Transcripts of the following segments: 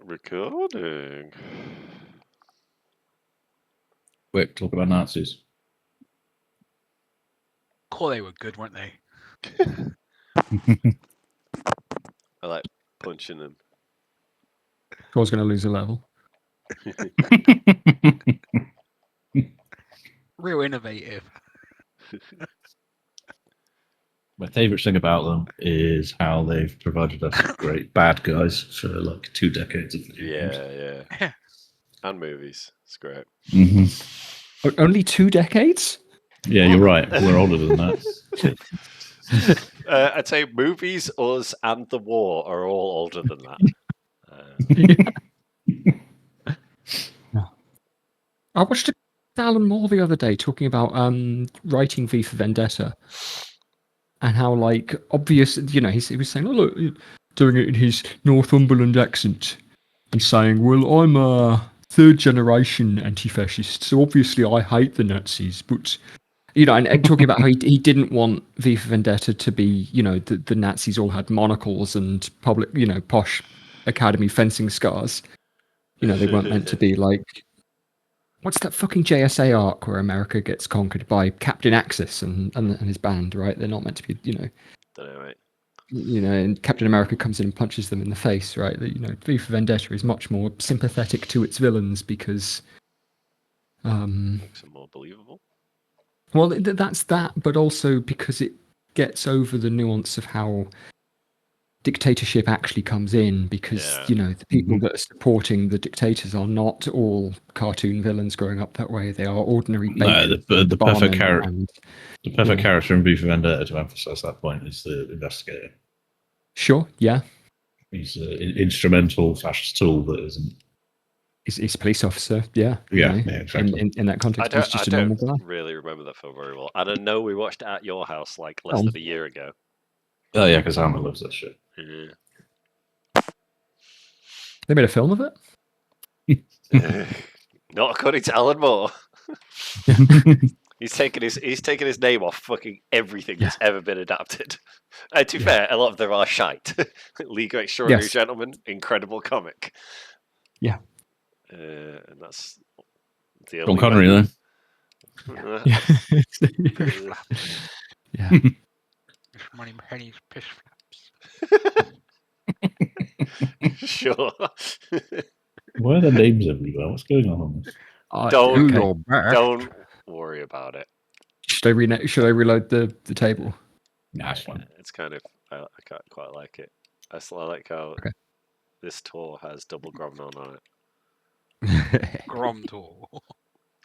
Recording. Quick, talk about Nazis. Oh, they were good, weren't they? I like punching them. Core's going to lose a level. Real innovative. My favourite thing about them is how they've provided us with great bad guys for like 2 decades of video games. Yeah. And movies. It's great. Mm-hmm. Only 2 decades? Yeah, you're right. We're older than that. I'd say movies, us, and the war are all older than that. I watched Alan Moore the other day talking about writing V for Vendetta and how, like, obvious, you know, he was saying, oh, look, doing it in his Northumberland accent and saying, well, I'm a third generation anti-fascist, so obviously I hate the Nazis, but, you know, and talking about how he didn't want V for Vendetta to be, you know, the Nazis all had monocles and public, you know, posh academy fencing scars. You know, they weren't meant to be like, what's that fucking JSA arc where America gets conquered by Captain Axis and his band, right? They're not meant to be, you know. Don't know, right? You know, and Captain America comes in and punches them in the face, right? You know, V for Vendetta is much more sympathetic to its villains because, Makes them more believable. well, that's that, but also because it gets over the nuance of how dictatorship actually comes in, because you know the people that are supporting the dictators are not all cartoon villains growing up that way. They are ordinary. No, the perfect character. The perfect yeah. character in V for Vendetta to emphasise that point is the investigator. Sure, yeah. He's an instrumental fascist tool that isn't. He's a police officer, yeah. Yeah, you know, yeah, exactly. In that context, he's just a normal guy. I don't really remember that film very well. And I know we watched it at your house like less than a year ago. Oh yeah, because Alma loves that shit. Yeah. They made a film of it? Not according to Alan Moore. He's taken his name off fucking everything that's ever been adapted. And to be fair, a lot of them are shite. League of Extraordinary Gentlemen, incredible comic. Yeah. And that's the Sean Connery, though. Yeah. Yeah. Money pennies, piss flaps. Sure. Why are the names everywhere? What's going on this? Don't worry about it. Should I reload the table? Nah, it's fine. It's kind of I quite like it. I like how this tour has double Gromnon on it. Grom tour.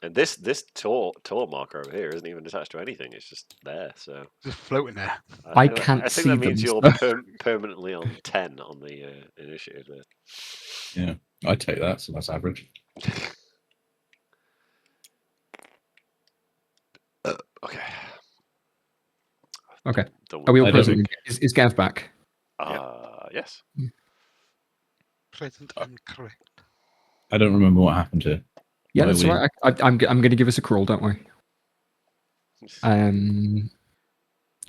And this tour marker over here isn't even attached to anything. It's just there, so just floating there. I can't think see that means them, you're permanently on 10 on the initiative there. Yeah, I'd take that. So that's average. Okay. Okay. Are we all present? Is Gav back? Yes. Present and correct. I don't remember what happened here. Yeah, that's all right. I'm going to give us a crawl. Don't worry.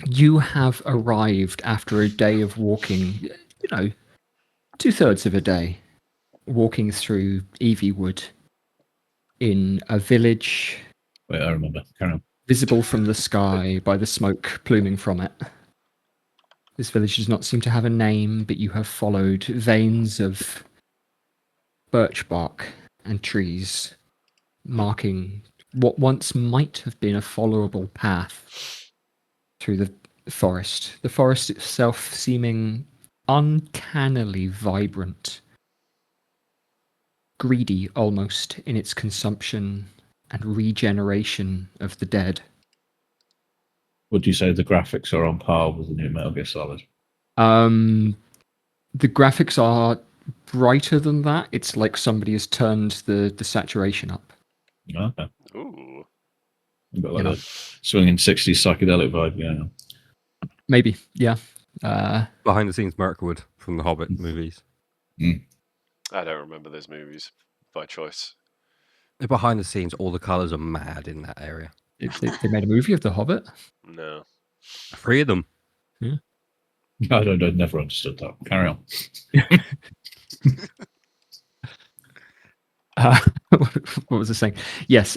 You have arrived after a day of walking. You know, 2/3 of a day walking through Evywood in a village. Wait, I remember. Carry on. Visible from the sky by the smoke pluming from it. This village does not seem to have a name, but you have followed veins of birch bark and trees, marking what once might have been a followable path through the forest. The forest itself seeming uncannily vibrant, greedy almost in its consumption and regeneration of the dead. Would you say the graphics are on par with the new Metal Gear Solid? The graphics are brighter than that. It's like somebody has turned the saturation up. Okay. Ooh. You've got like a swinging 60s psychedelic vibe going on. Maybe, yeah. Behind the scenes Mirkwood from the Hobbit movies. I don't remember those movies by choice. Behind the scenes, all the colours are mad in that area. They made a movie of The Hobbit? No. 3 of them. Yeah. I never understood that. Carry on. What was I saying? Yes.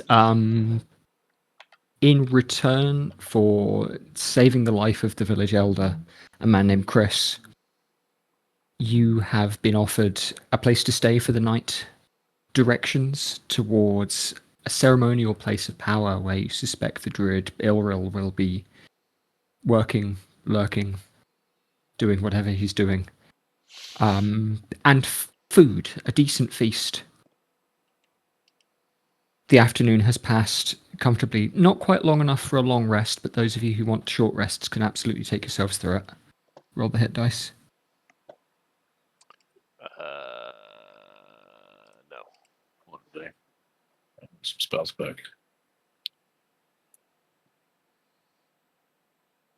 In return for saving the life of the village elder, a man named Chris, you have been offered a place to stay for the night, directions towards a ceremonial place of power where you suspect the druid Ilril will be working, lurking, doing whatever he's doing. And food, a decent feast. The afternoon has passed comfortably, not quite long enough for a long rest, but those of you who want short rests can absolutely take yourselves through it. Roll the hit dice. No. One day. Some spells back.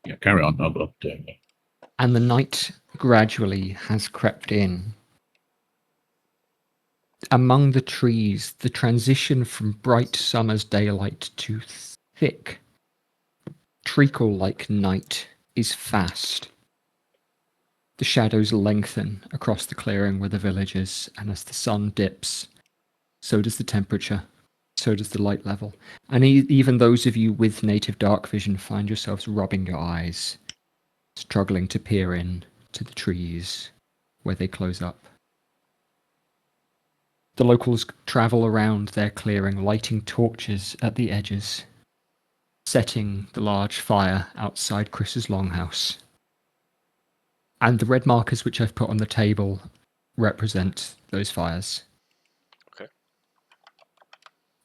Yeah, carry on. I'll update me. And the night gradually has crept in. Among the trees, the transition from bright summer's daylight to thick, treacle-like night is fast. The shadows lengthen across the clearing where the village is, and as the sun dips, so does the temperature, so does the light level. And even those of you with native dark vision find yourselves rubbing your eyes, struggling to peer in to the trees where they close up. The locals travel around their clearing, lighting torches at the edges, setting the large fire outside Chris's longhouse. And the red markers which I've put on the table represent those fires. Okay.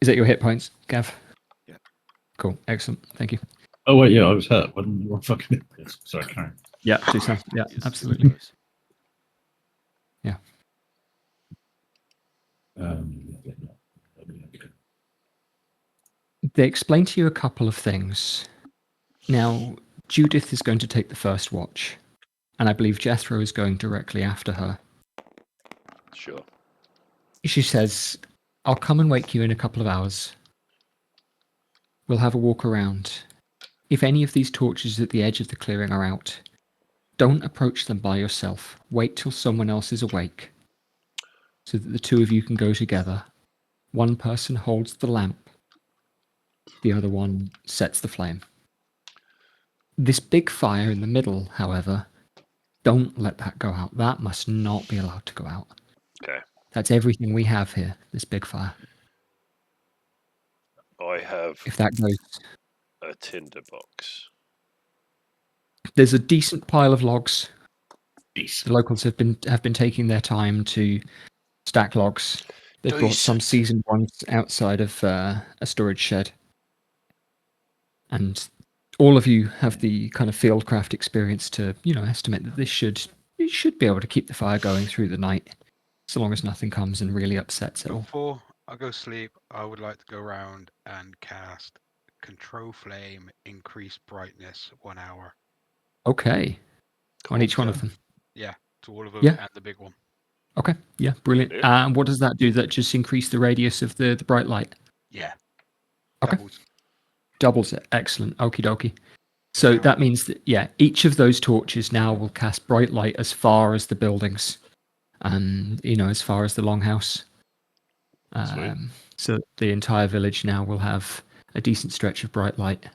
Is that your hit points, Gav? Yeah. Cool. Excellent. Thank you. Oh wait, yeah, I was hurt. What fucking? Yes, sorry, Karen. Yeah, do so. Yeah, Yes, absolutely. yes. Yeah. They explain to you a couple of things. Now, Judith is going to take the first watch, and I believe Jethro is going directly after her. Sure. She says, I'll come and wake you in a couple of hours. We'll have a walk around. If any of these torches at the edge of the clearing are out, don't approach them by yourself. Wait till someone else is awake, so that the two of you can go together. One person holds the lamp, the other one sets the flame. This big fire in the middle, however, don't let that go out. That must not be allowed to go out. Okay. That's everything we have here, this big fire. I have If that goes, a tinder box. there's a decent pile of logs. Peace. The locals have been taking their time to stack logs. They've brought some Decent. seasoned ones outside of a storage shed. And all of you have the kind of fieldcraft experience to, estimate that it should be able to keep the fire going through the night, so long as nothing comes and really upsets it all. Before I go sleep, I would like to go around and cast Control Flame, Increase Brightness 1 hour. Okay. On each one of them. Yeah, to all of them Yeah. and the big one. Okay. Yeah, brilliant. Yeah. And what does that do? That just increase the radius of the bright light? Yeah. Okay. Doubles. Doubles it. Excellent. Okie dokie. So Now- that means that, each of those torches now will cast bright light as far as the buildings and, as far as the longhouse. Sweet. So the entire village now will have a decent stretch of bright light.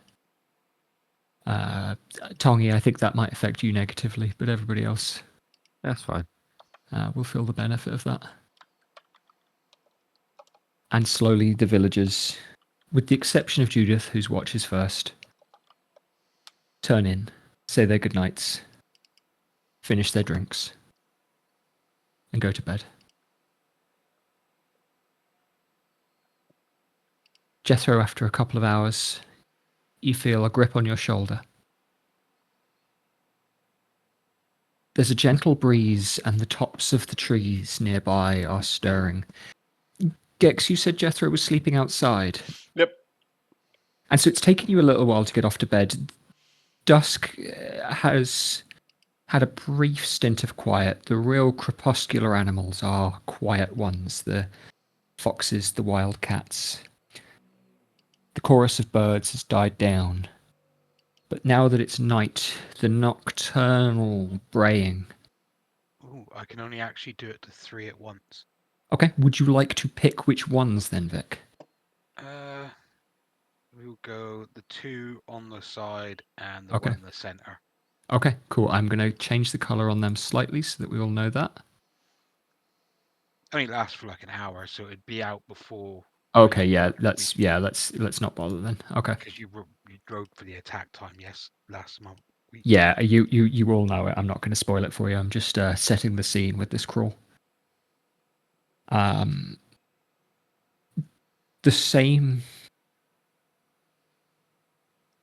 Tongi, I think that might affect you negatively, but everybody else That's fine. will feel the benefit of that. And slowly the villagers, with the exception of Judith, whose watch is first, turn in, say their goodnights, finish their drinks, and go to bed. Jethro, after a couple of hours, you feel a grip on your shoulder. There's a gentle breeze, and the tops of the trees nearby are stirring. Gex, you said Jethro was sleeping outside. Yep. And so it's taken you a little while to get off to bed. Dusk has had a brief stint of quiet. The real crepuscular animals are quiet ones. The foxes, the wild cats. The chorus of birds has died down. But now that it's night, the nocturnal braying. Ooh, I can only actually do it to 3 at once. Okay. Would you like to pick which ones then, Vic? We'll go the 2 on the side and the Okay. 1 in the center. Okay, cool. I'm going to change the color on them slightly so that we all know that. Only lasts for like an hour, so it'd be out before. Okay, yeah, let's not bother then. Okay. Because you drove for the attack time, last month. Yeah, you all know it. I'm not going to spoil it for you. I'm just setting the scene with this crawl. The same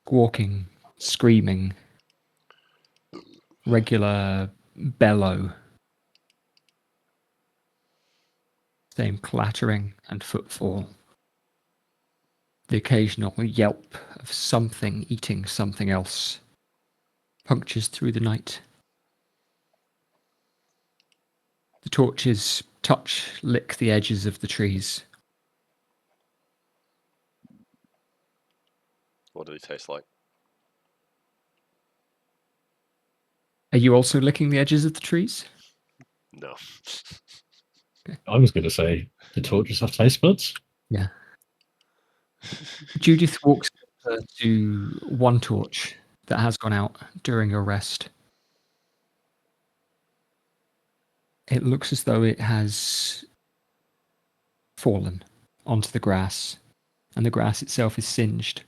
squawking, screaming, regular bellow, same clattering and footfall. The occasional yelp of something eating something else punctures through the night. The torches lick the edges of the trees. What do they taste like? Are you also licking the edges of the trees? No. I was going to say, the torches have taste buds. Yeah. Judith walks over to one torch that has gone out during your rest. It looks as though it has fallen onto the grass, and the grass itself is singed.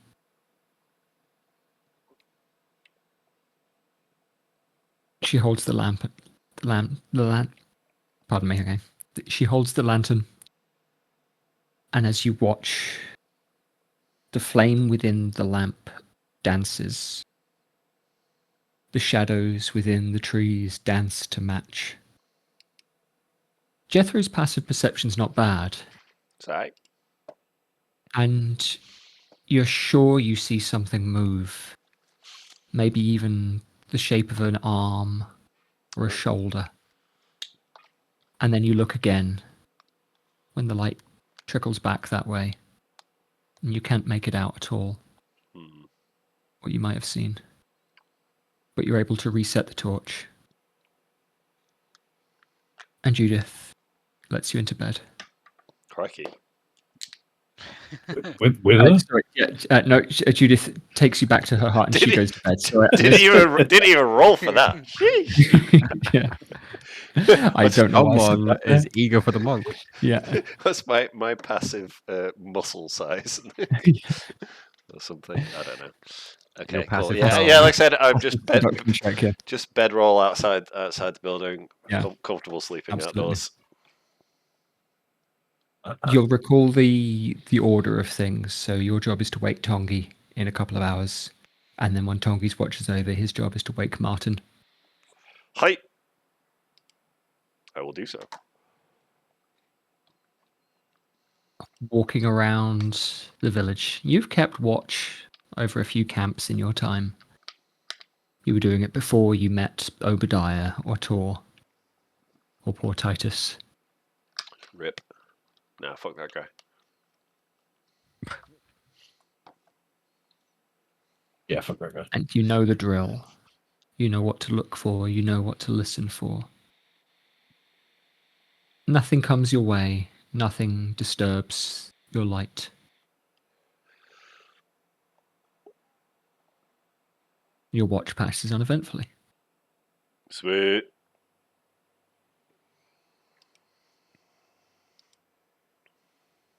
She holds the lamp. Pardon me, okay. She holds the lantern, and as you watch, the flame within the lamp dances. The shadows within the trees dance to match. Jethro's passive perception's not bad, Sorry. and you're sure you see something move. Maybe even the shape of an arm or a shoulder. And then you look again when the light trickles back that way, and you can't make it out at all what you might have seen. But you're able to reset the torch. And Judith lets you into bed. Crikey. With her? Sorry, yeah, no, Judith takes you back to her heart and she goes to bed. So, Didn't even roll for that. Sheesh. yeah. I don't know. Someone is eager for the monk. Yeah. What's my passive muscle size? Or something. I don't know. Okay, cool. passive Yeah, power. yeah. Like I said, I'm just Check, bedroll outside the building. Yeah. Comfortable sleeping Absolutely. outdoors. You'll recall the order of things. So your job is to wake Tongi in a couple of hours, and then when Tongi's watch is over, his job is to wake Martin. Hi. I will do so. Walking around the village, you've kept watch over a few camps in your time. You were doing it before you met Obadiah or Tor or poor Titus. Rip. Nah, fuck that guy. Yeah, fuck that guy. And you know the drill. You know what to look for. You know what to listen for. Nothing comes your way. Nothing disturbs your light. Your watch passes uneventfully. Sweet.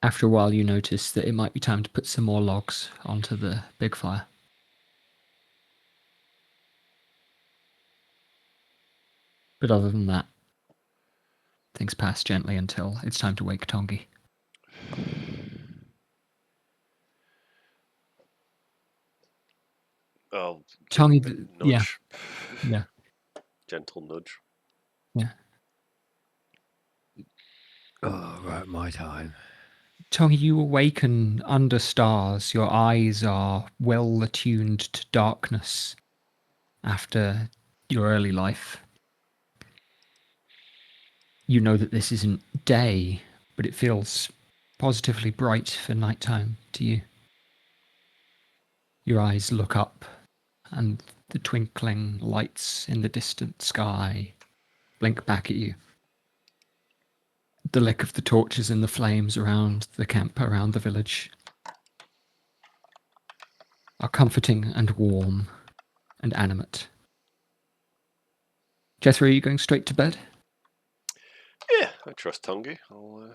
After a while, you notice that it might be time to put some more logs onto the big fire. But other than that, things pass gently until it's time to wake Tongi. Oh, Tongi, nudge. Yeah. Gentle nudge. Yeah. Oh, right, my time. Tongi, you awaken under stars. Your eyes are well attuned to darkness after your early life. You know that this isn't day, but it feels positively bright for nighttime to you. Your eyes look up, and the twinkling lights in the distant sky blink back at you. the lick of the torches and the flames around the camp, around the village, are comforting and warm and animate. Jethro, are you going straight to bed? Yeah, I trust Tongi. I'll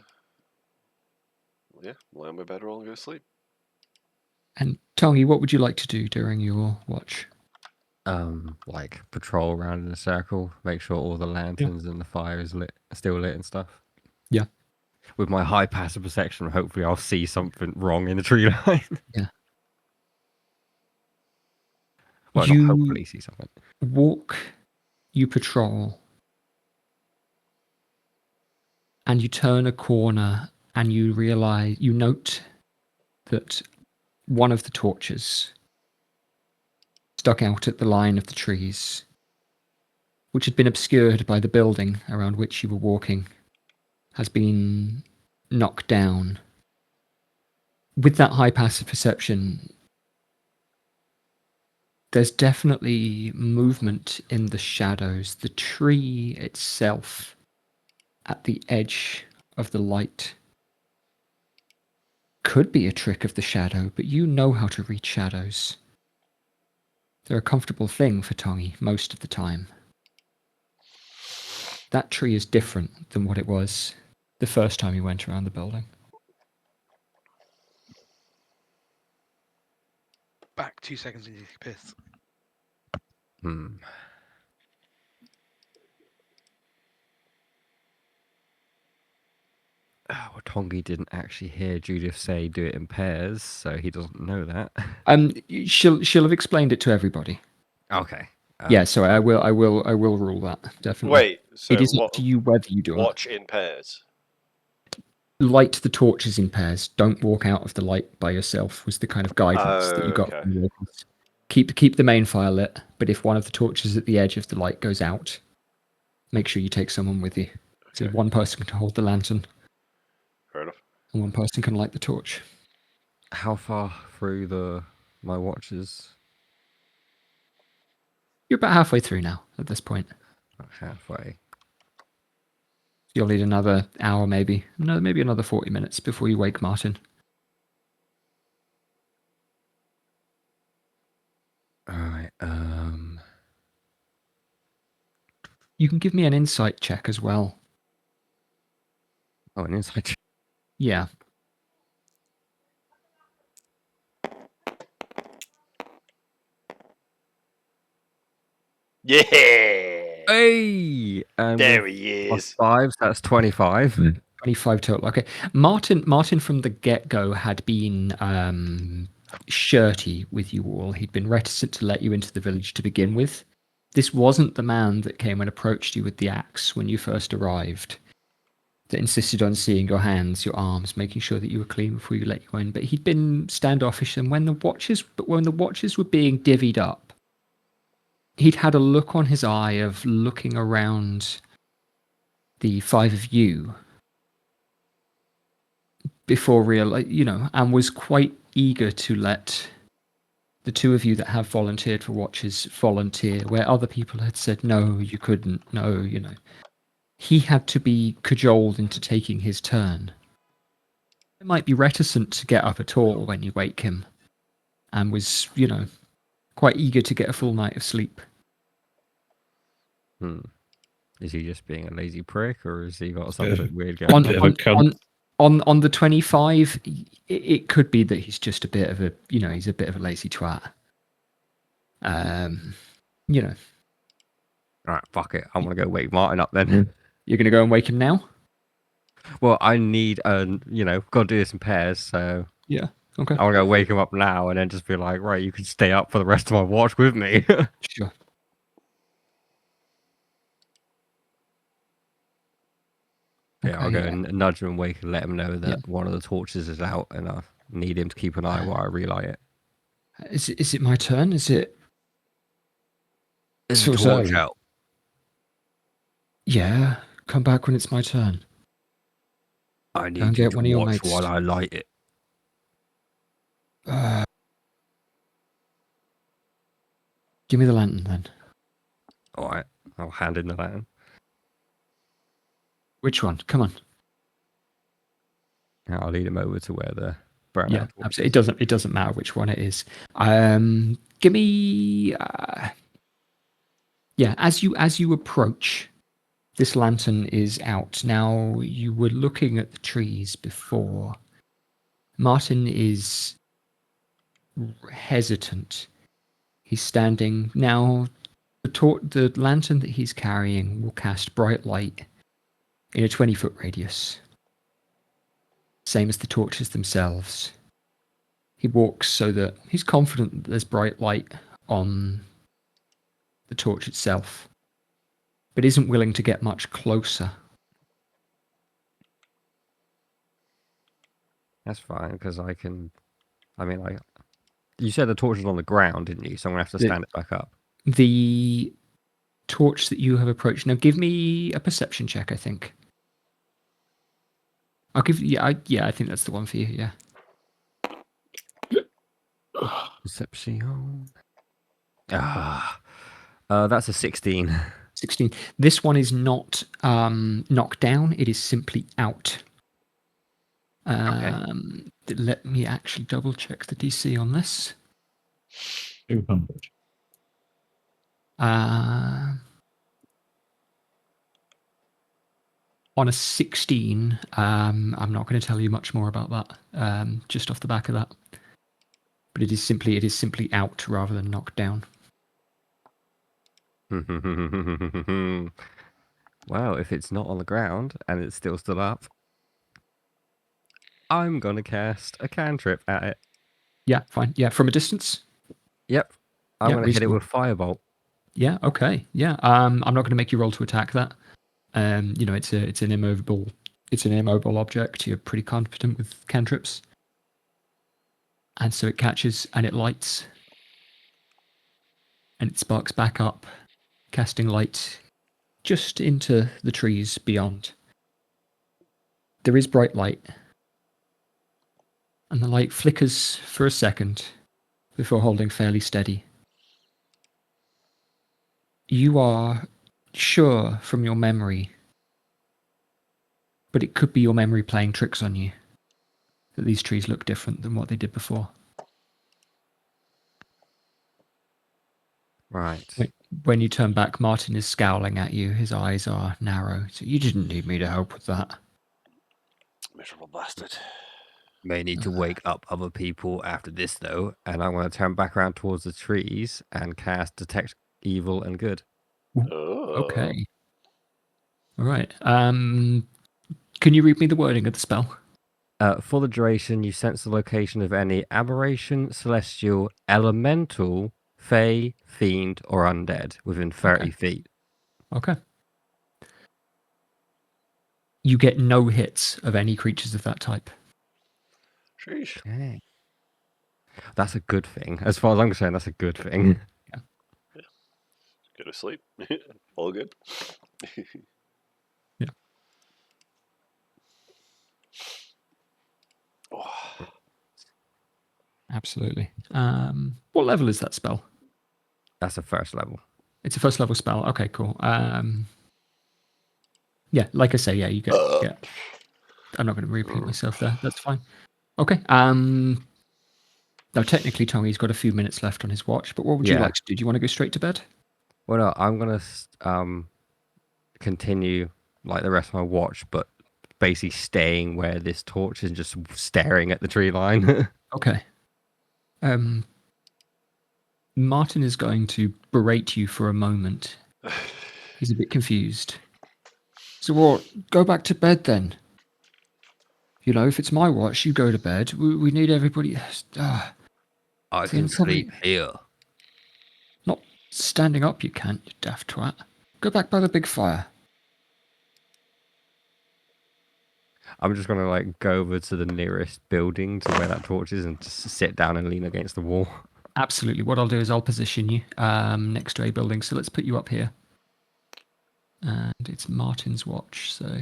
lie on my bed roll and go to sleep. And Tongi, what would you like to do during your watch? Like patrol around in a circle, make sure all the lanterns and the fire is still lit and stuff. Yeah. With my high passive perception, hopefully I'll see something wrong in the tree line. Yeah. Well, You not hopefully see something. walk, you patrol, and you turn a corner and you note that one of the torches stuck out at the line of the trees, which had been obscured by the building around which you were walking, has been knocked down. With that high passive perception, there's definitely movement in the shadows. The tree itself at the edge of the light could be a trick of the shadow, but you know how to read shadows. They're a comfortable thing for Tongi most of the time. That tree is different than what it was the first time you went around the building. Back 2 seconds into the piss. Well, Tongi didn't actually hear Judith say do it in pairs, so he doesn't know that. She'll have explained it to everybody. Okay. Yeah, so I will rule that definitely. Wait, so It is what? up to you whether you do it. Watch in pairs. Light the torches in pairs. Don't walk out of the light by yourself. Was the kind of guidance that you got Okay. from the walkers. Keep the main fire lit, but if one of the torches at the edge of the light goes out, make sure you take someone with you. So Okay. one person can hold the lantern, Fair enough. and one person can light the torch. How far through my watches? You're about halfway through now at this point. Halfway. You'll need another hour, maybe another 40 minutes before you wake Martin. All right. You can give me an insight check as well. Oh, an inside check. Yeah. Yeah. Hey, and There he plus is. 5, so that's 25. 25 total. Okay. Martin from the get-go had been shirty with you all. He'd been reticent to let you into the village to begin with. This wasn't the man that came and approached you with the axe when you first arrived, that insisted on seeing your hands, your arms, making sure that you were clean before you let you in. But he'd been standoffish, and when the watches were being divvied up, he'd had a look on his eye of looking around the 5 of you before and was quite eager to let the 2 of you that have volunteered for watches volunteer where other people had said, no, you couldn't, no, He had to be cajoled into taking his turn. He might be reticent to get up at all when you wake him, and was, quite eager to get a full night of sleep. Is he just being a lazy prick, or has he got something weird going On the 25, it could be that he's just a bit of a, he's a bit of a lazy twat. Alright, fuck it. I'm gonna go wake Martin up then. You're going to go and wake him now? Well, I need, gotta do this in pairs, so Yeah, okay. I wanna go wake him up now and then just be like, right, you can stay up for the rest of my watch with me. Sure. Yeah, I'll go and nudge him and wake and let him know that one of the torches is out and I need him to keep an eye while I relight it. Is it my turn? Is it the torch out? Yeah, come back when it's my turn. I need you to watch while I light it. Give me the lantern then. Alright, I'll hand in the lantern. Which one? Come on. I'll lead him over to where the brown Yeah, out torch absolutely. is. It doesn't matter which one it is. Give me. Yeah, as you approach, this lantern is out. Now you were looking at the trees before. Martin is hesitant. He's standing now. The lantern that he's carrying will cast bright light in a 20-foot radius, same as the torches themselves. He walks so that he's confident that there's bright light on the torch itself, but isn't willing to get much closer. That's fine, because I can... I mean, you said the torch is on the ground, didn't you? So I'm going to have to stand it back up. The torch that you have approached... Now, give me a perception check, I think. I'll give you... Yeah, I think that's the one for you, yeah. Perception. That's a 16. 16. This one is not knocked down. It is simply out. Let me actually double check the DC on this. 200. On a 16, I'm not going to tell you much more about that, just off the back of that. But it is simply out rather than knocked down. Well, if it's not on the ground and it's still stood up, I'm going to cast a cantrip at it. Yeah, fine. Yeah, from a distance? Yep. I'm Yeah, going to hit it reasonable. with Firebolt. Yeah, okay. Yeah. I'm not going to make you roll to attack that. It's an immobile object. You're pretty confident with cantrips. And so it catches and it lights. And it sparks back up, casting light just into the trees beyond. There is bright light. And the light flickers for a second before holding fairly steady. You are sure from your memory, but it could be your memory playing tricks on you, that these trees look different than what they did before. Right. When you turn back, Martin is scowling at you. His eyes are narrow. So you didn't need me to help with that. Miserable bastard. May need to wake up other people after this, though. And I'm going to turn back around towards the trees and cast Detect Evil and Good. Oh. Okay. All right. Can you read me the wording of the spell? For the duration, you sense the location of any aberration, celestial, elemental, fey, fiend, or undead within 30 feet. Okay. You get no hits of any creatures of that type. Sheesh. Okay. That's a good thing. As far as I'm concerned, that's a good thing. Go to sleep. All good. Yeah. Oh. Absolutely. What level is that spell? That's the first level. It's a first level spell. Okay, cool. Yeah, like I say, yeah, you get. I'm not going to repeat myself there. That's fine. Okay. Now, technically, Tommy's got a few minutes left on his watch, but what would you like to do? Do you want to go straight to bed? Well, no, I'm going to continue like the rest of my watch, but basically staying where this torch is, just staring at the tree line. Okay. Martin is going to berate you for a moment. He's a bit confused. So what? Go back to bed then. You know, if it's my watch, you go to bed. We need everybody. I can sleep here. Not standing up, you can't, you daft twat. Go back by the big fire. I'm just gonna like go over to the nearest building to where that torch is and just sit down and lean against the wall. Absolutely. What I'll do is I'll position you next to a building. So let's put you up here. And it's Martin's watch, so...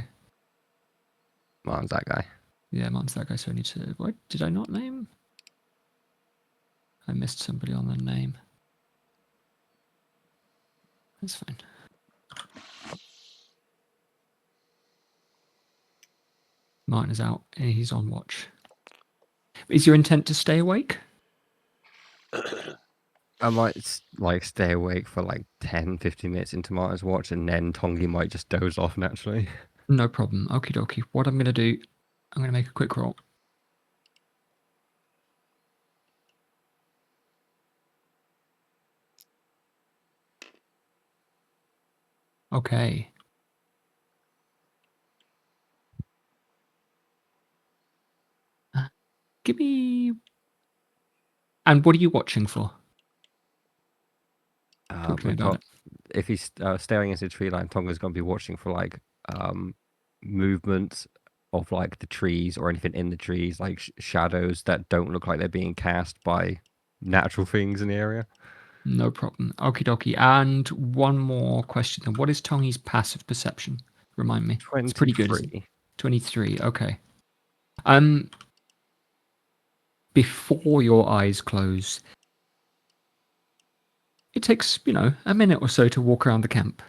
Martin's that guy. Yeah, Martin's that guy, so I need to... What? Did I not name? I missed somebody on the name. That's fine. Martin is out and he's on watch. Is your intent to stay awake? I might like stay awake for like 10, 15 minutes into Martin's watch, and then Tongi might just doze off naturally. No problem. Okie dokie. What I'm going to do, I'm going to make a quick roll. Okay. Give me... And what are you watching for? Talk to me about it. If he's staring into the tree line, Tonga's going to be watching for like movements of like the trees or anything in the trees, like shadows that don't look like they're being cast by natural things in the area. No problem. Okie dokie. And one more question. Then. What is Tongi's passive perception? Remind me. 23. It's pretty good. Isn't it? 23. Okay. Before your eyes close, it takes, a minute or so to walk around the camp.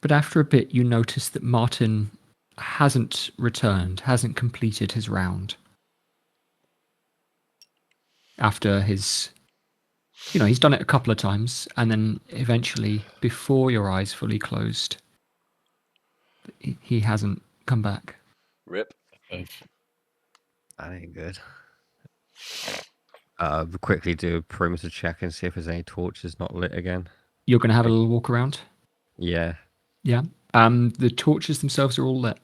But after a bit, you notice that Martin hasn't returned, hasn't completed his round. After his, he's done it a couple of times, and then eventually, before your eyes fully closed, he hasn't come back. Rip. That ain't good. Quickly do a perimeter check and see if there's any torches not lit again. You're going to have a little walk around? Yeah. Yeah. The torches themselves are all lit.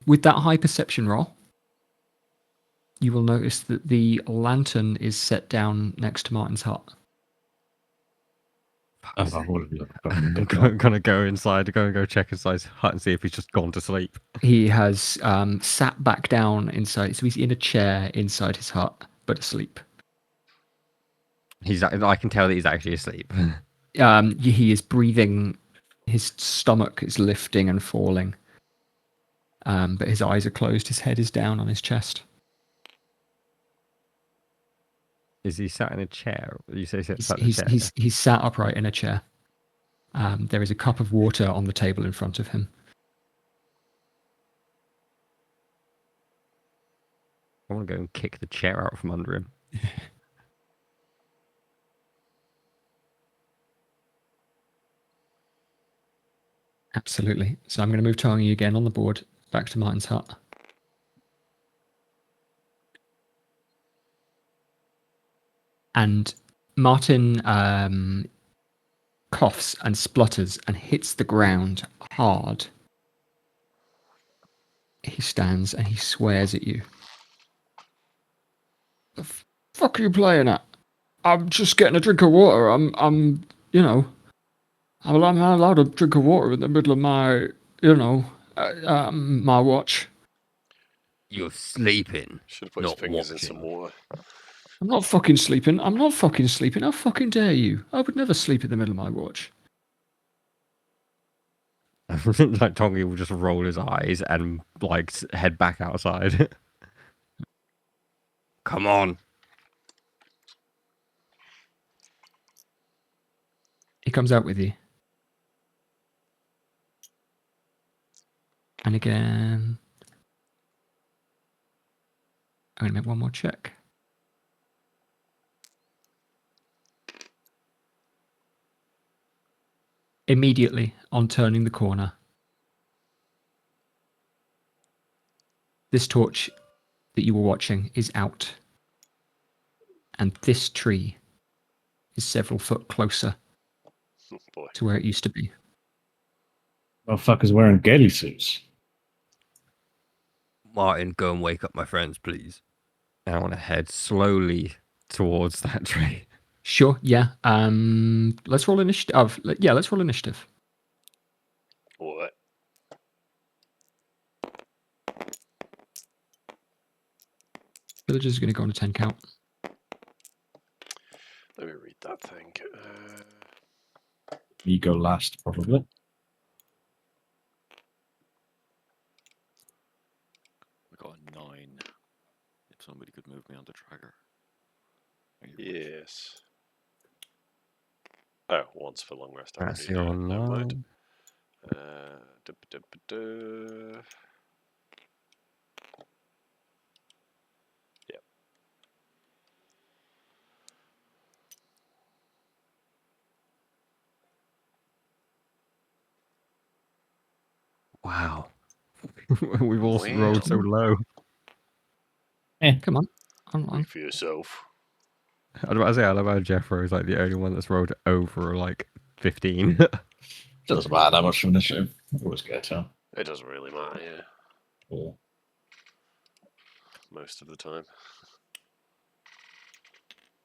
With that high perception roll, you will notice that the lantern is set down next to Martin's hut. I'm gonna go inside, go check inside his hut and see if he's just gone to sleep. He has sat back down inside, so he's in a chair inside his hut, but asleep. I can tell that he's actually asleep. He is breathing. His stomach is lifting and falling, but his eyes are closed. His head is down on his chest. Is he sat in a chair? You say he's sat in a chair? He's sat upright in a chair. There is a cup of water on the table in front of him. I want to go and kick the chair out from under him. Absolutely. So I'm going to move Tongi again on the board back to Martin's hut. And Martin coughs and splutters and hits the ground hard. He stands and he swears at you. The fuck are you playing at? I'm just getting a drink of water. I'm not allowed a drink of water in the middle of my, my watch. You're sleeping. Should have put his fingers in some water. I'm not fucking sleeping. How fucking dare you? I would never sleep in the middle of my watch. Like Tongi will just roll his eyes and like head back outside. Come on. He comes out with you. And again, I'm going to make one more check. Immediately on turning the corner, this torch that you were watching is out. And this tree is several foot closer to where it used to be. Motherfuckers wearing ghillie suits. Martin, go and wake up my friends, please. And I want to head slowly towards that tree. Sure, yeah. Let's roll initiative. Let's roll initiative. What? Villagers are going to go on a 10 count. Let me read that thing. You go last, probably. We got a 9. If somebody could move me on the tracker. Yes. Oh, once for long rest. That's your 9. Yep. Wow. We've all Weird. rolled so low. Come on. Wait for yourself. I was about to say, I love how Jeffro is like the only one that's rolled over like 15. Doesn't matter that much from this show. Always get a turn. It doesn't really matter, yeah. Or Most of the time.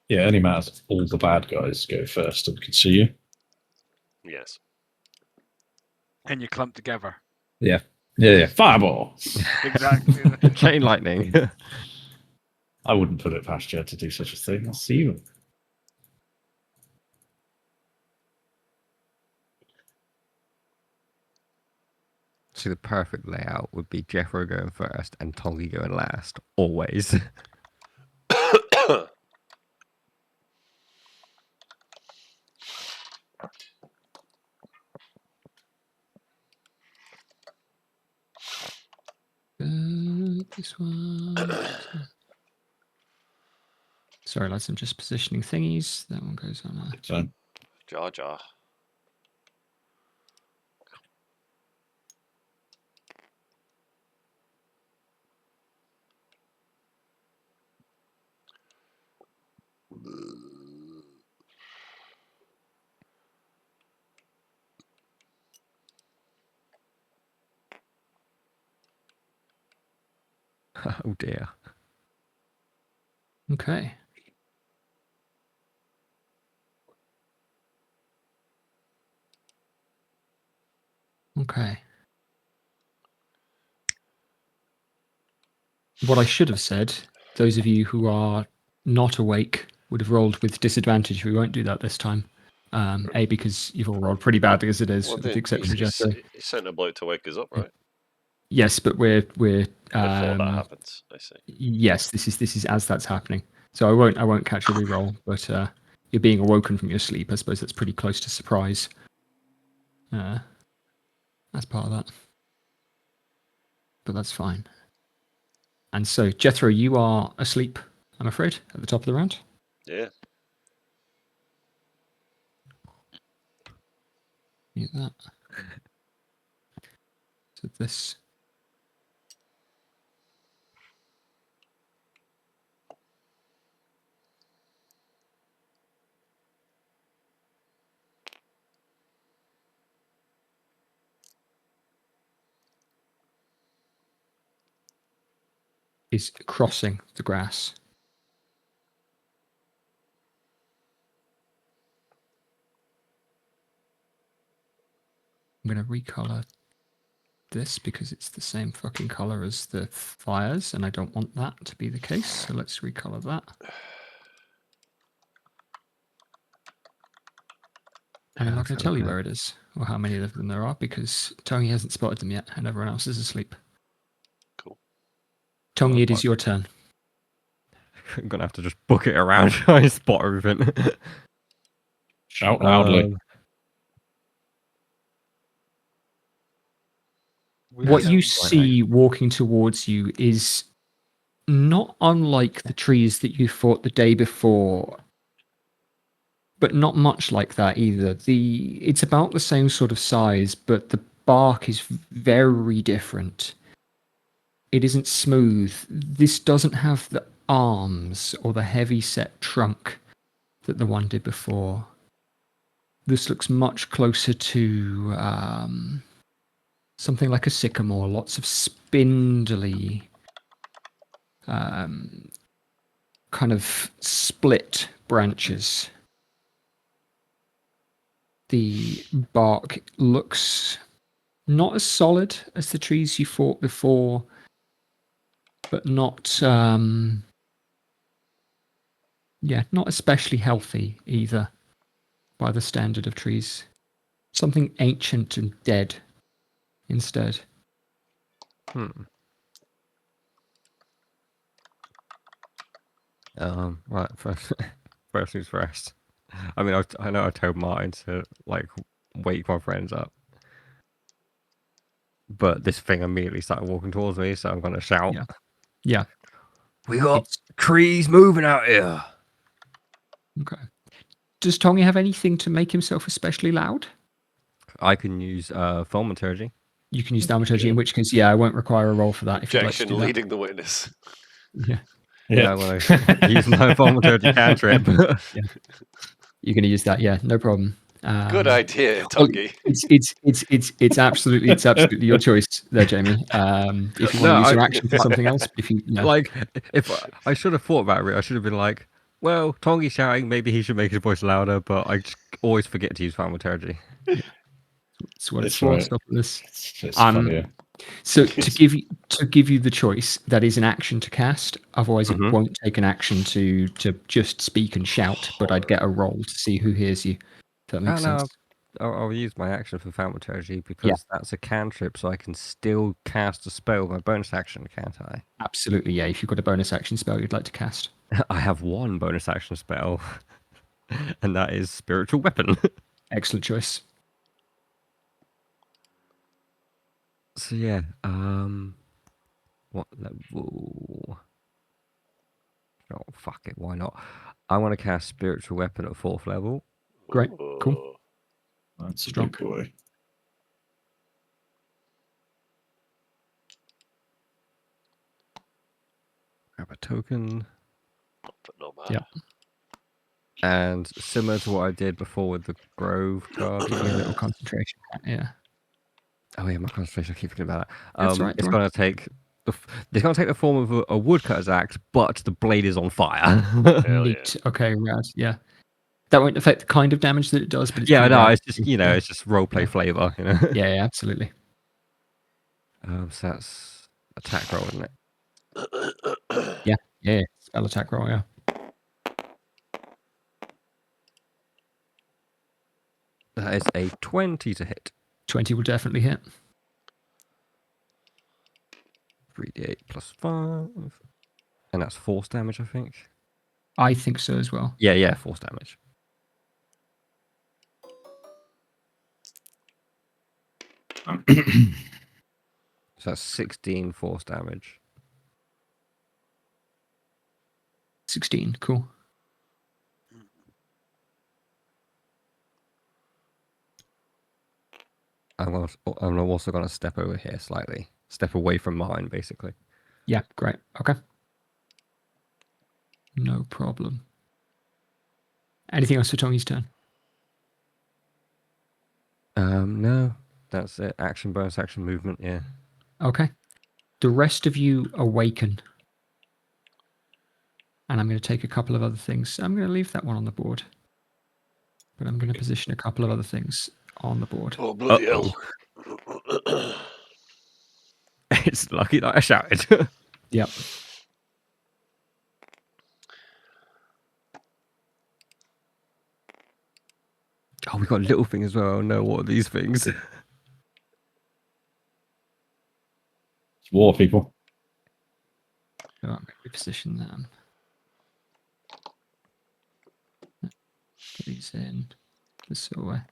yeah, only matters if all the bad guys go first and can see you. Yes. And you clump together. Yeah. Fireball. Exactly. Chain lightning. I wouldn't put it past you to do such a thing. I'll see you. See, the perfect layout would be Jeffro going first and Tongi going last. Always. This one. Sorry, lads, I'm just positioning thingies. That one goes on. So Jar Jar. Oh dear. Okay. Okay. What I should have said, those of you who are not awake would have rolled with disadvantage. We won't do that this time. A, because you've all rolled pretty badly as it is, Well, with the exception of Jethro. he sent a bloke to wake us up, right? Yes, but we're Before that happens, I see. yes, this is as that's happening. So I won't catch a reroll, but you're being awoken from your sleep. I suppose that's pretty close to surprise. As part of that. But that's fine. And so, Jethro, you are asleep, I'm afraid, at the top of the round. Yeah. Mute that. So this. Is crossing the grass. I'm going to recolor this because it's the same fucking color as the fires, and I don't want that to be the case. So let's recolor that. And I'm not going to tell you where it is or how many of them there are because Tony hasn't spotted them yet, and everyone else is asleep. Cool. Tony, it is your turn. I'm gonna have to just book it around trying to spot everything. shout loudly. What you see walking towards you is not unlike the trees that you fought the day before, but not much like that either. It's about the same sort of size, but the bark is very different. It isn't smooth. This doesn't have the arms or the heavy set trunk that the one did before. This looks much closer to something like a sycamore. Lots of spindly, kind of split branches. The bark looks not as solid as the trees you fought before, but not, not especially healthy either by the standard of trees. Something ancient and dead instead. Right, first things first. I mean, I know I told Martin to like wake my friends up. but this thing immediately started walking towards me, so I'm going to shout. Yeah. We got It's trees moving out here. okay. Does Tongi have anything to make himself especially loud? I can use thaumaturgy. You can use thaumaturgy, in which case, I won't require a roll for that if you'd like to Objection, do that. leading the witness. Yeah. Yeah, I'm going to use my thaumaturgy cantrip. You're going to use that, no problem. Good idea, Well, Tongi. it's absolutely your choice there, Jamie. If you want to use your action for something else, if you Like, if I should have thought about it, I should have been like, well, Tongi's shouting, maybe he should make his voice louder, but I just always forget to use thaumaturgy. it's what it's That's for. right. Stop this. It's funnier. So to give you the choice, that is an action to cast. Otherwise, it won't take an action to just speak and shout. But I'd get a roll to see who hears you. If that makes sense. I'll use my action for thaumaturgy because that's a cantrip, so I can still cast a spell with my bonus action, can't I? Absolutely, yeah. If you've got a bonus action spell you'd like to cast, I have one bonus action spell, and that is spiritual weapon. excellent choice. So yeah, what level? Oh fuck it, why not? I want to cast spiritual weapon at 4th level. Great, cool. That's a Strong. big boy. Grab a token. But not bad. Yeah. And similar to what I did before with the Grove card. Give you a little concentration. Yeah. Oh yeah, my concentration. I keep forgetting about that. That's right. It's gonna take the form of a woodcutter's axe, but the blade is on fire. Hell Neat. Okay, rad. Yeah. That won't affect the kind of damage that it does, but it's yeah, pretty no, rad. it's just it's just roleplay flavor, Yeah, absolutely. So that's attack roll, isn't it? Yeah. Spell attack roll. Yeah. That is a 20 to hit. 20 will definitely hit. 3d8 plus 5, and that's force damage, I think. I think so as well. Yeah, force damage. So that's 16 force damage. 16. Cool. I'm also going to step over here slightly. Step away from mine, basically. Yeah, great. Okay. No problem. Anything else for Tongi's turn? No. That's it. Action, bonus action, movement, yeah. Okay. The rest of you awaken. And I'm going to take a couple of other things. I'm going to leave that one on the board. But I'm going to position a couple of other things on the board. Oh, bloody hell. It's lucky that I shouted. Yep. Oh, we got a little thing as well. Oh, no, what are these things? It's war, people. So I'm going to reposition them. Get these in. This way.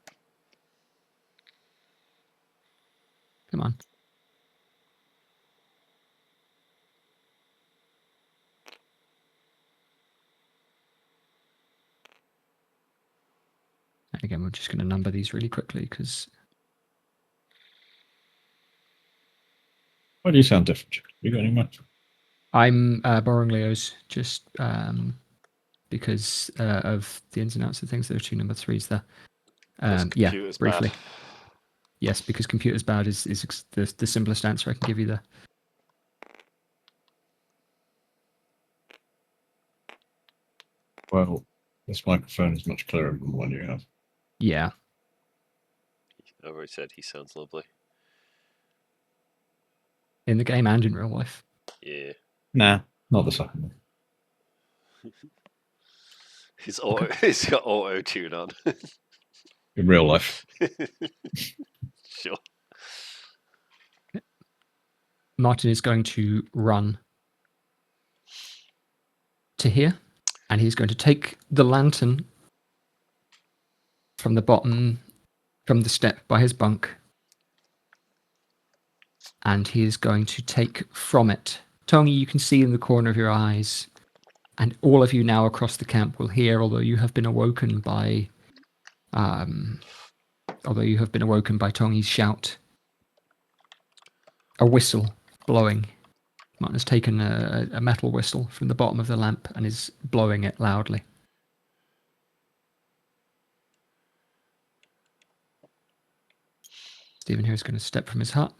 Come on. And again, we're just going to number these really quickly because Why do you sound different? You got any much? I'm borrowing Leo's just because of the ins and outs of things. There are 2 number 3s there. Yeah, Computer's briefly. bad. Yes, because computer's bad is the simplest answer I can give you there. Well, this microphone is much clearer than the one you have. Yeah. I already said he sounds lovely. In the game and in real life. Yeah. Nah, not the second one. He's got auto tune on. In real life. Sure. Martin is going to run to here, and he's going to take the lantern from the bottom, from the step by his bunk, and he is going to take from it. Tony, you can see in the corner of your eyes, and all of you now across the camp will hear, although you have been awoken by Tony's shout, a whistle blowing. Martin has taken a metal whistle from the bottom of the lamp and is blowing it loudly. Stephen here is going to step from his hut.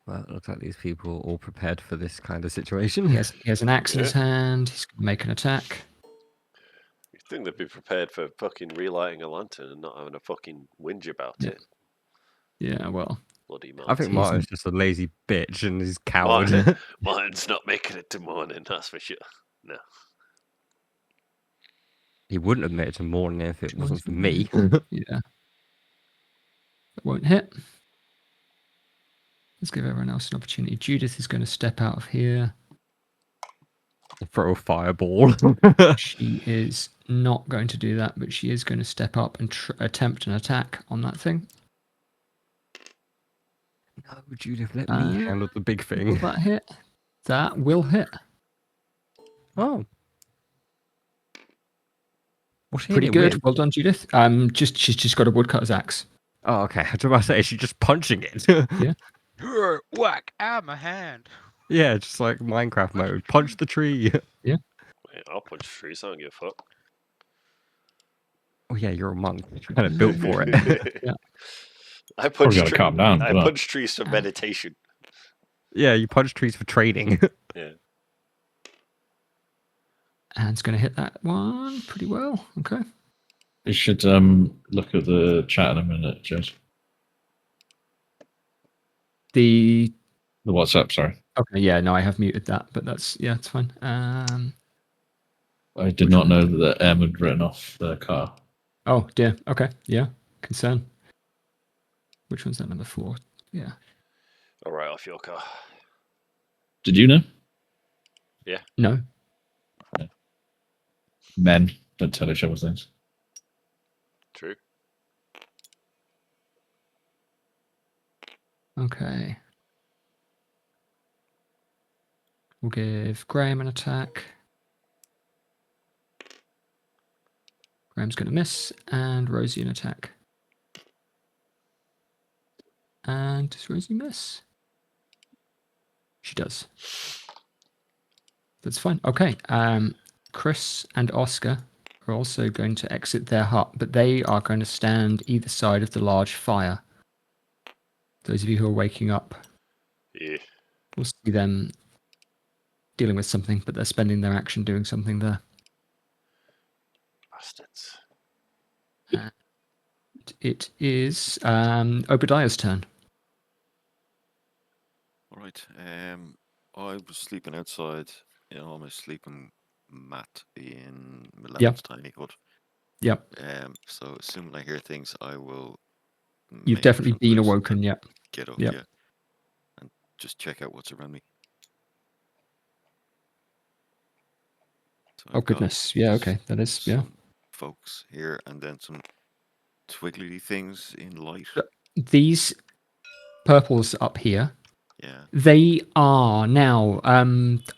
Well, it looks like these people are all prepared for this kind of situation. He has an axe in his hand. He's going to make an attack. You think they'd be prepared for fucking relighting a lantern and not having a fucking whinge about it? Yeah, well. Bloody Martin. I think Martin's just a lazy bitch and he's coward. Martin's not making it to morning, that's for sure. No. He wouldn't admit it to morning if it wasn't for me. Yeah. That won't hit. Let's give everyone else an opportunity. Judith is going to step out of here. Throw a fireball. She is not going to do that, but she is going to step up and attempt an attack on that thing. No, Judith, let me handle the big thing. Will that hit? That will hit. Oh. What's she Pretty hitting it good. with? Well done, Judith. She's just got a woodcutter's axe. Oh, okay. I was about to say, she's just punching it. Yeah. Whack! Ah, my hand. Yeah, just like Minecraft mode. Punch the tree. Wait, I'll punch trees, I don't give a fuck. Oh yeah, you're a monk. You're kind of built for it. Yeah. I punch, gotta calm down. I punch trees for meditation. Yeah, you punch trees for training. Yeah. And it's going to hit that one pretty well. Okay. You should look at the chat in a minute, Jed. The WhatsApp, sorry. Okay, yeah, no, I have muted that, but it's fine. I did not know that M had written off the car. Oh dear. Okay, yeah, concern. Which one's that, number 4? Yeah. All right, off your car. Did you know? Yeah. No. Men don't tell each other things. True. Okay. We'll give Graham an attack. Graham's going to miss, and Rosie an attack. And does Rosie miss? She does. That's fine. Okay. Chris and Oscar are also going to exit their hut, but they are going to stand either side of the large fire. Those of you who are waking up, Yeah. we'll see them dealing with something, but they're spending their action doing something there. Bastards. It is Obadiah's turn. All right. I was sleeping outside, on my sleeping mat in Milan's tiny hut. Yep. So assuming I hear things, I will. You've definitely been awoken, yep. Get up, Yep. yeah, and just check out what's around me. So Oh, I've got goodness. Yeah, okay. That is, yeah. some folks here, and then some twiggly things in light. These purples up here, Yeah. they are now.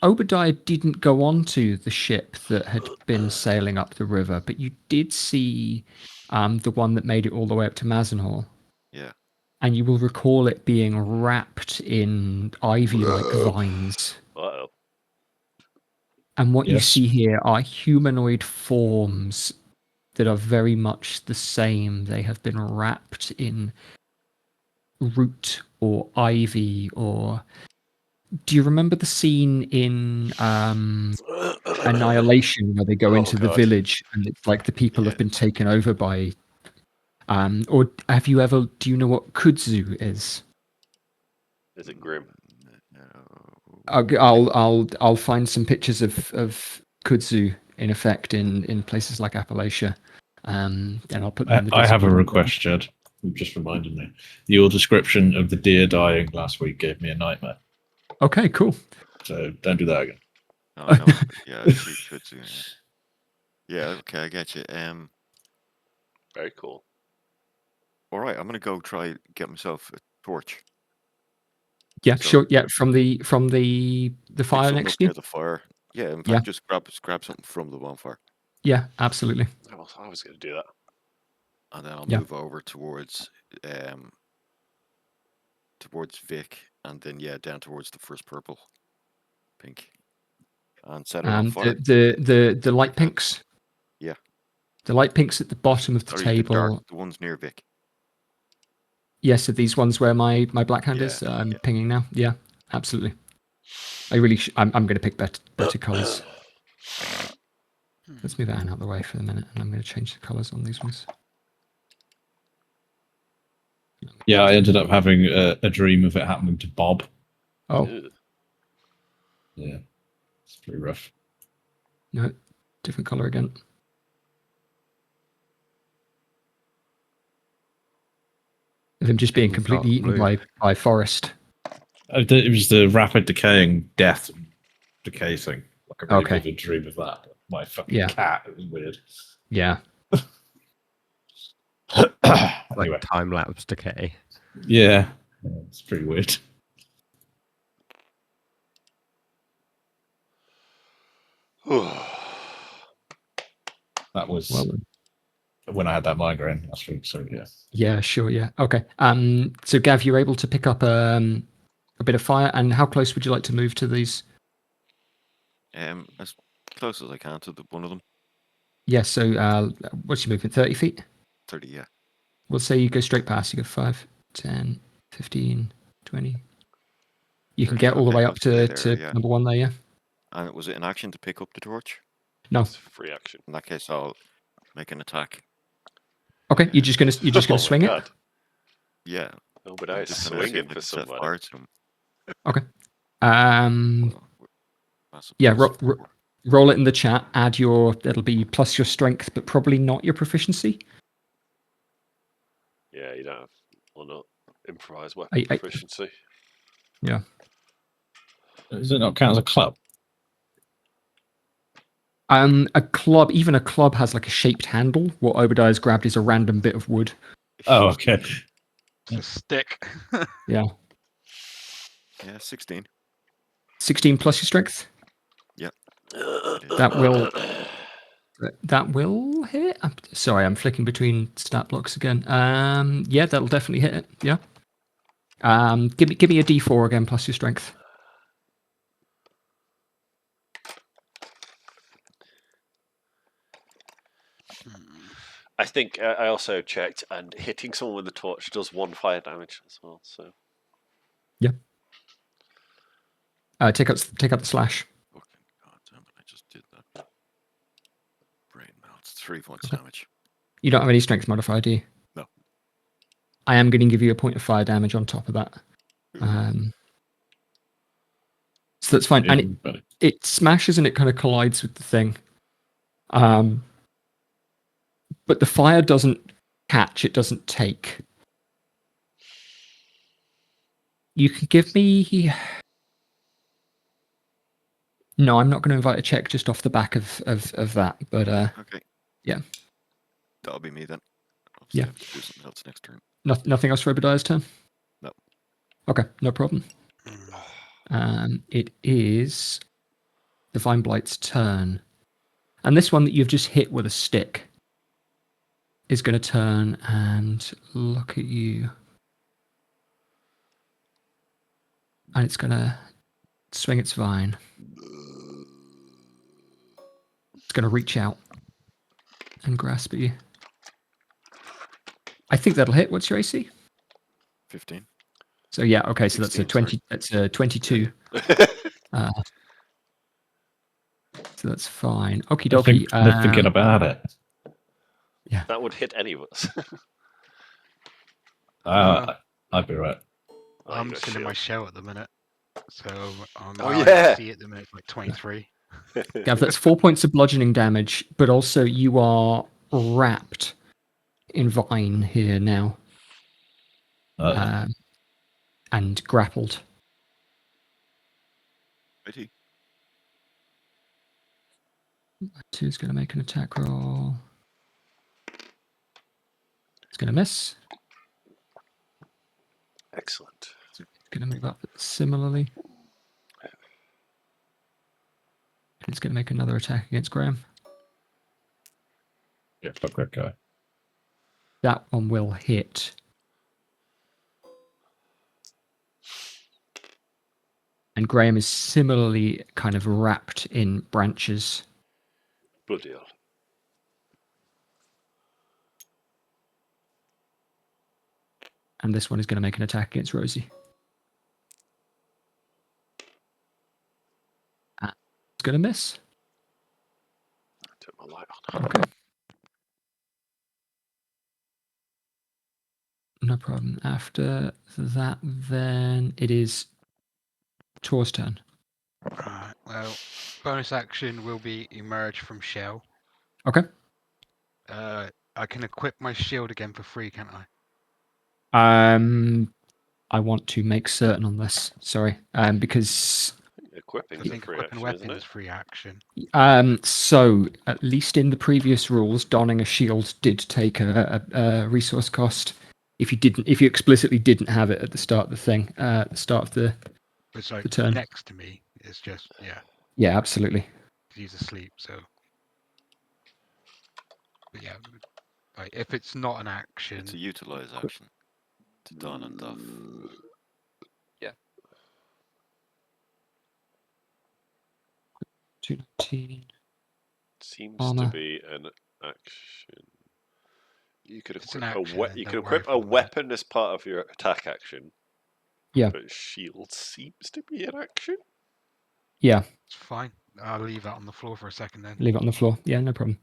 Obadiah didn't go onto the ship that had been sailing up the river, but you did see the one that made it all the way up to Mazenhall. Yeah. And you will recall it being wrapped in ivy-like vines. Uh-oh. And what you Yes. see here are humanoid forms that are very much the same. They have been wrapped in root or ivy or... Do you remember the scene in Annihilation where they go into the village and it's like the people have been taken over by... or have you ever... Do you know what kudzu is? Is it grim? I'll find some pictures of kudzu in effect in places like Appalachia, and I'll put them in the I have a Discord. request, Jed. You just reminded me. Your description of the deer dying last week gave me a nightmare. Okay, cool. So don't do that again. Oh, no. Yeah, she could do. Yeah, okay, I get you. Very cool. All right, I'm gonna go try get myself a torch. Yeah, So sure. Yeah, from the pick fire something next up to you. near the fire. Yeah, in Yeah. fact, just grab something from the bonfire, Yeah, absolutely. I was going to do that. and then I'll Yeah. move over towards Vic, and then down towards the first pink, and set it on fire. The light can. pinks. Yeah. The light pinks at the bottom of the Sorry, table. the ones near Vic. Yes, so these ones where my black hand Yeah, is. I'm yeah. pinging now. Yeah, absolutely. I'm going to pick better colors. Let's move that out of the way for a minute, and I'm going to change the colors on these ones. Yeah, I ended up having a dream of it happening to Bob. Oh, Ugh. Yeah, it's pretty rough. no, different color again. Of him just being Pink, completely dark eaten blue. by Forest. It was the rapid decaying death decay thing. Like a really Okay. vivid dream of that. My fucking Yeah. cat. It was weird. Yeah. Like Anyway, time lapse decay. yeah, it's pretty weird. That was Well, when I had that migraine last week. So yeah. yeah, sure, yeah. Okay. So Gav, you're able to pick up a bit of fire, and how close would you like to move to these? As close as I can to one of them. Yeah, so what's your movement? 30 feet? 30, yeah. We'll say you go straight past. You go 5, 10, 15, 20. You can 30, get all the okay, way I'll up stay to there, yeah. number 1 there, yeah? And was it an action to pick up the torch? No. It's a free action. In that case, I'll make an attack. Okay, you're just gonna Oh my swing it? God. Yeah. Oh, but I was Just kinda see swinging if I for can set somebody. fire to them. Okay. Massive Yeah, plus 4. roll it in the chat. Add it'll be plus your strength, but probably not your proficiency. Yeah, you don't have not improvised I- weapon proficiency. Yeah. Does it not count as a club? A club, even a club has like a shaped handle. What Obadiah's grabbed is a random bit of wood. Oh, okay. It's a stick. Yeah. Yeah, 16. 16 plus your strength. Yep. That will hit. Sorry, I'm flicking between stat blocks again. Yeah, that'll definitely hit it. Yeah. Give me a D4 again plus your strength. I think I also checked, and hitting someone with a torch does 1 fire damage as well. So Yeah. Take out the slash. Fucking goddamn it, I just did that. Brain melts. 3 points Okay. damage. You don't have any strength modifier, do you? No. I am going to give you a point of fire damage on top of that. So that's fine. And it smashes and it kind of collides with the thing. But the fire doesn't catch, it doesn't take. You can give me... No, I'm not going to invite a check just off the back of that, but Okay. yeah. That'll be me then. Yeah. I have to do something else next turn. Nothing else for Obadiah's turn? No. Okay, no problem. It is Divine Blight's turn. And this one that you've just hit with a stick is going to turn and look at you. And it's going to swing its vine. It's going to reach out and grasp at you. I think that'll hit. What's your AC? 15. So yeah, okay, so 16, that's a 20. That's a 22. So that's fine. Okie dokie. They're thinking about it. Yeah. that would hit any of us. I'd be right. Oh, I'm you got still in my shield. shell at the minute. So Oh, yeah. see at the minute like 23. Gav, that's 4 points of bludgeoning damage, but also you are wrapped in vine here now. And grappled. Righty. 2's going to make an attack roll. It's going to miss. Excellent. Going to move up similarly. It's going to make another attack against Graham. Yeah, fuck that guy. That one will hit. And Graham is similarly kind of wrapped in branches. Bloody hell. And this one is going to make an attack against Rosie. It's going to miss. Took my light on. Okay. No problem. After that, then it is Tor's turn. Right. Well, bonus action will be emerge from shell. Okay. I can equip my shield again for free, can't I? I want to make certain on this. Sorry. Because Equipping I is a think free equipping action, weapon isn't is it? free action. so at least in the previous rules, donning a shield did take a resource cost. If you explicitly didn't have it at the start of the thing, at the start of the But it's like the turn. next to me. It's just Yeah, absolutely. he's asleep. So, but yeah, like if it's not an action, It's a utilize action to don and doff. Yeah. 219. Seems Armor. to be an action. You could It's an equip action, then you don't could worry equip for a the minute. weapon as part of your attack action. Yeah. But shield seems to be an action. Yeah, it's fine. I'll leave that on the floor for a second then, leave it on the floor. Yeah, no problem.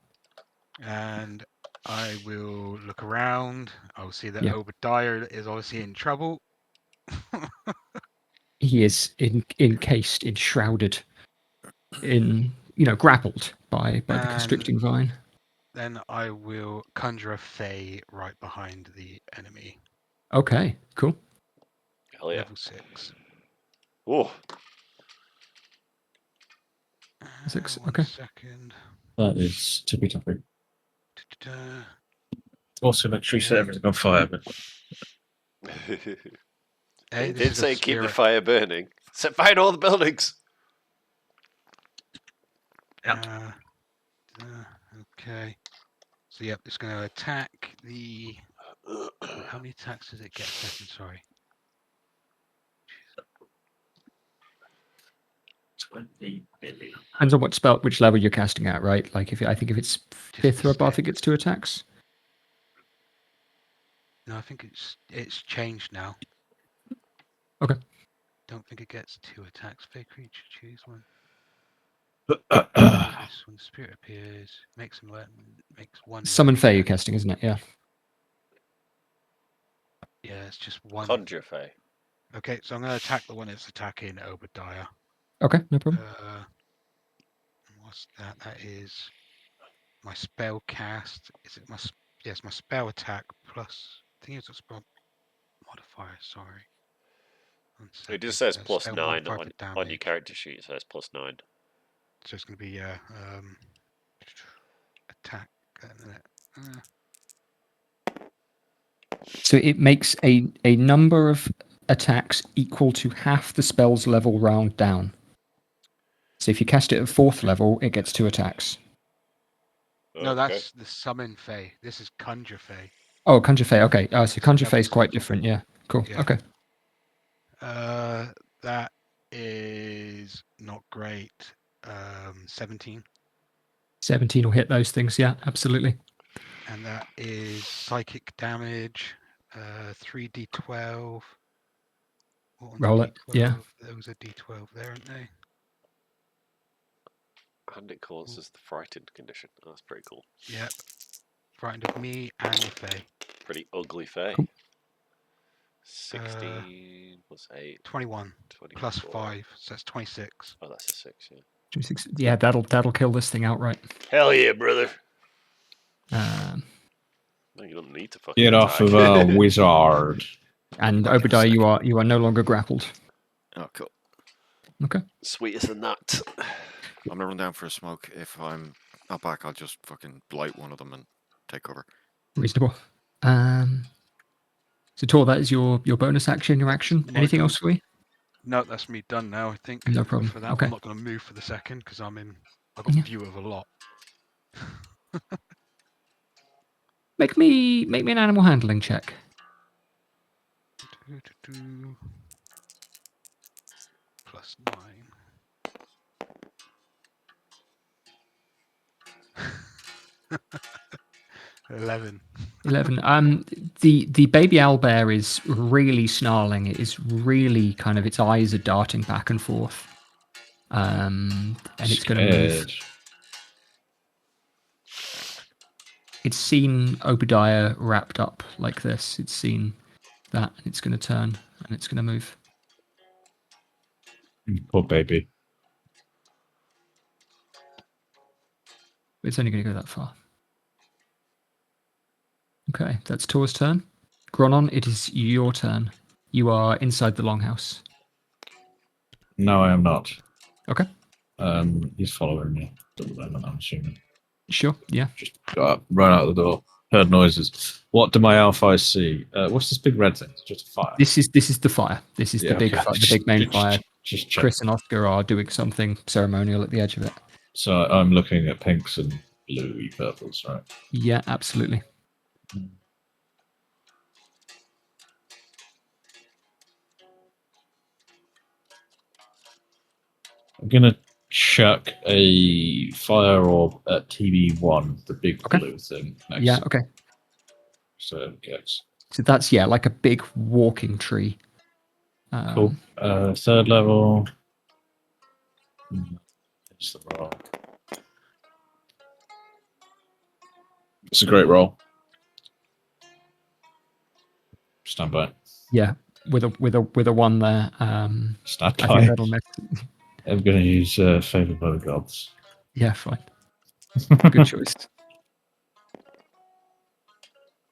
and I will look around. I'll see that Yeah. Obadiah is obviously in trouble. He is encased, enshrouded, grappled by the And constricting vine. then I will conjure a Fey right behind the enemy. Okay, cool. Hell yeah. Level 6. Oh, 6, One okay. second. That is tippy toppy. Da-da-da. Also, make sure you set everything on fire. But Hey, it this did is a say keep the spirit. fire burning. Set fire to all the buildings. Okay. So yep, it's going to attack the. How many attacks does it get a second? Sorry. 20 billion. Depends on which level you're casting at, right? Like I think if it's Just 5th the or above, it stick. gets 2 attacks. No, I think it's changed now. Okay. Don't think it gets 2 attacks. Fey creature, choose one. Uh, This when the spirit appears, makes one. Summon Fey you're attack. casting, isn't it? Yeah. Yeah, it's just one. Conjure Fey. Okay, so I'm going to attack the one that's attacking Obadiah. Okay, no problem. What's that? That is my spell cast. Is it my? Yes, my spell attack plus. I think it's a spell modifier. Sorry. One It just second. says plus spell 9 modifier for on your damage. character sheet. It says plus 9. So it's going to be attack. So it makes a number of attacks equal to half the spell's level round down. So if you cast it at 4th level, it gets 2 attacks. No, Okay. that's the summon Fey. This is conjure Fey. Oh, Conjure Fey. Okay. So It's Conjure level Fey is quite 6. different. Yeah. Cool. Yeah. Okay. That is not great. 17. 17 will hit those things. Yeah, absolutely. And that is psychic damage. 3d12. What one's Roll a it. d12? Yeah. There was a d12 there, aren't they? And it causes the frightened condition. Oh, that's pretty cool. Yep. Frightened of me and the Fey. Pretty ugly Fey. Cool. 16 plus 8. 21 24. plus 5, so that's 26. Oh, that's a 6, yeah. 26. Yeah, that'll kill this thing outright. Hell yeah, brother. No, you don't need to fucking Get off attack. of a wizard. And Like Obadiah, a you are no longer grappled. Oh, cool. Okay. Sweet as a nut. I'm gonna run down for a smoke. If I'm not back, I'll just fucking blight one of them and take cover. Reasonable. So Tor, that is your bonus action, your action. My Anything go. else for you? No, that's me done now. I think. No problem. For that, Okay. I'm not going to move for the second because I've got Yeah. view of a lot. Make me an animal handling check. +9. 11. 11. The baby owlbear is really snarling. It is really kind of, its eyes are darting back and forth. And it's going to move. Scared. It's seen Obadiah wrapped up like this. It's seen that, and it's going to turn, and it's going to move. Poor baby. It's only going to go that far. Okay, that's Tor's turn. Gronon, it is your turn. You are inside the longhouse. No, I am not. Okay. He's following me at the moment, I'm assuming. Sure, yeah. Just got up, run out the door, heard noises. What do my alphas see? What's this big red thing? It's just a fire. This is the fire. This is the big okay. the big main fire. Just check. Chris and Oscar are doing something ceremonial at the edge of it. So I'm looking at pinks and bluey purples, right? Yeah, absolutely. I'm gonna chuck a fire orb at TB1, the big Okay. blue thing. Next. Yeah, okay. So yes. So that's, yeah, like a big walking tree. Cool. Third level. It's the roll. It's a great roll. Stand by. Yeah, with a 1 there. Stand I by. think that'll miss. I'm going to use Favored by the Gods. Yeah, fine. Good choice.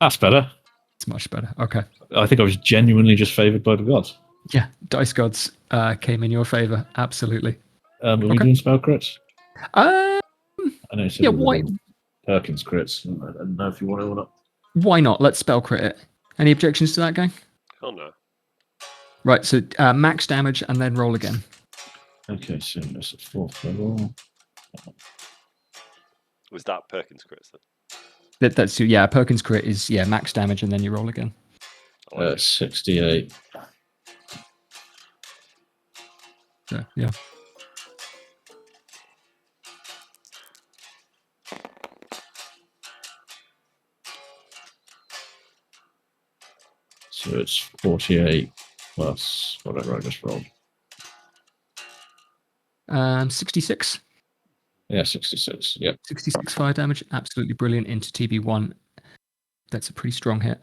That's better. It's much better. Okay. I think I was genuinely just favored by the gods. Yeah, dice gods came in your favor. Absolutely. Are we doing spell crits? Uh, I know. yeah, why Perkins crits. I don't know if you want it or not. Why not? Let's spell crit it. Any objections to that, gang? Oh no. Right, so max damage and then roll again. Okay, so that's a 4th level. Was that Perkins crits then? That's yeah. Perkins crit is max damage and then you roll again. 68. So, yeah. So it's 48 plus whatever I just rolled. 66. Yeah, 66. Yep. 66 fire damage. Absolutely brilliant into TB1. That's a pretty strong hit.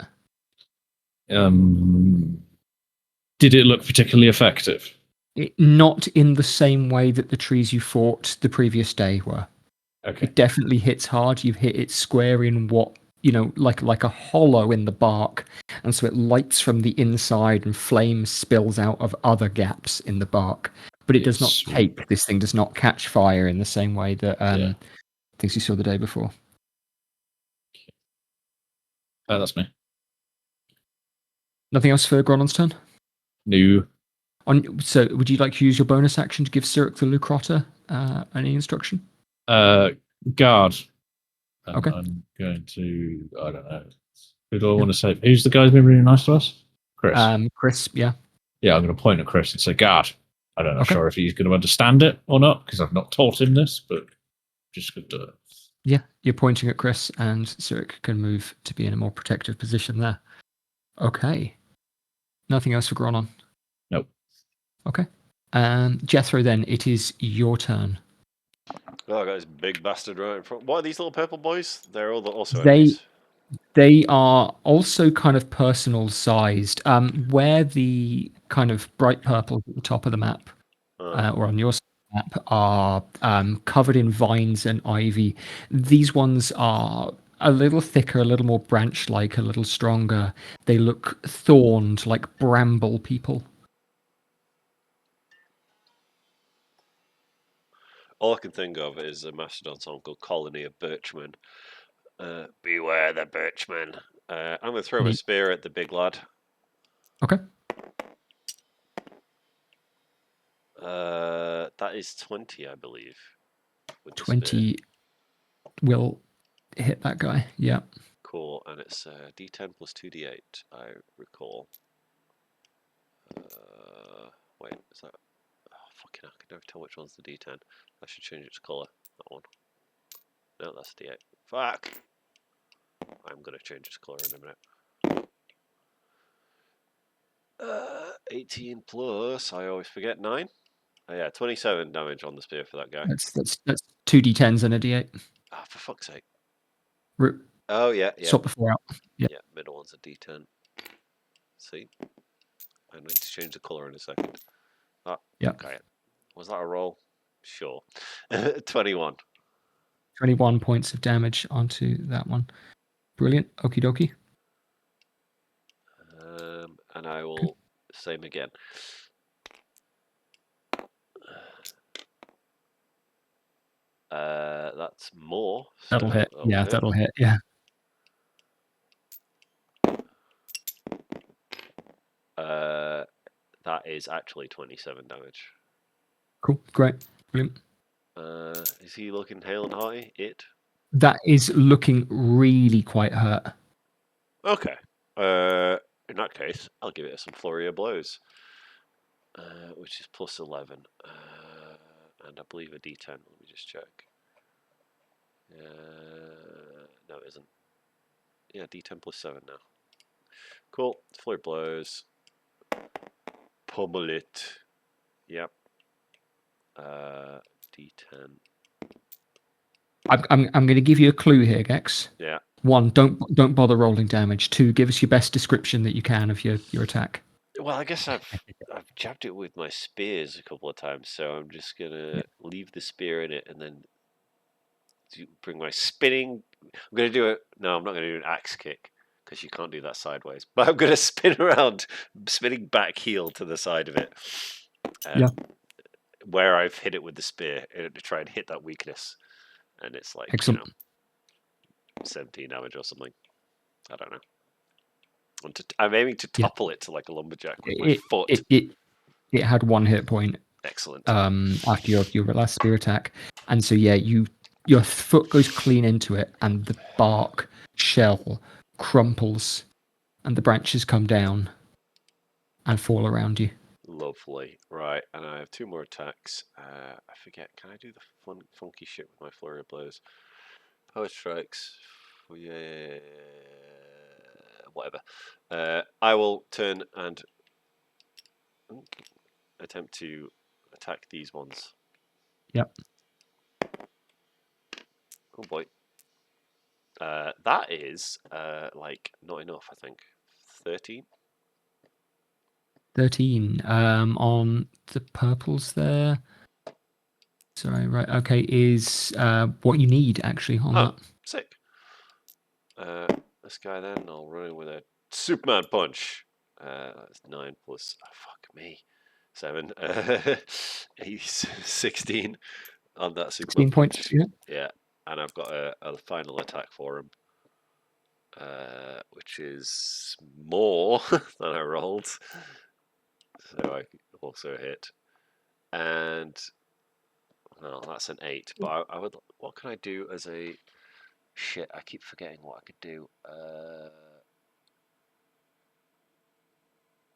Did it look particularly effective? Not in the same way that the trees you fought the previous day were. Okay. It definitely hits hard. You've hit it square in what, like a hollow in the bark. And so it lights from the inside and flame spills out of other gaps in the bark. But it does not take. This thing does not catch fire in the same way that things you saw the day before. That's me. Nothing else for Gronon's turn? No. So would you like to use your bonus action to give Cyric the Lucrotta any instruction? Guard. Okay. I'm going to, I don't know. Who do I want to say? Who's the guy who's been really nice to us? Chris. Chris, yeah. Yeah, I'm going to point at Chris and say, guard. I don't know sure if he's going to understand it or not, because I've not taught him this, but just going to do it. Yeah, you're pointing at Chris, and Cyric can move to be in a more protective position there. Okay. Nothing else for Gronon? Nope. Okay. Jethro, then, it is your turn. Oh, I got this big bastard right in front. What are these little purple boys? They're also They enemies. They are also kind of personal sized. Where the kind of bright purples at the top of the map, or on your map, are covered in vines and ivy. These ones are a little thicker, a little more branch-like, a little stronger. They look thorned, like bramble people. All I can think of is a Mastodon song called Colony of Birchmen. Beware the Birchmen. I'm going to throw my spear at the big lad. Okay. That is 20, I believe. With the spear. 20 will hit that guy. Yeah. Cool, and it's D10 plus 2D8, I recall. Wait, is that... Oh, fucking hell, I can never tell which one's the D10. I should change its colour. That one. No, that's D8. Fuck! I'm going to change its colour in a minute. 18 plus, I always forget, 9? Oh yeah, 27 damage on the spear for that guy. That's 2d10s and a d8. Ah, for fuck's sake. Root. Oh, yeah. Swap the 4 out. Yeah. Yeah, middle one's a D10. See? I need to change the colour in a second. Ah, yeah. Okay. Was that a roll? Sure. 21. 21 points of damage onto that one. Brilliant. Okie dokie. And I will same again. That's more. That'll so hit. Yeah, that'll hit. Yeah. That is actually 27 damage. Cool. Great. Brilliant. Is he looking hale and hearty? It? That is looking really quite hurt. Okay. In that case, I'll give it some flurry of blows. Which is plus 11. And I believe a D10. Let me just check. No, it isn't. Yeah, D10 plus 7 now. Cool. Flurry of blows. Pummel it. Yep. D10. I'm going to give you a clue here, Gex. Yeah. 1, don't bother rolling damage. 2, give us your best description that you can of your attack. Well, I guess I've jabbed it with my spears a couple of times, so I'm just gonna leave the spear in it and then bring my spinning. I'm gonna do it. No, I'm not gonna do an axe kick because you can't do that sideways. But I'm gonna spin around, spinning back heel to the side of it. Where I've hit it with the spear to try and hit that weakness, and it's like Excellent. 17 damage or something. I don't know. I'm aiming to topple it to like a lumberjack with my foot. It had 1 hit point. Excellent. After your last spear attack, and so yeah, your foot goes clean into it, and the bark shell crumples, and the branches come down and fall around you. Lovely. Right, and I have 2 more attacks. I forget. Can I do the funky shit with my flurry of blows? Power strikes. Yeah. Whatever. I will turn and attempt to attack these ones. Yep. Oh boy. That is like not enough, I think. 13. 13 on the purples there. Sorry, right. Okay, is what you need actually on that. Sick. This guy then, I'll run in with a Superman punch. That's 9 plus, fuck me, 7. He's 16 on that Superman 16 punch. points, yeah. Yeah, and I've got a final attack for him, which is more than I rolled. So I also hit. And, well, that's an 8. But I would, what can I do as a... Shit, I keep forgetting what I could do.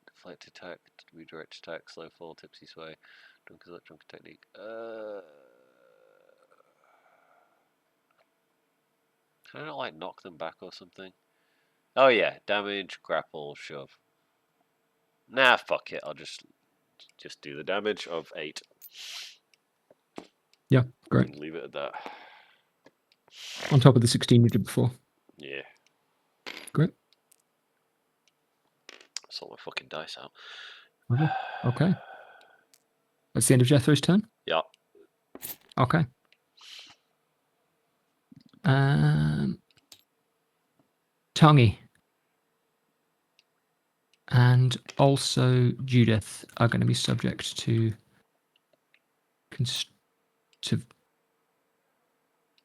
Deflect attack, redirect attack, slow fall, tipsy sway, drunken technique. Can I not like knock them back or something? Oh yeah, damage, grapple, shove. Nah, fuck it. I'll just do the damage of 8. Yeah, great. And leave it at that. On top of the 16 you did before. Yeah. Great. Sort my fucking dice out. Okay. That's the end of Jethro's turn? Yeah. Okay. Tongi and also Judith are going to be subject to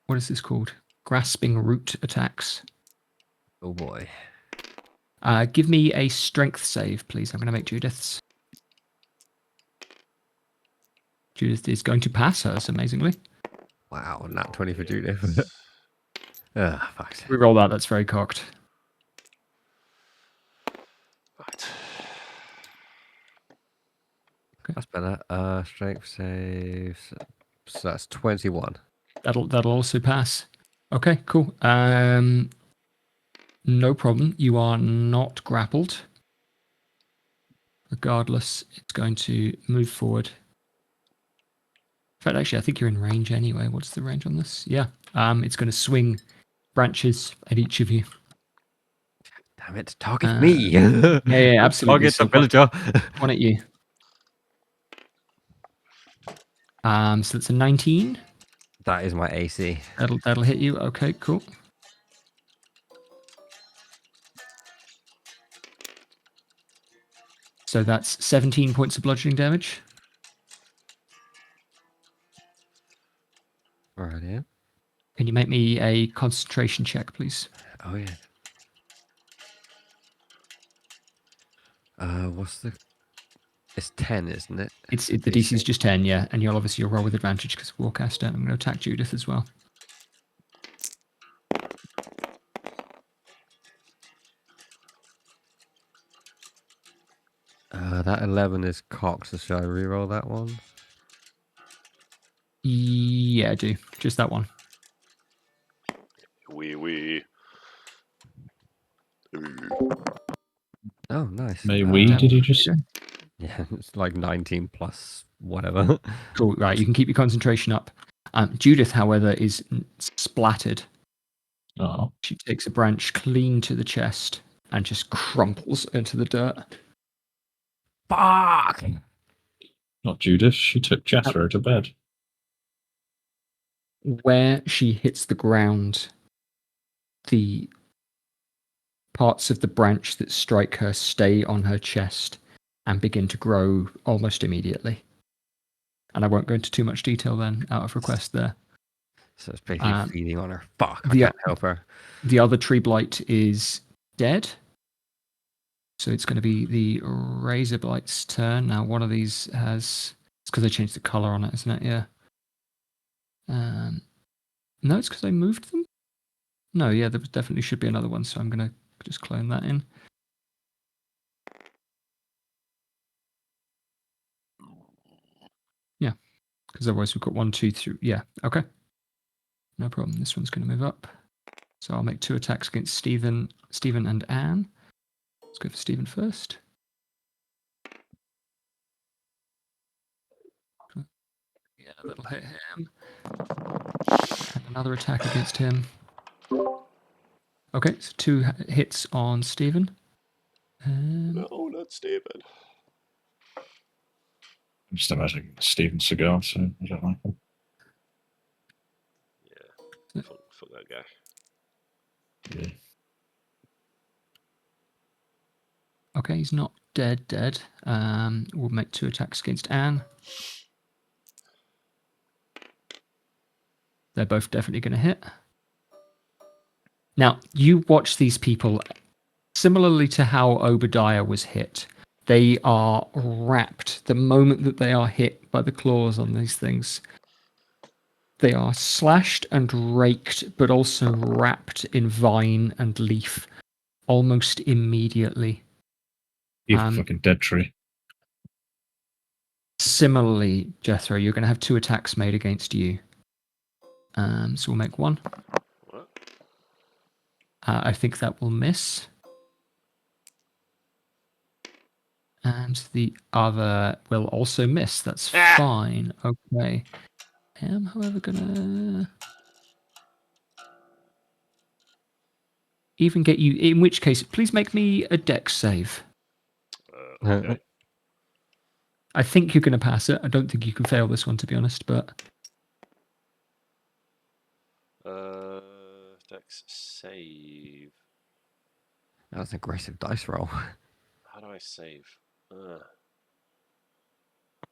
what is this called? Grasping root attacks. Oh boy. Give me a strength save, please. I'm going to make Judith's. Judith is going to pass hers, amazingly. Wow, nat 20 for Judith. Ah, fuck. Reroll that. That's very cocked. Right. That's better. Strength saves. So that's 21. That'll also pass. Okay, cool. No problem. You are not grappled. Regardless, it's going to move forward. In fact, actually, I think you're in range anyway. What's the range on this? Yeah. It's going to swing branches at each of you. Damn it, target me. Yeah, absolutely. Target the villager. One at you. So that's a 19. That is my AC. That'll hit you. Okay, cool. So that's 17 points of bludgeoning damage. Right, yeah. Can you make me a concentration check, please? Oh, yeah. What's the... It's 10, isn't it? The DC is just 10, yeah, and you'll roll with advantage because of Warcaster. I'm going to attack Judith as well. That 11 is cocked, so should I reroll that one? Yeah, I do. Just that one. Wee. Oh, nice. May we, did you just say? Yeah, it's like 19 plus whatever. Cool, right, you can keep your concentration up. Judith, however, is splattered. Oh, She takes a branch clean to the chest and just crumples into the dirt. Fuck! not Judith. She took Jethro to bed. Where she hits the ground, the parts of the branch that strike her stay on her chest and begin to grow almost immediately. And I won't go into too much detail then, out of request there. So it's basically feeding on her. Fuck, I can't help her. The other tree blight is dead. So it's going to be the razor blight's turn. Now one of these has... It's because I changed the colour on it, isn't it? Yeah. No, it's because I moved them? No, yeah, there definitely should be another one, so I'm going to just clone that in. Yeah, because otherwise we've got 1, 2, 3. Yeah, okay. No problem. This one's going to move up. So I'll make 2 attacks against Stephen and Anne. Let's go for Stephen first. Yeah, that'll hit him. And another attack against him. Okay, so 2 hits on Stephen. No, not Stephen. I'm just imagining Steven Seagal, so I don't like him. Yeah, fuck that guy. Yeah. Okay, he's not dead. We'll make 2 attacks against Anne. They're both definitely going to hit. Now, you watch these people, similarly to how Obadiah was hit. They are wrapped the moment that they are hit by the claws on these things. They are slashed and raked, but also wrapped in vine and leaf almost immediately. You fucking dead tree. Similarly, Jethro, you're going to have 2 attacks made against you. So we'll make 1. What? I think that will miss. And the other will also miss. That's fine. Okay. I am, however, gonna even get you. In which case, please make me a dex save. Okay. I think you're going to pass it. I don't think you can fail this one, to be honest. But Dex save. That was an aggressive dice roll. How do I save?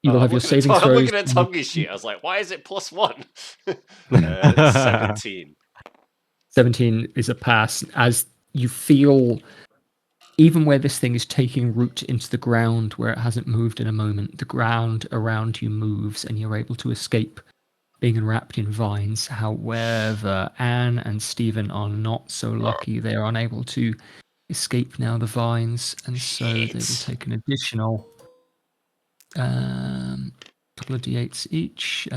you will have your saving throws. I'm looking at Tongi's sheet. I was like, why is it +1? 17. 17 is a pass as you feel even where this thing is taking root into the ground where it hasn't moved in a moment, the ground around you moves and you're able to escape being enwrapped in vines. However, Anne and Stephen are not so lucky. They are unable to escape now the vines, and so they will take an additional couple of d8s each.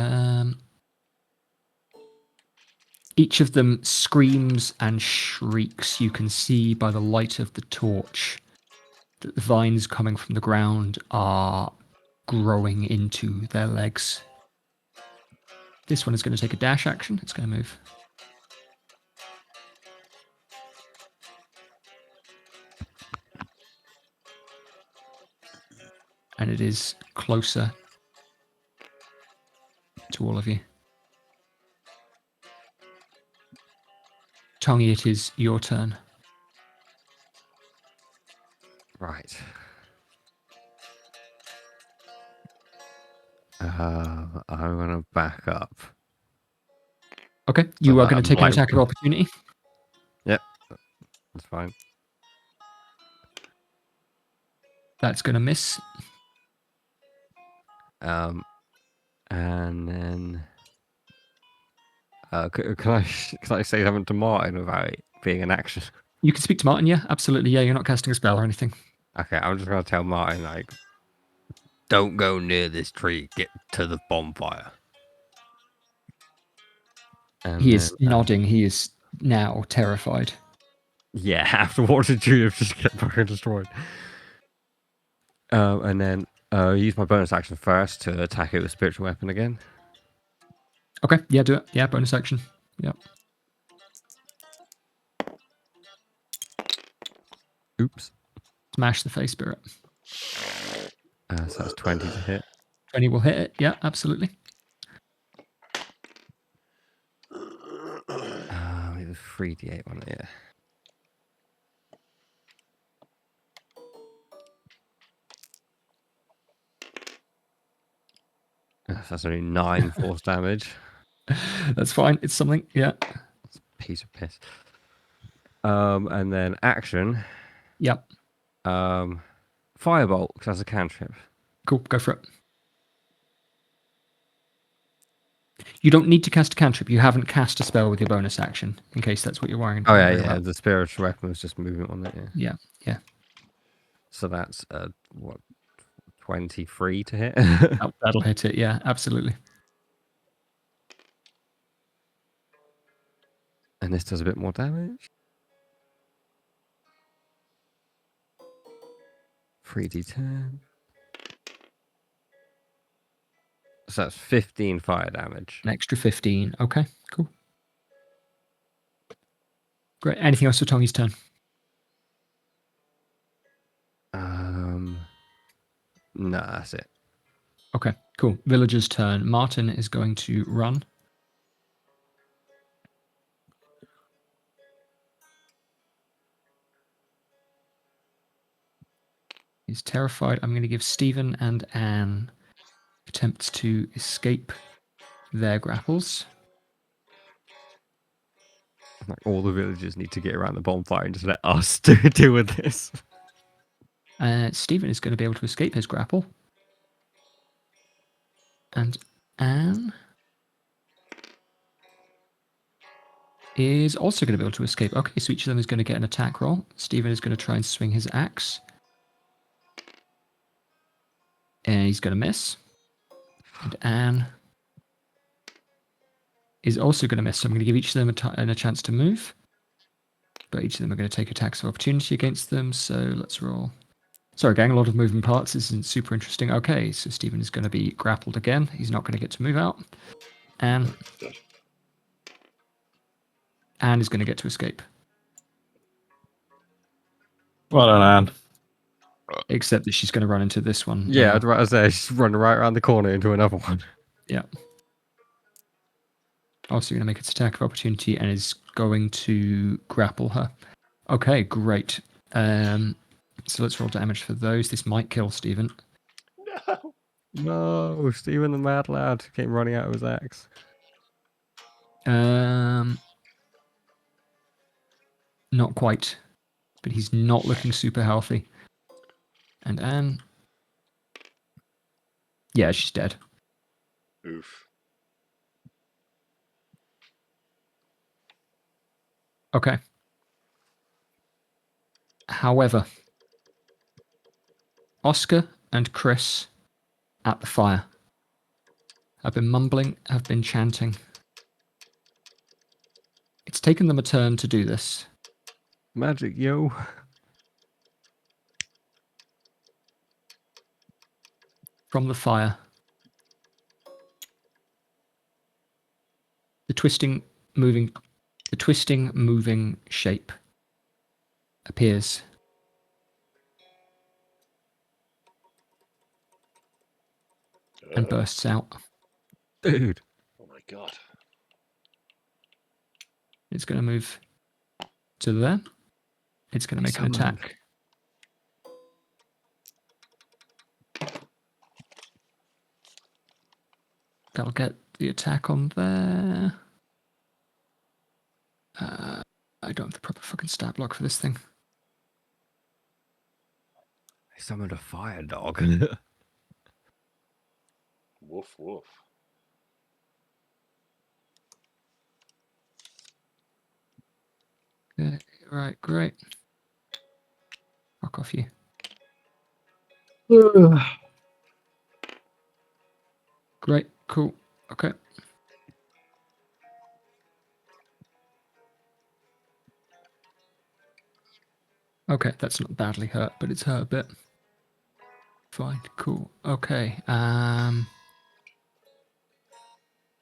Each of them screams and shrieks. You can see by the light of the torch that the vines coming from the ground are growing into their legs. This one is going to take a dash action. It's going to move. And it is closer to all of you. Tongi, it is your turn. Right. I'm gonna back up. Okay, you are that going to take an might- attack of opportunity. Yep, that's fine. That's going to miss. And then can I say something to Martin without it being an action? You can speak to Martin, yeah, absolutely. Yeah, you're not casting a spell or anything. Okay, I'm just gonna tell Martin like, don't go near this tree. Get to the bonfire. And He is then, nodding. He is now terrified. Yeah, after watching Judith just get fucking destroyed. And then use my bonus action first to attack it with spiritual weapon again. Okay, yeah, do it. Yeah, bonus action. Yep. Oops. Smash the face spirit. So that's 20 to hit. 20 will hit it. Yeah, absolutely. It was 3d8 on it, yeah. So that's only 9 force damage. That's fine. It's something. Yeah. It's a piece of piss. And then action. Yep. Firebolt, because that's a cantrip. Cool. Go for it. You don't need to cast a cantrip. You haven't cast a spell with your bonus action, in case that's what you're worrying Oh, wondering yeah. about. The spiritual weapon was just movement on it, yeah. Yeah. So that's, 23 to hit? That'll hit it. Yeah, absolutely. And this does a bit more damage. 3d10. So that's 15 fire damage. An extra 15. Okay, cool. Great. Anything else for Tongi's turn? No, that's it. Okay, cool. Villager's turn. Martin is going to run. He's terrified. I'm going to give Stephen and Anne attempts to escape their grapples. Like all the villagers need to get around the bonfire and just let us deal with this. Stephen is going to be able to escape his grapple. And Anne is also going to be able to escape. Okay, so each of them is going to get an attack roll. Stephen is going to try and swing his axe. And he's going to miss. And Anne is also going to miss. So I'm going to give each of them a chance to move. But each of them are going to take attacks of opportunity against them. So let's roll. Sorry, gang, a lot of moving parts. This isn't super interesting. Okay, so Stephen is going to be grappled again. He's not going to get to move out. And Anne is going to get to escape. Well done, Anne. Except that she's going to run into this one. Yeah, I'd rather say she's running right around the corner into another one. Yeah. Also going to make its attack of opportunity and is going to grapple her. Okay, great. So let's roll damage for those. This might kill Stephen. No. No, Stephen the mad lad came running out of his axe. Not quite. but he's not looking super healthy. And Anne, yeah, she's dead. Oof. Okay. However, Oscar and Chris at the fire have been mumbling, have been chanting. It's taken them a turn to do this. Magic, yo. From the fire, the twisting, moving shape appears. And bursts out. Dude. Oh my god. It's going to move to there. It's going to make an Summoned. attack. That'll get the attack on there. I don't have the proper fucking stat block for this thing. I summoned a fire dog. Woof woof. Okay, right, great. Fuck off you. Great, cool. Okay. Okay, that's not badly hurt, but it's hurt a bit. Fine, cool. Okay.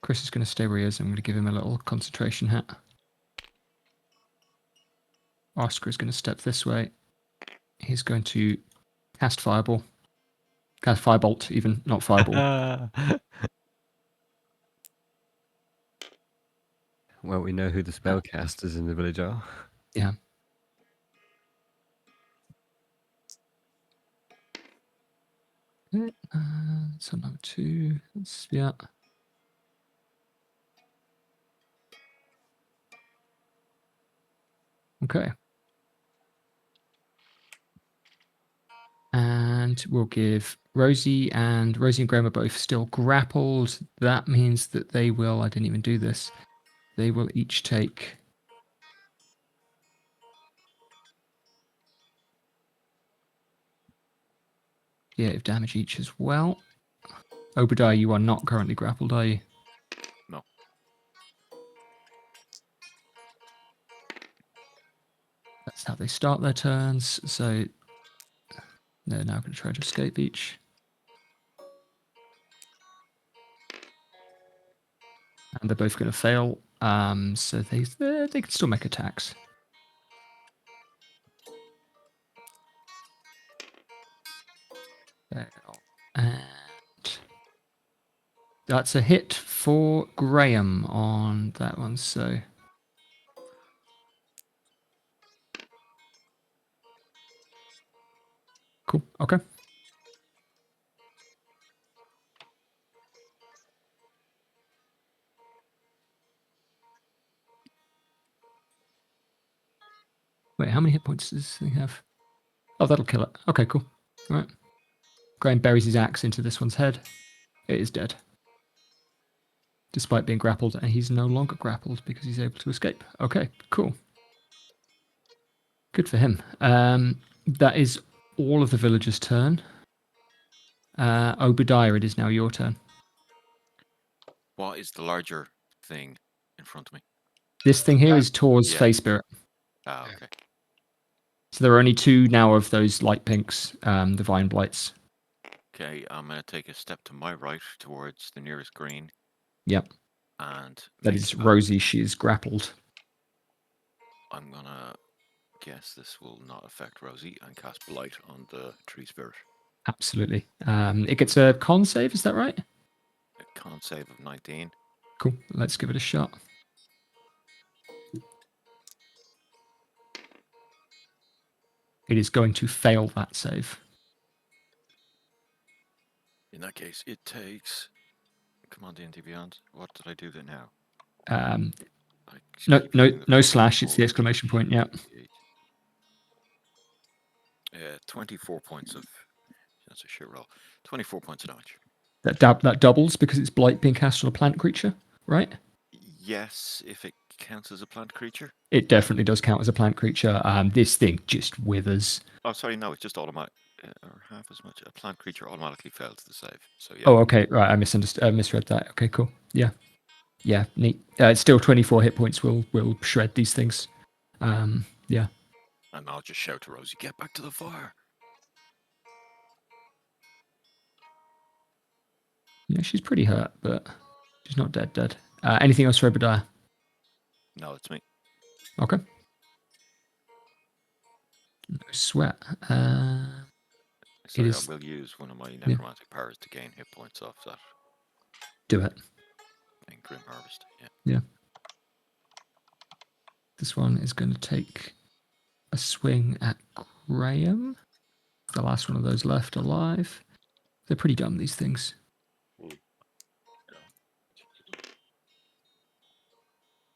Chris is going to stay where he is. I'm going to give him a little concentration hat. Oscar is going to step this way. He's going to cast Fireball. Cast Firebolt, even, not Fireball. Well, we know who the spellcasters in the village are. Yeah. Okay, so number 2. That's, yeah. Okay. And we'll give Rosie and Graham are both still grappled. That means that they will, I didn't even do this, they will each take of damage each as well. Obadiah, you are not currently grappled, are you? No. That's how they start their turns. So they're now going to try to escape each. And they're both going to fail. So they can still make attacks. And that's a hit for Graham on that one. So cool. Okay. Wait, how many hit points does this thing have? Oh, that'll kill it. Okay, cool. All right. Graham buries his axe into this one's head. It is dead. Despite being grappled, and he's no longer grappled because he's able to escape. Okay, cool. Good for him. That is all of the villagers' turn. Obadiah, it is now your turn. What is the larger thing in front of me? This thing here is Tor's Yeah. Fey Spirit. Ah, Yeah. okay. So there are only 2 now of those light pinks, the Vine Blights. Okay, I'm going to take a step to my right towards the nearest green. Yep. And That make is a- Rosie. She is grappled. I'm going to guess this will not affect Rosie and cast Blight on the tree spirit. Absolutely. It gets a con save, is that right? A con save of 19. Cool. Let's give it a shot. It is going to fail that save. In that case, it takes... Come on, D&D Beyond. What did I do there now? I No keep hitting the slash. It's the full exclamation point. Yeah. D8. Yeah, 24 points of. That's a shit roll. 24 points of damage. That doubles because it's blight being cast on a plant creature, right? Yes, if it counts as a plant creature. It definitely does count as a plant creature. This thing just withers. Oh, sorry, no, it's just automatic. Or half as much. A plant creature automatically fails the save. So yeah. Oh, okay, right. I misread that. Okay, cool. Yeah, yeah, neat. It's still 24 hit points. Will shred these things. Yeah. And I'll just shout to Rosie, "Get back to the fire!" Yeah, she's pretty hurt, but she's not dead. Anything else for Obadiah? No, it's me. Okay. No sweat. Sorry, is- I will use one of my necromantic powers to gain hit points off that. Do it. And Grim Harvest, yeah. Yeah. This one is going to take a swing at Graham. The last one of those left alive. They're pretty dumb, these things.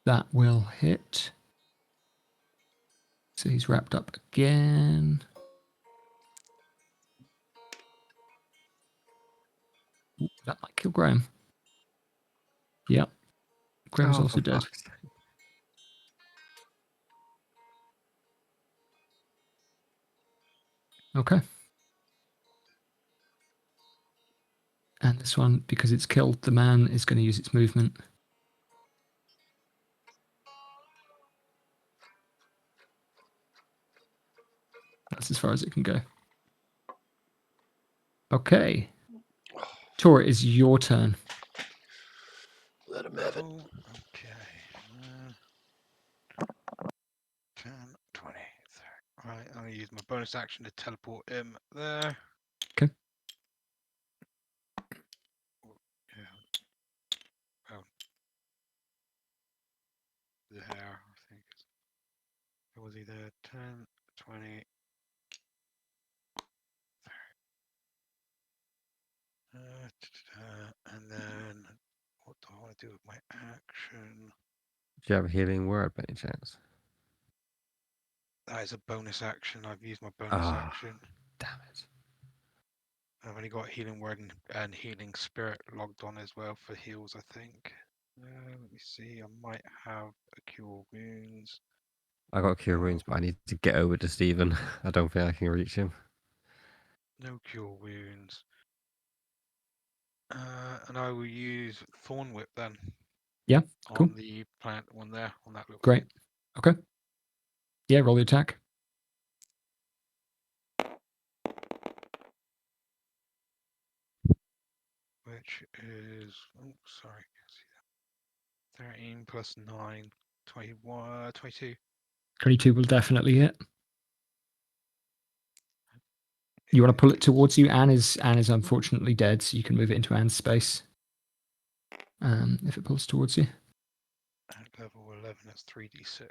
That will hit. So he's wrapped up again. Ooh, that might kill Graham. Yep. Graham's also for dead. fuck's sake. Okay. And this one, because it's killed the man, is going to use its movement. That's as far as it can go. Okay. Tor, it is your turn. Let him have it. Oh, okay. 10, 20, 30. Right, I'm going to use my bonus action to teleport him there. Okay. Yeah. Oh. There, I think. Was he there? 10, 20. And then, what do I want to do with my action? Do you have a healing word by any chance? That is a bonus action. I've used my bonus Ah. action. Damn it. I've only got healing word and healing spirit logged on as well for heals, I think. Let me see. I might have a cure wounds. I got cure wounds, but I need to get over to Stephen. I don't think I can reach him. No cure wounds. And I will use Thorn Whip then. Yeah, cool. On the plant one there, on that little Great. thing. Okay. Yeah, roll the attack. Which is, oh, sorry, see that. 13 plus 9, 21, 22. 22 will definitely hit. You want to pull it towards you. Anne is unfortunately dead, so you can move it into Anne's space. If it pulls towards you. At level 11, that's 3d6.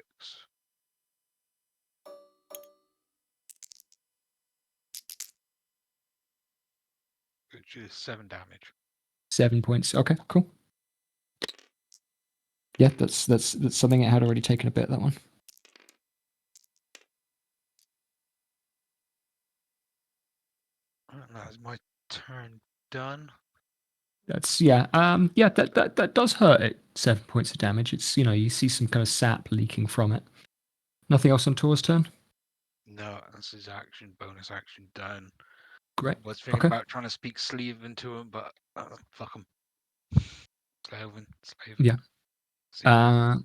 Which is 7 damage. 7 points. Okay, cool. Yeah, that's something it had already taken a bit, that one. That is my turn done. That's yeah. That does hurt it. 7 points of damage. It's, you see some kind of sap leaking from it. Nothing else on Tor's turn? No, that's his action, bonus action done. Great. I was thinking Okay. about trying to speak Sleven to him, but fuck him. Slaven. Yeah. Sleven.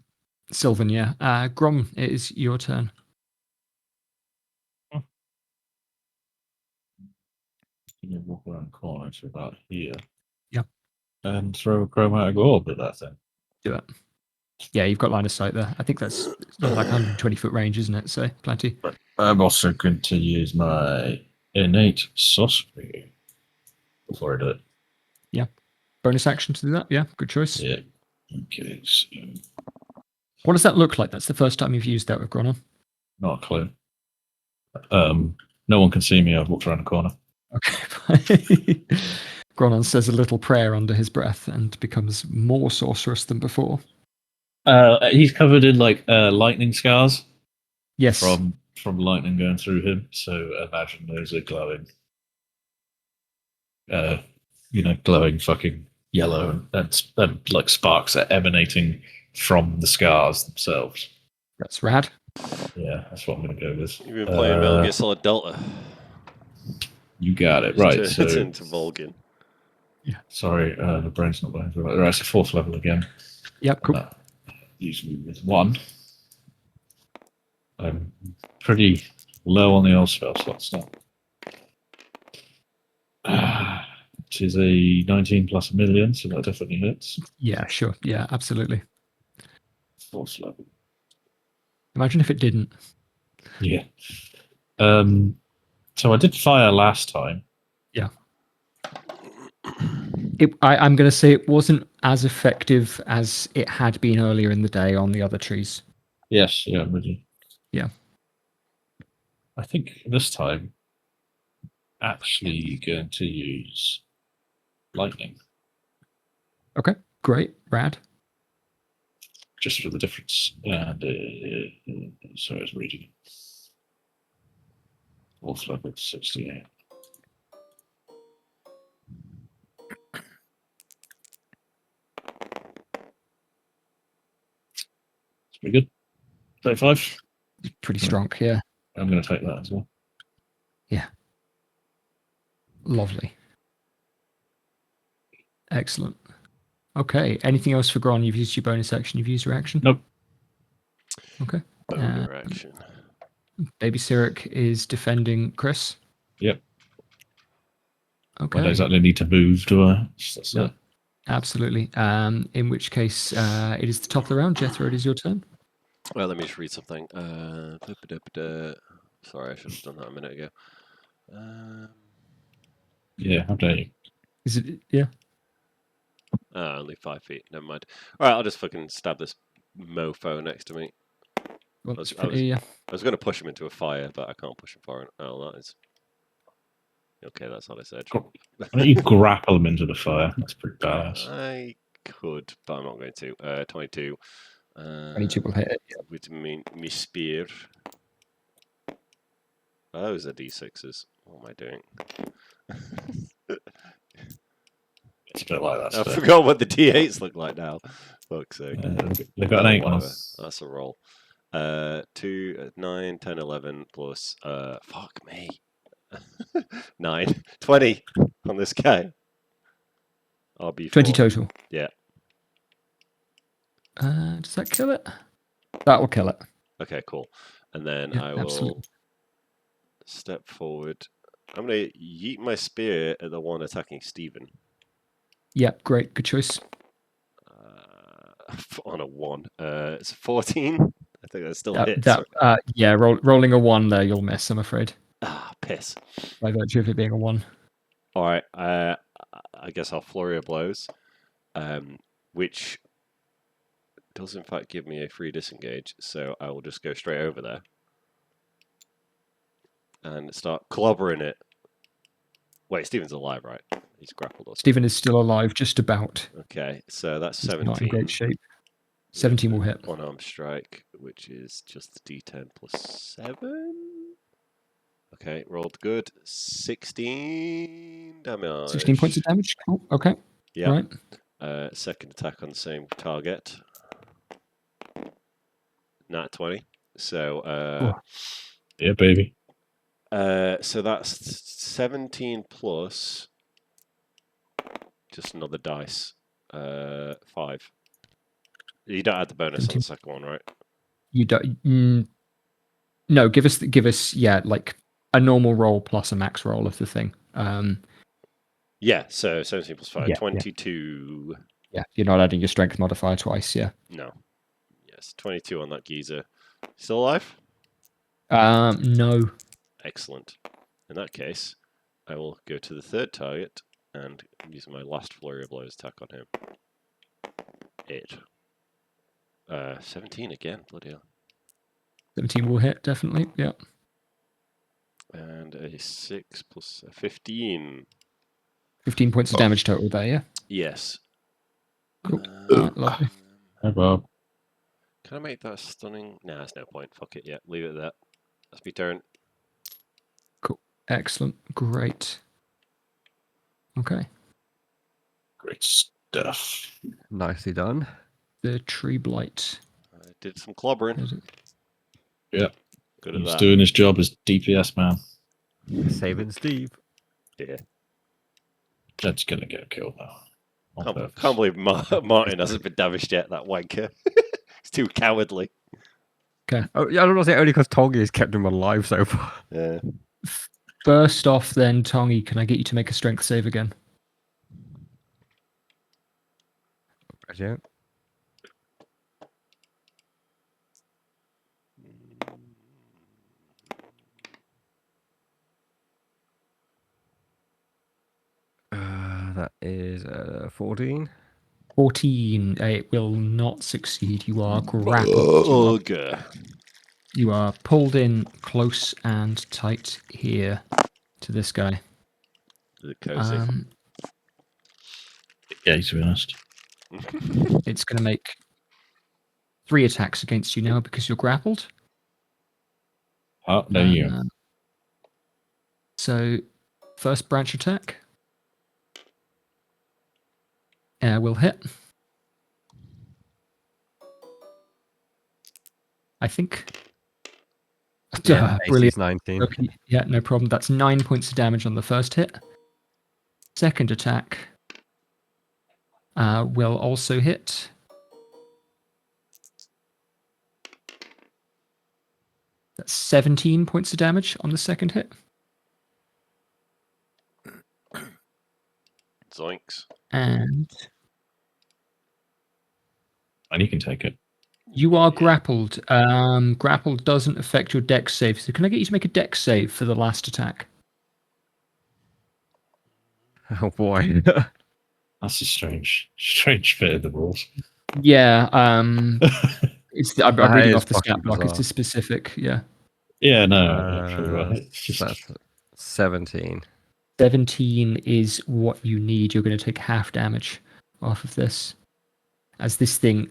Sylvan, yeah. Grom, it is your turn. You can walk around the corner to about here. Yeah. And throw a chromatic orb at that thing. Do it. Yeah, you've got line of sight there. I think that's like 120-foot range, isn't it? So plenty. But I'm also going to use my innate sorcery before I do it. Yeah. Bonus action to do that. Yeah, good choice. Yeah. Okay, so What does that look like? That's the first time you've used that with Gronon. not a clue. No one can see me. I've walked around the corner. Okay. Gronon says a little prayer under his breath and becomes more sorcerous than before. He's covered in like lightning scars Yes. from from lightning going through him. So imagine those are glowing, glowing fucking yellow, and like sparks are emanating from the scars themselves. That's rad. Yeah, that's what I'm going to go with. You've been playing Metal Gear Solid Delta. You got it, Just right. turn So it into Vulcan. sorry, the brain's not going through. Right, it's a 4th level again. Yep, cool. Usually with 1. I'm pretty low on the old spell slots now. Which is a 19 plus a million, so that definitely hits. Yeah, sure. Yeah, absolutely. 4th level. Imagine if it didn't. Yeah. So I did fire last time. Yeah. I'm going to say it wasn't as effective as it had been earlier in the day on the other trees. Yes, yeah, I'm with you. Yeah. I think this time, actually going to use lightning. Okay, great, rad. Just for the difference. And sorry, I was reading. 4th level, 68. It's pretty good. 35. Pretty strong, yeah. I'm going to take that as well. Yeah. Lovely. Excellent. Okay. Anything else for Gron? You've used your bonus action. You've used your action? Nope. Okay. Boner action. Baby Cyric is defending Chris. Yep. Okay. I don't exactly need to move, do I? That's No. it. Absolutely. In which case, it is the top of the round. Jethro, it is your turn. Well, let me just read something. Sorry, I should have done that a minute ago. Yeah, how dare you? Is it? Yeah. Only 5 feet. Never mind. All right, I'll just fucking stab this mofo next to me. Well, I was going to push him into a fire, but I can't push him far. Oh, that is okay. That's not a edge. Why don't you grapple him into the fire? That's pretty badass. I could, but I'm not going to. 22. 22 will hit it. Yeah. With me spear. Those are D6s. What am I doing? It's a bit like that. I forgot what the D8s look like now. Fuck's sake. They've got an 8 on them. That's a roll. 2, 9, 10, 11 plus, fuck me. 9, 20 on this guy. I'll be 20 total. Yeah. Does that kill it? That will kill it. Okay, cool. And then Yeah, I will absolutely. step forward. I'm going to yeet my spear at the one attacking Stephen. Yeah, great. Good choice. On a 1. It's 14. I think that still hits. Yeah, rolling a 1 there, you'll miss, I'm afraid. Ah, piss. By virtue of it being a 1. All right. I guess I'll flurry of blows, which does in fact give me a free disengage. So I will just go straight over there and start clobbering it. Wait, Stephen's alive, right? He's grappled or something. Stephen is still alive, just about. Okay, so that's He's 17. not in great shape. 17 will hit. One-arm strike, which is just the D10 plus 7. Okay, rolled good. 16 damage. 16 points of damage. Cool. Okay. Yeah. Right. Second attack on the same target. Nat 20. So, yeah, baby. So that's 17 plus just another dice. 5. You don't add the bonus 17. On the second one, right? You don't. No, give us yeah, like a normal roll plus a max roll of the thing. Yeah, so 17 plus 5, yeah, 22. Yeah, you're not adding your strength modifier twice, yeah. No. Yes, 22 on that geezer. Still alive? No. Excellent. In that case, I will go to the third target and use my last flurry of blows attack on him. 17 again, bloody hell. 17 will hit, definitely, yeah. And a 6 plus a 15. 15 points of damage total there, yeah? Yes. Cool. Lovely. Hi, Bob. Can I make that stunning? Nah, there's no point. Fuck it, yeah. Leave it at that. That's my turn. Excellent. Great. Okay. Great stuff. Nicely done. The tree blight. I did some clobbering. Is it- Yeah. Good at He's that. doing his job as DPS man. Saving Steve. Yeah. Jed's gonna get killed now. On purpose. Can't believe Martin hasn't been damaged yet, that wanker. He's too cowardly. Oh, yeah, I don't want to say only because Tongi has kept him alive so far. Yeah. First off, then, Tongi, can I get you to make a strength save again? Yeah. That is 14. 14. It will not succeed. You are grappled. Bugger. You are pulled in close and tight here to this guy. The cozy. Yeah, to be honest. It's going to make 3 attacks against you now because you're grappled. Oh, there you go. So, first branch attack. Will hit. I think. Brilliant. 19. Okay, yeah, no problem. That's 9 points of damage on the first hit. Second attack will also hit. That's 17 points of damage on the second hit. Zoinks. And And you can take it. you are grappled. Grappled doesn't affect your dex save. So can I get you to make a dex save for the last attack? Oh boy. That's a strange bit of the rules. Yeah. I'm That reading is off the stat fucking block. It's bizarre. a specific. Yeah. Yeah, no, sure, right. That's 17. 17 is what you need. You're going to take half damage off of this. As this thing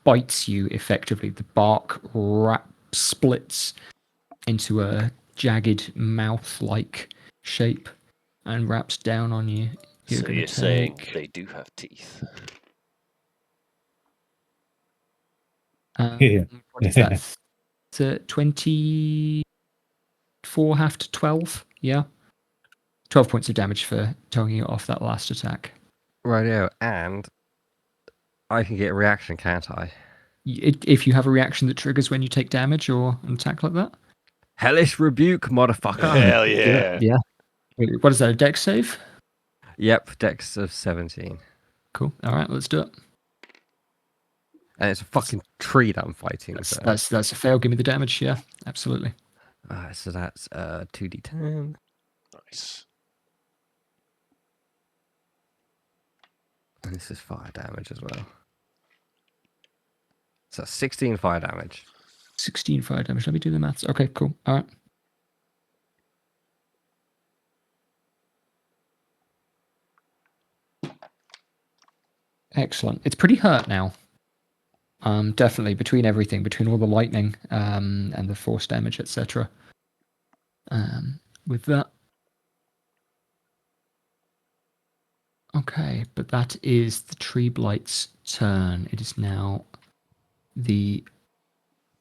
bites you effectively, the bark splits into a jagged mouth-like shape and wraps down on you. So you're saying they do have teeth. Yeah. What is that? It's 24 half to 12? Yeah. 12 points of damage for togging it off that last attack. Rightio, and I can get a reaction, can't I? If you have a reaction that triggers when you take damage or an attack like that? Hellish Rebuke, motherfucker. Hell yeah. Yeah. Wait, what is that, a dex save? Yep, dex of 17. Cool. All right, let's do it. And it's a fucking tree that I'm fighting. That's a fail. Give me the damage. Yeah, absolutely. So that's 2d10. Nice. And this is fire damage as well. So 16 fire damage. 16 fire damage. Let me do the maths. Okay, cool. All right. Excellent. It's pretty hurt now. Definitely between everything, between all the lightning and the force damage, etc. With that. Okay, but that is the tree blight's turn. It is now the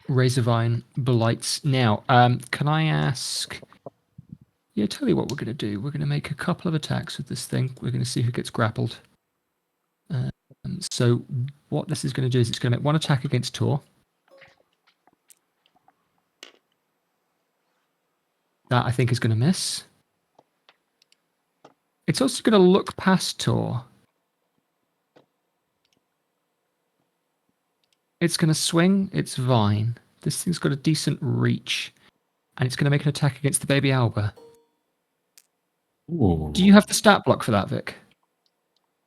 Razorvine blights. Now, can I ask? Yeah, tell you what we're going to do. We're going to make a couple of attacks with this thing. We're going to see who gets grappled. So what this is going to do is it's going to make one attack against Tor. That I think is going to miss. It's also going to look past Tor. It's going to swing its vine. This thing's got a decent reach. And it's going to make an attack against the baby Alba. Ooh. Do you have the stat block for that, Vic?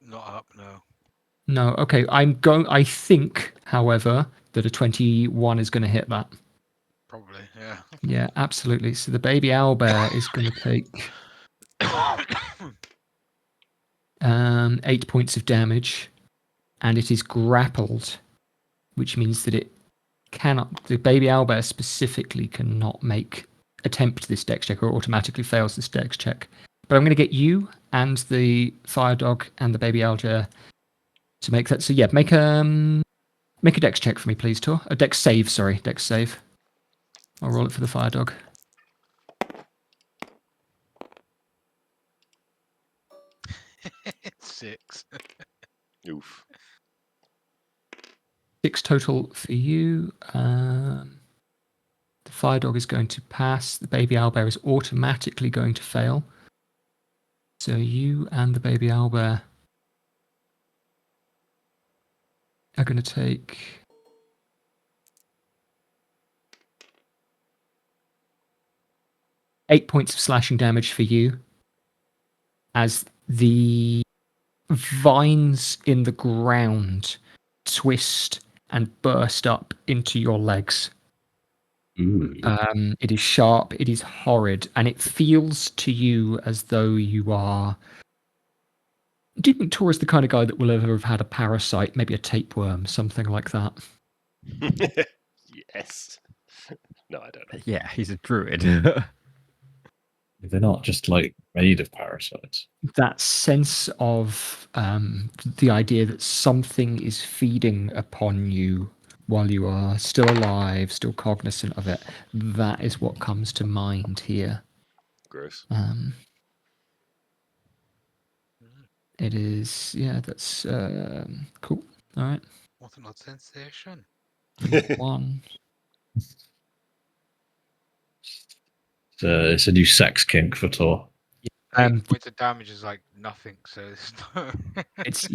Not up, no. No, okay. I think, however, that a 21 is going to hit that. Probably, yeah. Yeah, absolutely. So the baby owlbear is going to take 8 points of damage, and it is grappled, which means that it the baby owlbear specifically cannot attempt this dex check, or automatically fails this dex check. But I'm going to get you and the fire dog and the baby owlbear to make that. So yeah, make a dex check for me, please, Tor. A dex save, sorry, dex save. I'll roll it for the fire dog. It's 6. Oof. 6 total for you. The fire dog is going to pass. The baby owlbear is automatically going to fail. So you and the baby owlbear are going to take 8 points of slashing damage for you, as the vines in the ground twist and burst up into your legs. Ooh. It is sharp, it is horrid, and it feels to you as though you are... Do you think Tor is the kind of guy that will ever have had a parasite, maybe a tapeworm, something like that? Yes. No, I don't know. Yeah, he's a druid. They're not just like made of parasites. That sense of the idea that something is feeding upon you while you are still alive, still cognizant of it, that is what comes to mind here. Gross. It is, yeah, that's cool. All right. What an odd sensation. 1. It's a new sex kink for Tor. 8 points of damage is like nothing, so it's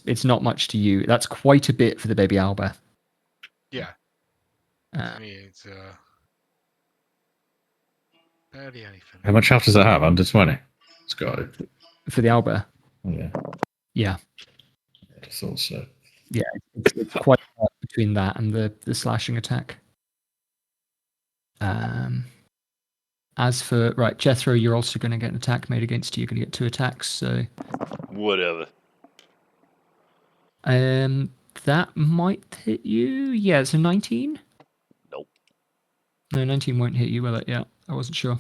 It's not much to you. That's quite a bit for the baby owlbear. yeah. Uh, To me, it's barely anything. How much health does it have? Under 20? It's got it. for the owlbear. Oh, yeah. Yeah. I thought so. Yeah, it's quite a lot between that and the slashing attack. As for Jethro, you're also going to get an attack made against you. You're going to get 2 attacks. So Whatever. that might hit you. Yeah, it's a 19. Nope. No, 19 won't hit you, will it? Yeah, I wasn't sure.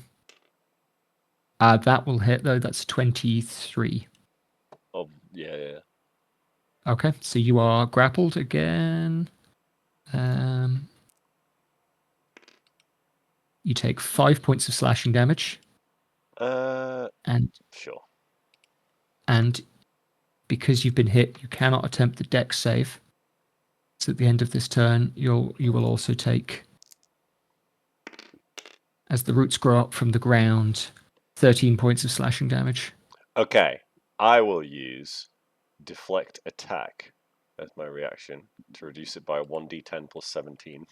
That will hit though. That's 23. Oh, yeah. Okay, so you are grappled again. You take 5 points of slashing damage. And Sure. And because you've been hit, you cannot attempt the dex save. So at the end of this turn, you will also take, as the roots grow up from the ground, 13 points of slashing damage. Okay. I will use deflect attack as my reaction to reduce it by 1d10 plus 17.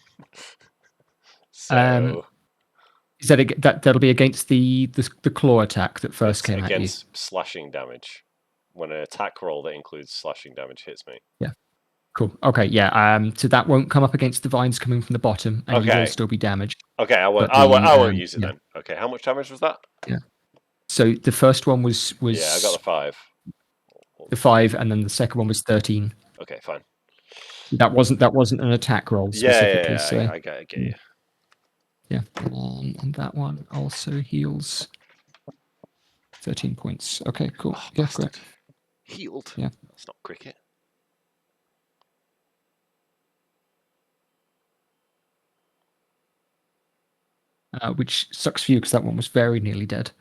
So Is that'll be against the claw attack that first it's came at you? against slashing damage. When an attack roll that includes slashing damage hits me. Yeah. Cool. Okay. Yeah. So that won't come up against the vines coming from the bottom, and you will Okay. still be damaged. Okay, I won't. But I won't use it yeah. then. Okay, how much damage was that? Yeah. So the first one was Yeah, I got the 5. the 5, and then the second one was 13. Okay, fine. That wasn't an attack roll specifically. Yeah. I get you. Yeah, and that one also heals 13 points. Okay, cool. Oh, Yeah, bastard. great. Healed. Yeah. That's not cricket. Which sucks for you because that one was very nearly dead.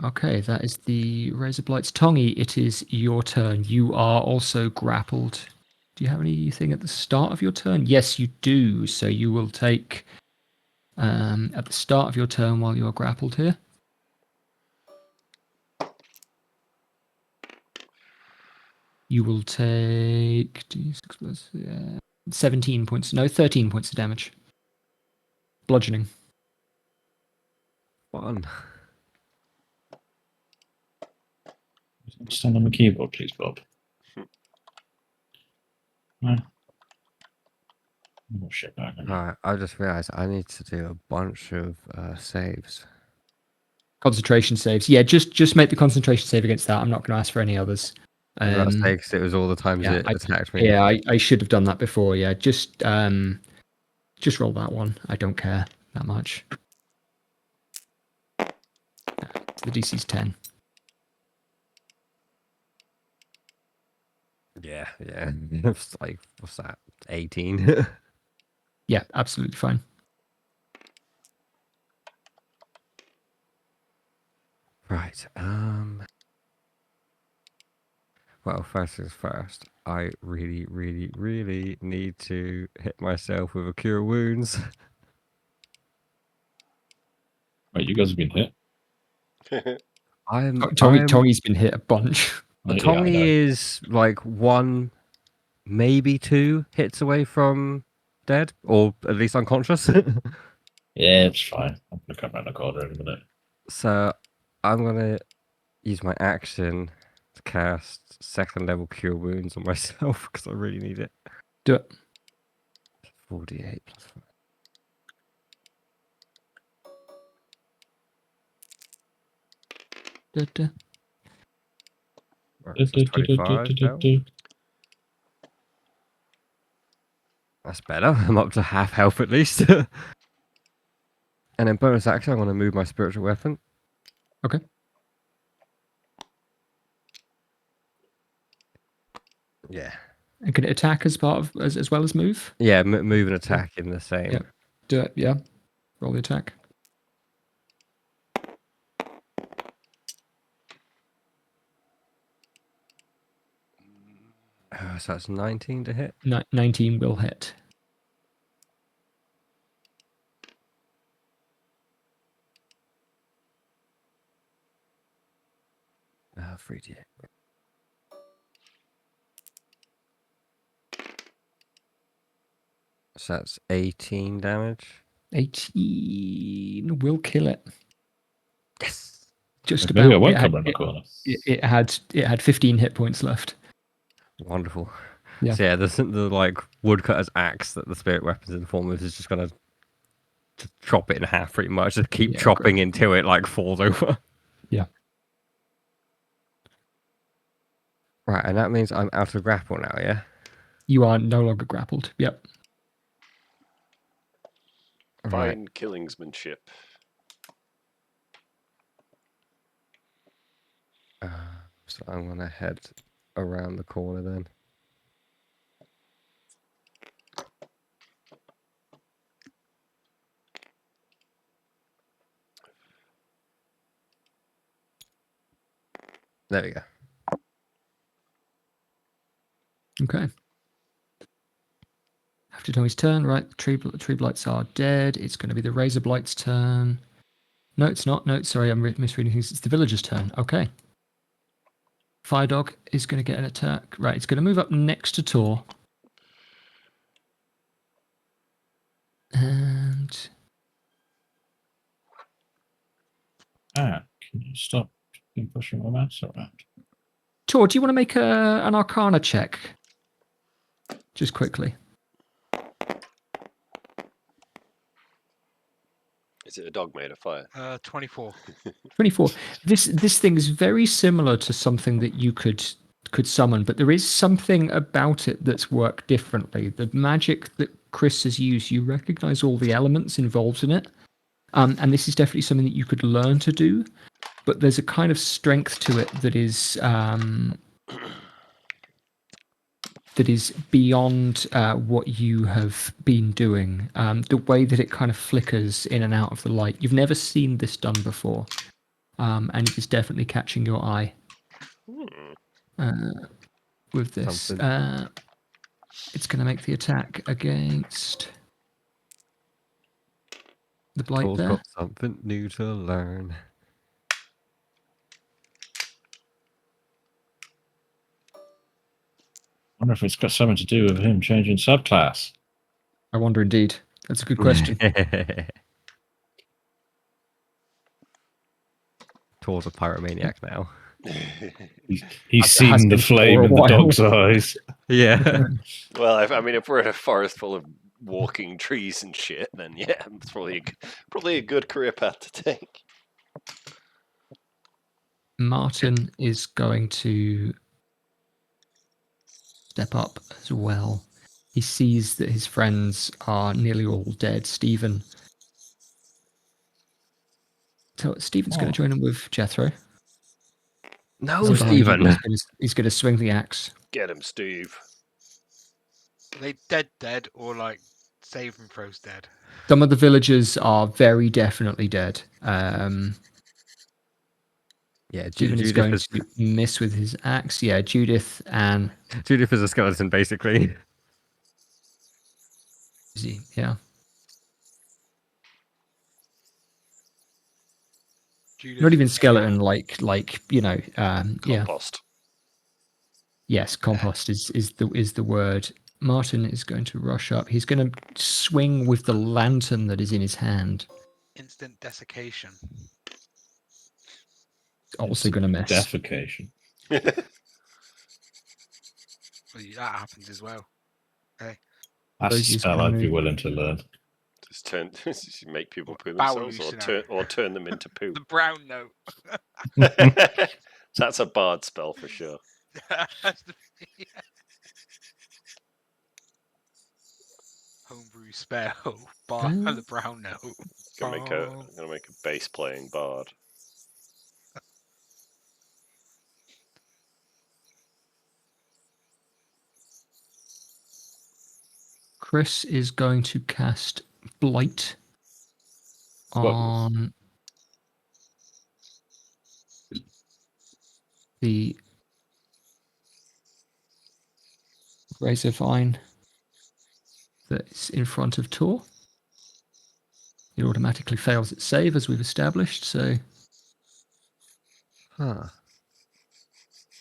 Okay, that is the Razor Blight's Tongi. It is your turn. You are also grappled. Do you have anything at the start of your turn? Yes, you do. So you will take, at the start of your turn while you are grappled here, you will take 17 points. No, 13 points of damage. Bludgeoning. Fun. Stand on the keyboard, please, Bob. No. Oh, shit, no. Alright, I just realised I need to do a bunch of saves. Concentration saves. Yeah, just make the concentration save against that. I'm not going to ask for any others. I was about to say, 'cause it was all the times yeah, it attacked me. Yeah, I should have done that before. Yeah, just roll that one. I don't care that much. The DC's 10. Yeah. It's like, what's that? 18. Yeah, absolutely fine. Right. Well, first things first. I really, really, really need to hit myself with a cure wounds. Right, you guys have been hit. Tony's been hit a bunch. Yeah, I Tommy know. is like 1, maybe 2 hits away from dead, or at least unconscious. Yeah, it's fine. I'm gonna come around the corner in a minute. So I'm gonna use my action to cast 2nd level cure wounds on myself because I really need it. Do it. 48 plus 5. Da. Right, so it's 25 health. That's better. I'm up to half health at least. And then bonus action, I'm going to move my spiritual weapon. Okay. Yeah. And can it attack as part of as well as move? Yeah, move and attack in the same. Yeah. Do it. Yeah. Roll the attack. So that's 19 to hit. 19 will hit. Uh, 3d8. So that's 18 damage. 18 will kill it. Yes. Just Maybe I about. won't come around the corner. It had 15 hit points left. Wonderful. Yeah. So yeah, the like woodcutter's axe that the spirit weapon's in the form of is just gonna chop it in half pretty much. Just keep chopping until it like falls over. Yeah. Right, and that means I'm out of grapple now, yeah? You are no longer grappled. Yep. Right. Fine killingsmanship. So I'm gonna head around the corner then. There we go. Okay. After Tommy's turn, right? The tree blights are dead. It's going to be the razor blight's turn. No, it's not. No, sorry, I'm misreading things. It's the villager's turn. Okay. Fire dog is going to get an attack. Right, it's going to move up next to Tor. And Can you stop pushing my mouse around? Tor, do you want to make an Arcana check? Just quickly. Is it a dog made of fire? 24. 24. This thing is very similar to something that you could summon, but there is something about it that's worked differently. The magic that Chris has used, you recognize all the elements involved in it. And this is definitely something that you could learn to do, but there's a kind of strength to it that is beyond what you have been doing. The way that it kind of flickers in and out of the light. You've never seen this done before, and it is definitely catching your eye. With this, it's going to make the attack against the blight Tor's there. got something new to learn. I wonder if it's got something to do with him changing subclass. I wonder indeed. That's a good question. Tor's a pyromaniac now. He's seen the flame in the dog's eyes. Yeah. Well, if we're in a forest full of walking trees and shit, then yeah, it's probably a good career path to take. Martin is going to step up as well. He sees that his friends are nearly all dead. Stephen. So Stephen's going to join him with Jethro. No, He's behind you, Stephen. but He's going to swing the axe. Get him, Steve. Are they dead, or like save and throws dead? Some of the villagers are very definitely dead. Yeah, Stephen is going to miss with his axe. Yeah, Judith and Judith is a skeleton, basically. yeah. Judith Not even is skeleton, like Compost. Yes, compost is the word. Martin is going to rush up. He's going to swing with the lantern that is in his hand. instant desiccation. Also going to miss. Defecation. Well, that happens as well. That's a Rosie's spell gonna I'd be move. willing to learn. Just make people poo Bowel themselves, loosener. or turn them into poo. The brown note. That's a bard spell for sure. Homebrew spell. Yeah. The brown note. Gonna make a bass playing bard. Chris is going to cast Blight on the razor vine that's in front of Tor. It automatically fails its save, as we've established, so Huh.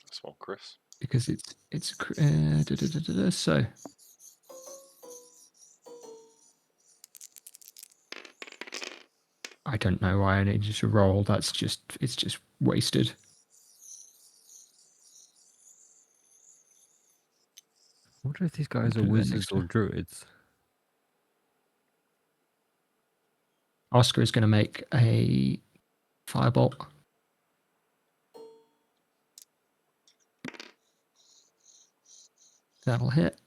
That's one, Chris. because so I don't know why I needed to roll. It's just wasted. I wonder if these guys are Do that wizards next or time. druids. Oscar is going to make a firebolt. That'll hit.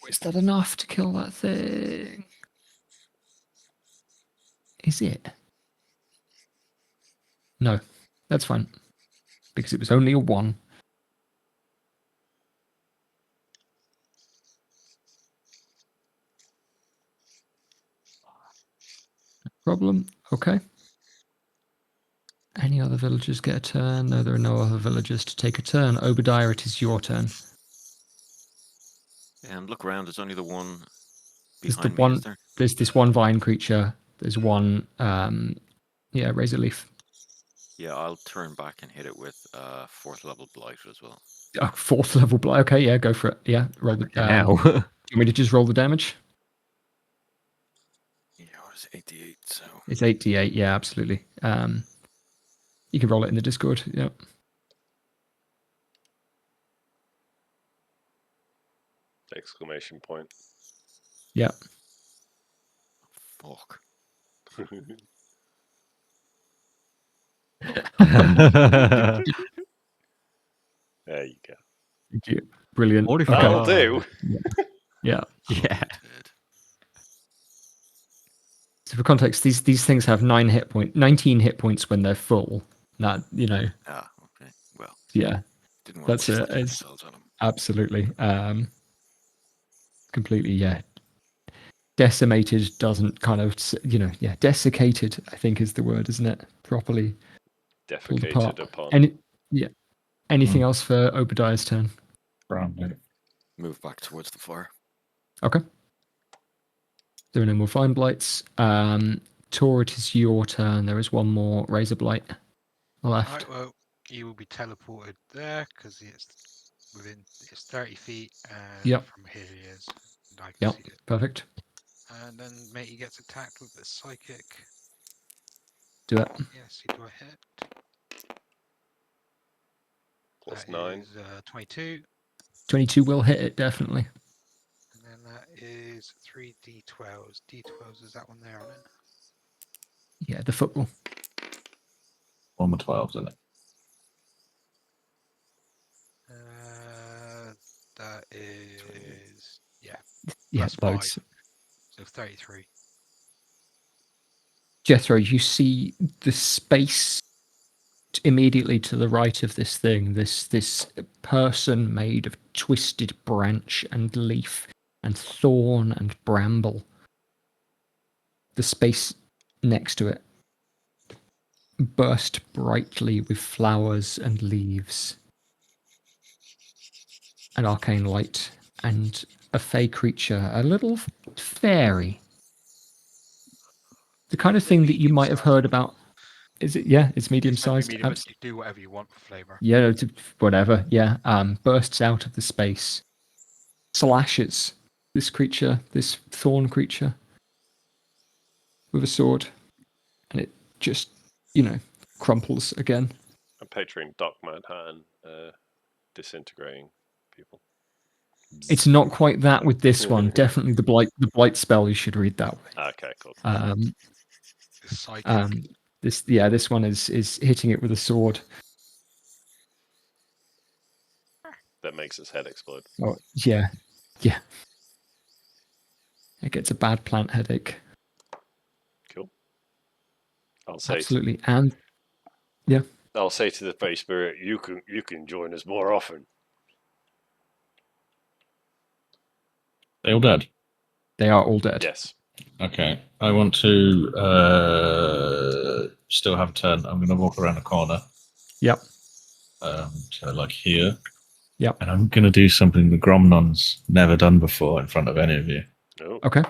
Is that enough to kill that thing? Is it? No, that's fine. Because it was only a 1. No problem. Okay. Any other villagers get a turn? No, there are no other villagers to take a turn. Obadiah, it is your turn. Look around. There's only the one There's the behind me, one. is there? There's this one vine creature. There's one. Razor leaf. Yeah, I'll turn back and hit it with 4th level blight as well. 4th level blight. Okay, yeah, go for it. Yeah, roll the. Now. Do you want me to just roll the damage? Yeah, it was 88. So It's 88. Yeah, absolutely. You can roll it in the Discord. Yeah. Exclamation point. Yeah. fuck. There you go. Thank you. Brilliant. What if Okay. That'll do. Yeah. Yeah. Dead. So for context, these things have 19 hit points when they're full. That Ah, okay. Well, yeah, didn't want that's to waste it. any It's spells on him. absolutely completely decimated. Doesn't kind of desiccated. I think is the word, isn't it? Properly pulled apart. Defecated upon. Anything else for Obadiah's turn? Brown. Move back towards the fire. Okay. There are no more vine blights. Tor, it is your turn. There is one more razor blight left. Right, well, you will be teleported there because it's 30 feet, and Yep. from here he is. And I can Yep. see it. Perfect. And then matey gets attacked with the psychic. Do it. Yes, do I hit? Plus That 9. is 22, 22 will hit it, definitely. and then that is 3 d12s. D12s is that one there on it? Yeah, the football. one with 12s in it. That is Yeah, plus loads. 5, so 33. Jethro, you see the space immediately to the right of this thing, this person made of twisted branch and leaf and thorn and bramble. The space next to it burst brightly with flowers and leaves, an arcane light, and a fey creature, a little fairy. The kind of thing that you might have heard about. Is it? Yeah, it's medium It's meant to be sized. medium, but you do whatever you want for flavor. Yeah, whatever. Yeah, bursts out of the space, slashes this creature, this thorn creature, with a sword, and it just, crumples again. I'm picturing Doc Manhattan disintegrating people. It's not quite that with this one. Definitely the blight spell. You should read that way. Okay, cool. It's psychic. This one is hitting it with a sword. That makes his head explode. Oh yeah. It gets a bad plant headache. Cool. I'll say Absolutely, and yeah. I'll say to the Fey Spirit, you can join us more often. They all dead? They are all dead. Yes. Okay. I want to still have a turn. I'm going to walk around the corner. Yep. So like here. Yep. And I'm going to do something the Gromnon's never done before in front of any of you. Oh. Okay.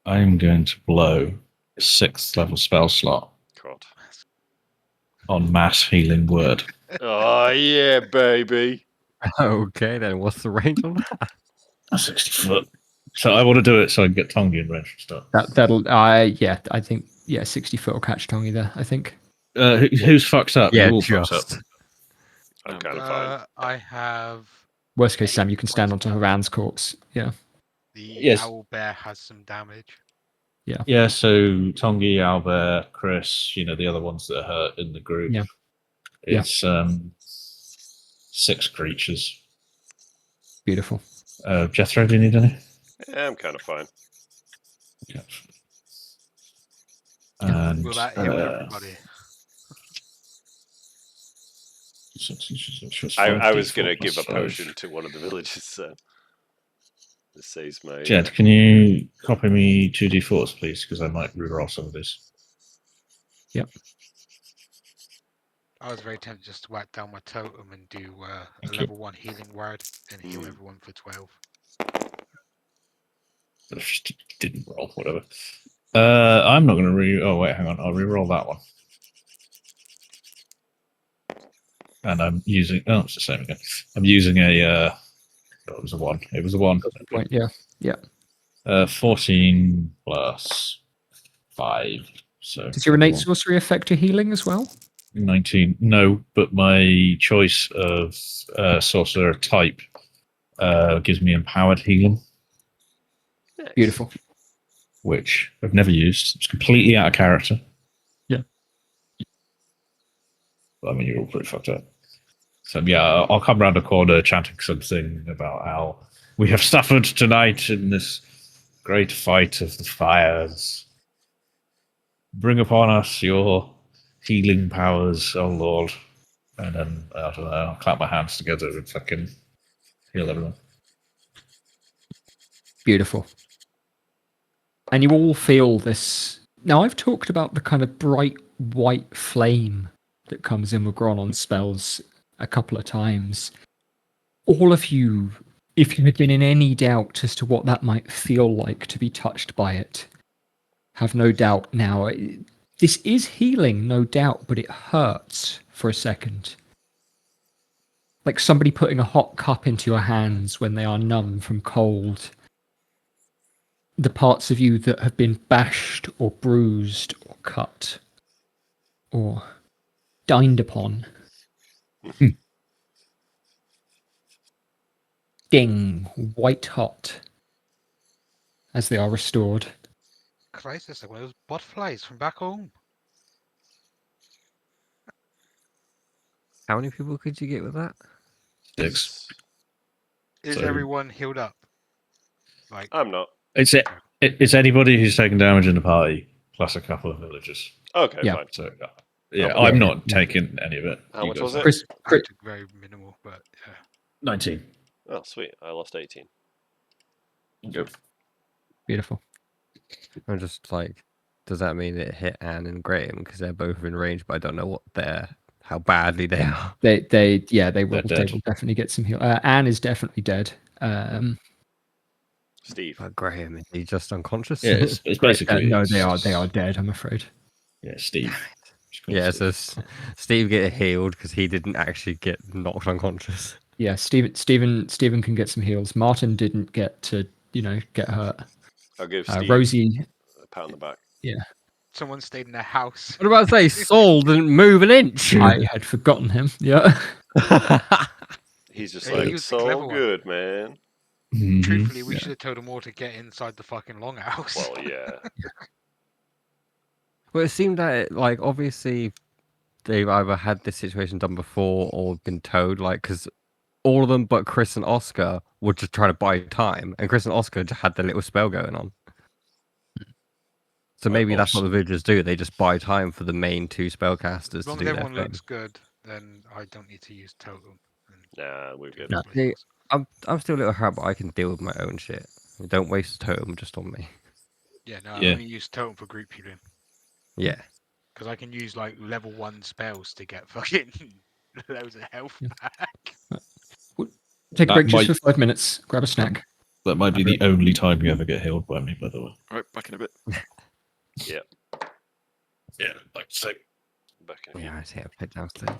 I'm going to blow a 6th level spell slot God. on Mass Healing Word. Oh yeah, baby. Okay, then what's the range on that? 60 foot. So I want to do it so I can get Tongi in range and stuff. That'll I think 60 foot will catch Tongi there, I think. Who's fucked up? Yeah, You all fucked up. just. I'm kind of fine. I have Worst case, Sam, you can stand onto Haran's corpse. Yeah. the Yes. owl bear has some damage. Yeah, so Tongi, Albert, Chris, the other ones that are hurt in the group. Yeah. It's 6 creatures. Beautiful. Jethro, do you need any? Yeah, I'm kind of fine. Okay. And Will that heal everybody? I was going to give a potion to one of the villagers. This saves my... Jed, can you copy me 2d4s, please? Because I might reroll some of this. Yep. I was very tempted just to whack down my totem and do a level 1 healing word and heal everyone for 12. Didn't roll, whatever. I'm not going to Oh, wait, hang on. I'll reroll that one. And I'm using... Oh, it's the same again. I'm using a... it was a 1. It was a 1. Point, yeah. 14 plus 5. So Does your innate sorcery affect your healing as well? 19. No, but my choice of sorcerer type gives me empowered healing. Nice. Beautiful. Which I've never used. It's completely out of character. Yeah. But, I mean, you're all pretty fucked up. So yeah, I'll come round the corner chanting something about how we have suffered tonight in this great fight of the fires. Bring upon us your healing powers, oh Lord. And then, I don't know, I'll clap my hands together and fucking heal everyone. Beautiful. And you all feel this. Now, I've talked about the kind of bright white flame that comes in with Gronon spells a couple of times. All of you, if you had been in any doubt as to what that might feel like to be touched by it, have no doubt now. This is healing, no doubt, but it hurts for a second. Like somebody putting a hot cup into your hands when they are numb from cold. The parts of you that have been bashed or bruised or cut or dined upon. Ding, white hot as they are restored. Christ, it's like one of those butterflies from back home. How many people could you get with that? 6. Is So- everyone healed up? Like, I'm not. It's anybody who's taken damage in the party plus a couple of villagers. Okay, Yeah. fine. So Yeah, I'm not taking any of it. How You much guys was are. it? Chris, I Chris, took very minimal, but yeah. 19. Oh, sweet. I lost 18. Yep. beautiful. I'm just like, does that mean it hit Anne and Graham because they're both in range, but I don't know how badly they are. They will dead. definitely get some heal. Anne is definitely dead. Steve. But Graham, is he just unconscious? Yeah, it's basically. no, it's they are just- dead. I'm afraid. Yeah, Steve. Just call Yeah, Steve. so Steve get healed because he didn't actually get knocked unconscious. Yeah, Stephen can get some heals. Martin didn't get to get hurt. I'll give Steve Rosie, a pat on the back. yeah, Someone stayed in their house. What about to say Saul didn't move an inch? I had forgotten him. Yeah, He's just Yeah, he like, was it's the clever all one. good, man. Mhm. Truthfully, we Yeah. should have told them all to get inside the fucking longhouse. Well, yeah. Well, it seemed that like obviously they've either had this situation done before or been towed, like because all of them but Chris and Oscar were just trying to buy time, and Chris and Oscar just had their little spell going on. So maybe that's what the villagers do. They just buy time for the main two spellcasters As to long do as their everyone thing. looks good, then I don't need to use totem. Nah, we're good. No. See, I'm still a little hurt, but I can deal with my own shit. Don't waste a totem just on me. Yeah, no, I Yeah. only use totem for group healing. Yeah. Because I can use like level 1 spells to get fucking loads of health Yeah. back. take a That break just might- for 5 minutes. Grab a snack. That might be the only time you ever get healed by me, by the way. Right, back in a bit. Yeah. Yeah, like so. Back in a few. Yeah, I see. I put downstairs.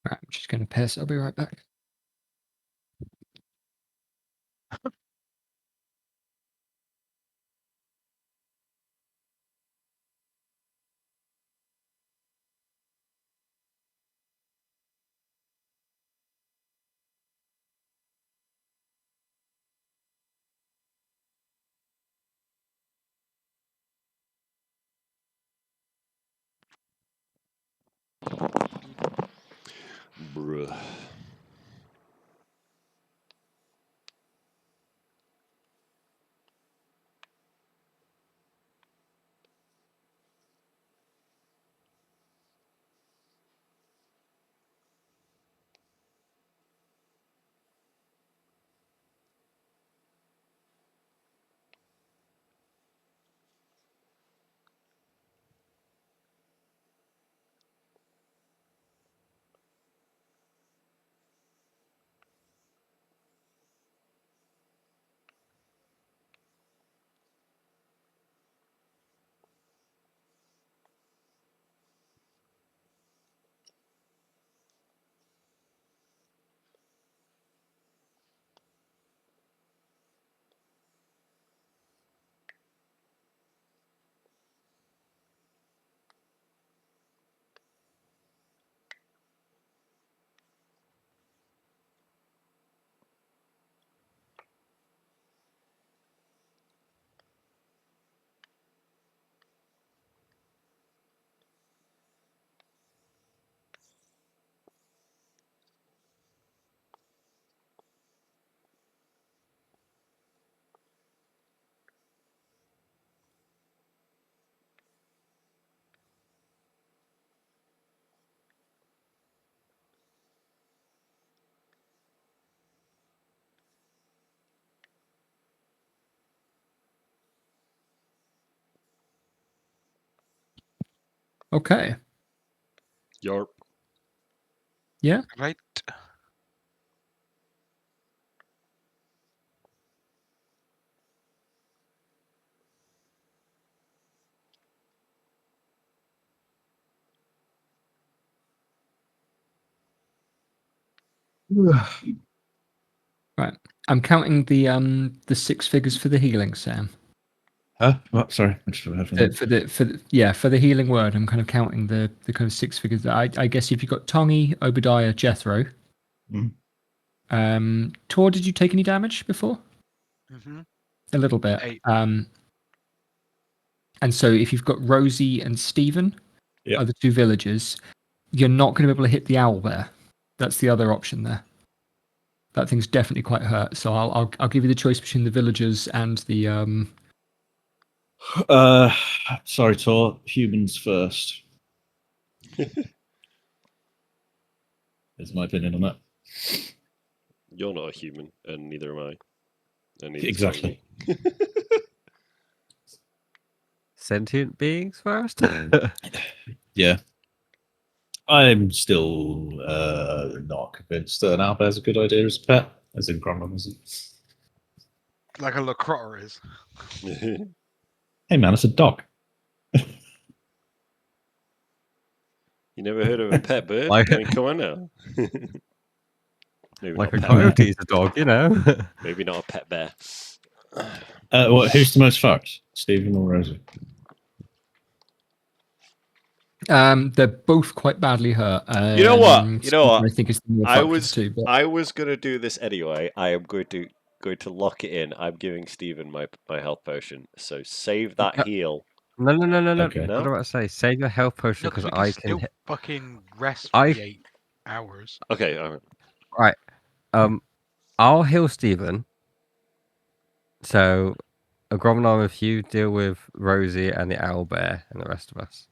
Right, I'm just going to piss. I'll be right back. Bruh. Okay. Yarp. Yeah. Right. Right. I'm counting the 6 figures for the healing, Sam. Huh? What? Sorry. I just heard from you. For the healing word, I'm kind of counting the kind of 6 figures. I guess if you've got Tongi, Obadiah, Jethro. Mhm. Tor, did you take any damage before? Mm-hmm. A little bit. 8. And so if you've got Rosie and Stephen, Yeah. are the 2 villagers, you're not going to be able to hit the owl there. That's the other option there. That thing's definitely quite hurt. So I'll give you the choice between the villagers and the Sorry, Tor. Humans first. Is my opinion on that. You're not a human, and neither am I. And neither Exactly. Sentient beings first? Yeah. I'm still not convinced that an owlbear is a good idea as a pet, as in Gromlin isn't. Like a Lacroix is. Hey man, it's a dog. You never heard of a pet bird? Like- I mean, come on now. Maybe Like not a a pet bear. coyote is a dog, you know? Maybe not a pet bear. Who's the most fucked? Stephen or Rosie? they're both quite badly hurt. You know what? You know what? I think it's the more I fucked of was the two, but I was gonna do this anyway. I am going to lock it in. I'm giving Stephen my health potion. So save that No. heal. No. Okay. What No? am I about to say? Save your health potion No, because because we can I still can. fucking rest for I- the 8 hours. Okay, all right. Right. I'll heal Stephen. So, a Gromnar, if you deal with Rosie and the owlbear and the rest of us.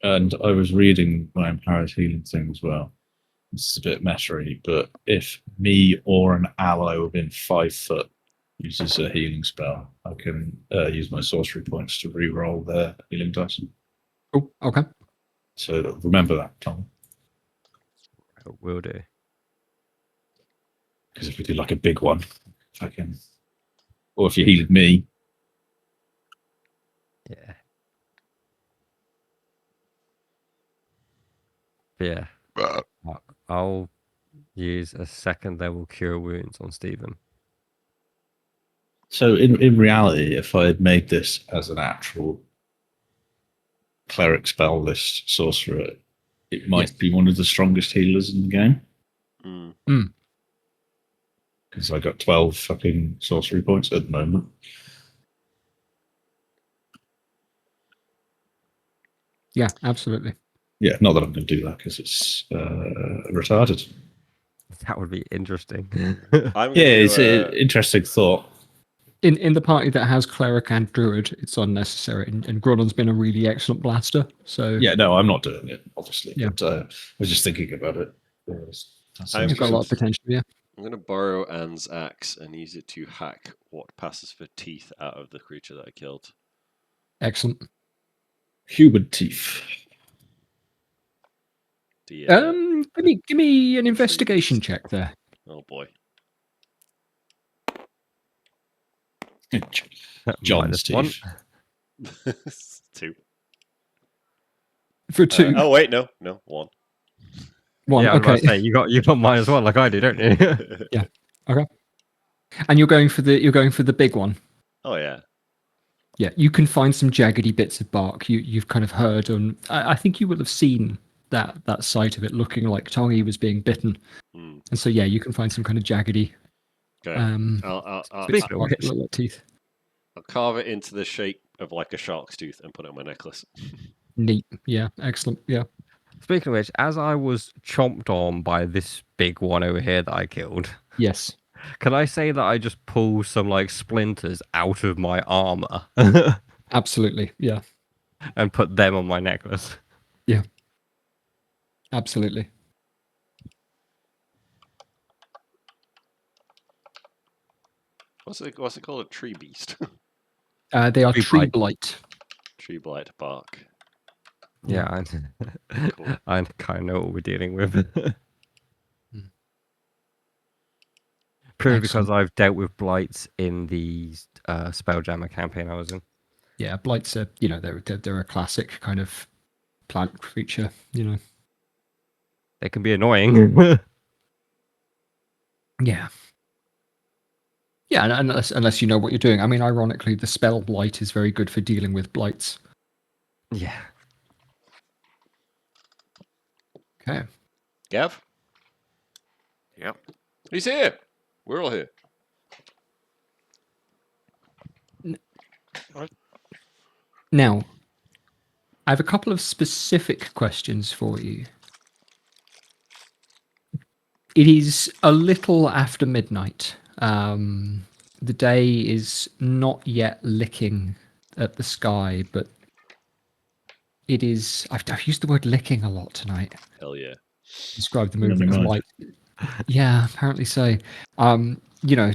And I was reading my empowered healing thing as well. This is a bit messery, but if me or an ally within 5 foot uses a healing spell, I can use my sorcery points to re-roll their healing dice. oh, okay. So remember that, Tom. Will do. Because if we do like a big one, fucking, or if you healed me, Yeah. Yeah. I'll use a second level cure wounds on Stephen. So in reality, if I had made this as an actual cleric spell list sorcerer, it might be one of the strongest healers in the game. Because I got 12 fucking sorcery points at the moment. Yeah, absolutely. Yeah, not that I'm going to do that because it's retarded. That would be interesting. It's an interesting thought. In the party that has cleric and druid, it's unnecessary. And Grodon's been a really excellent blaster. So Yeah, no, I'm not doing it, obviously. Yeah. But I was just thinking about it. it's got a lot of potential. Yeah. I'm going to borrow Anne's axe and use it to hack what passes for teeth out of the creature that I killed. Excellent. Human teeth. Give me an investigation check there. Oh boy. John's teeth. 2. For 2. Oh wait, no, 1. 1. Yeah, I was Okay. about to say you got mine as well, like I do, don't you? Yeah. Okay. And you're going for the big one. Oh yeah. Yeah, you can find some jaggedy bits of bark. You've kind of heard, and I think you will have seen that sight of it looking like Tongi was being bitten. And so yeah, you can find some kind of jaggedy. Okay. I'll bits of bark that look like teeth. I'll carve it into the shape of like a shark's tooth and put it on my necklace. Neat. Yeah. Excellent. Yeah. Speaking of which, as I was chomped on by this big one over here that I killed, Yes. can I say that I just pull some like splinters out of my armor Absolutely. Yeah. and put them on my necklace? Yeah. Absolutely. What's it called? A tree beast. They are Tree tree blight. blight. Tree blight bark. Yeah, Cool. I kind of know what we're dealing with. Purely because I've dealt with blights in the Spelljammer campaign I was in. Yeah, blights are they're a classic kind of plant creature. They can be annoying. Yeah. Yeah, and unless you know what you're doing. I mean, ironically, the spell blight is very good for dealing with blights. Yeah. Okay. Gav? Yep. He's here. We're all here. Now, I have a couple of specific questions for you. It is a little after midnight. The day is not yet licking at the sky, but it is. I've used the word licking a lot tonight. Hell yeah. Describe the Never movement of mind. light. Yeah, apparently so.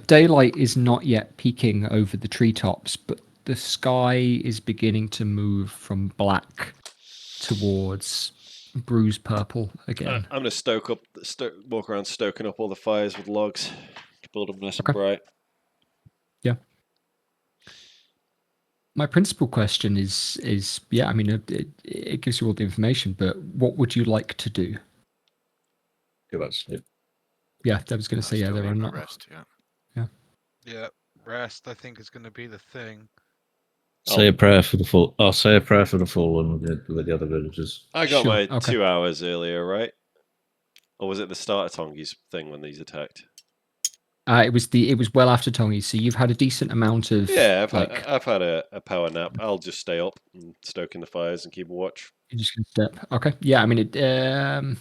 Daylight is not yet peeking over the treetops, but the sky is beginning to move from black towards bruise purple again. I'm gonna walk around stoking up all the fires with logs to build them nice and Okay. bright. Yeah. My principal question is yeah, I mean, it gives you all the information, but what would you like to do? Yeah, that's it. Yeah, I was going to say, yeah, there are not. Rest, yeah. Yeah, rest, I think, is going to be the thing. Say a prayer for the fall. I'll say a prayer for the fallen with the other villagers. I got Sure, my okay. 2 hours earlier, right? Or was it the start of Tongi's thing when these attacked? It was well after Tongi, so you've had a decent amount of Yeah, I've like had a power nap. I'll just stay up and stoke in the fires and keep a watch. you're just gonna step. Okay, yeah, I mean it.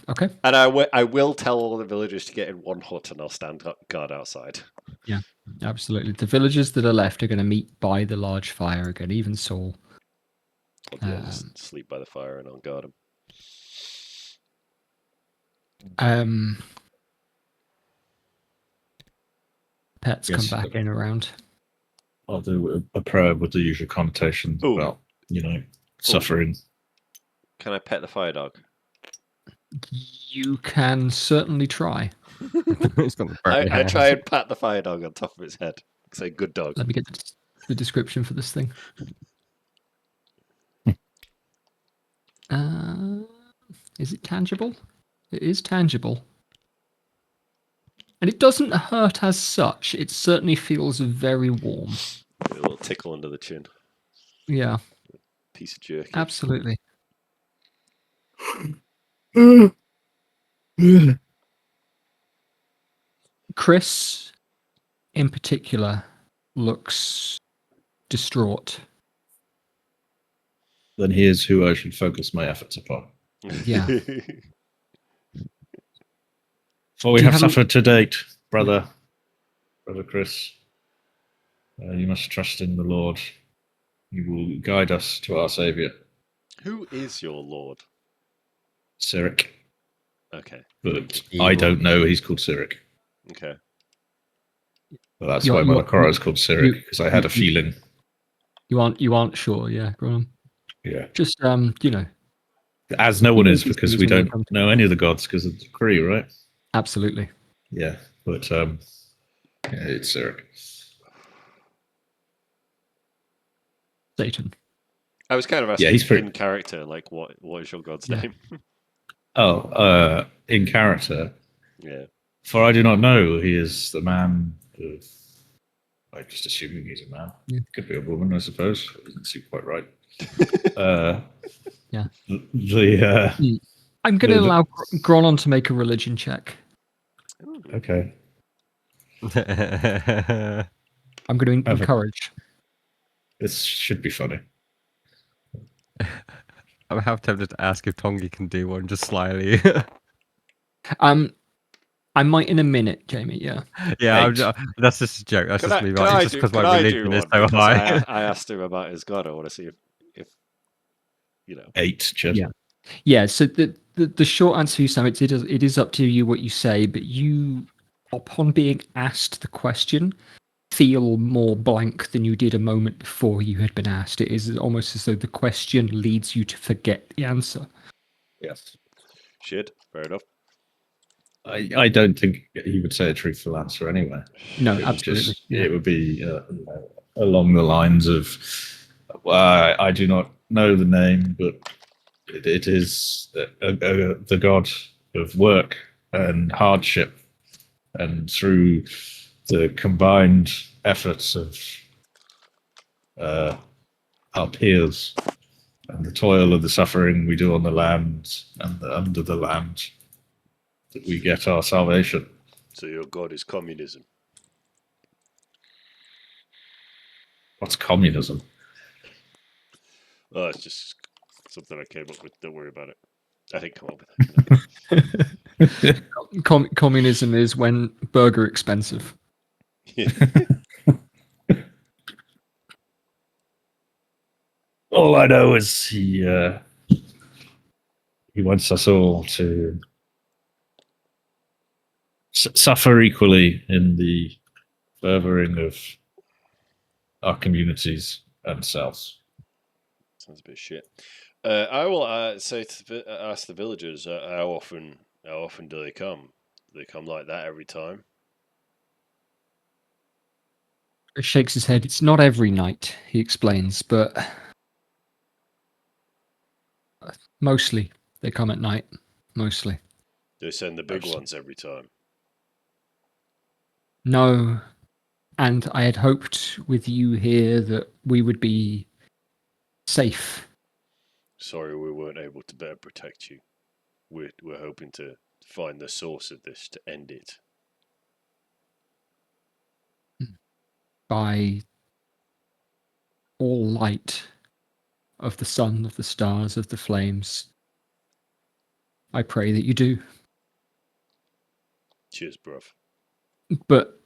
Okay, And I will tell all the villagers to get in one hut, and I'll stand guard outside. absolutely. The villagers that are left are going to meet by the large fire again. Even Saul. I'll just sleep by the fire and I'll guard them. Pets Yes. come back in around. I'll do a prayer with the usual connotations Ooh. about, suffering. Can I pet the fire dog? You can certainly try. It's got very I try and pat the fire dog on top of its head. Say, good dog. Let me get the description for this thing. Is it tangible? It is tangible. And it doesn't hurt as such. It certainly feels very warm. A little tickle under the chin. Yeah, Piece of jerky. absolutely. Chris, in particular, looks distraught. Then here's who I should focus my efforts upon. Yeah. For we Do you have have a- suffered to date, brother Chris. You must trust in the Lord. He will guide us to our Saviour, Who is your lord? Cyric. Okay. But Evil. I don't know he's called Cyric. Okay. Well, that's You're- why you're- Malakara is called Cyric, because I had a you- feeling. You aren't sure, yeah, go on. Yeah. Just As no one is, These because things we when they don't come to- know any of the gods because of the decree, right? Absolutely. Yeah. But yeah, it's Cyric. Satan. I was kind of asking he's pretty- in character, like, what is your god's Yeah. name? In character, Yeah. for I do not know, he is the man of. I'm just assuming he's a man. Yeah. Could be a woman, I suppose. It doesn't seem quite right. Yeah. The I'm going to allow Gronon to make a religion check. okay. I'm going to Have a- encourage. This should be funny. I'm half tempted to ask if Tongi can do one just slyly. I might in a minute, Jamie. Yeah. Yeah, Eight. that's just a joke. That's Could just I, me. could Right? I It's just do, because could my I do religion is one? so Because high. I asked him about his god. I want to see if 8, Chad. Yeah. Yeah. So the short answer, Sam, it is up to you what you say, but you, upon being asked the question, feel more blank than you did a moment before you had been asked. It is almost as though the question leads you to forget the answer. Yes. shit. Fair enough. I don't think he would say a truthful answer anyway. No, It would absolutely. It would be along the lines of, I do not know the name, but it is the god of work and hardship, and through the combined efforts of our peers and the toil of the suffering we do on the land and under the land, that we get our salvation. So your god is communism. What's communism? Oh, it's just something I came up with. Don't worry about it. I didn't come up with it. Communism is when burger expensive. All I know is he wants us all to suffer equally in the furthering of our communities and selves. Sounds a bit shit. I will say ask the villagers how often do they come? Do they come like that every time? He shakes his head. It's not every night, he explains, but mostly they come at night. Mostly. They send the big ones every time. No. And I had hoped with you here that we would be safe. Sorry, we weren't able to better protect you. We're hoping to find the source of this to end it. By all light of the sun, of the stars, of the flames. I pray that you do. Cheers, bruv. But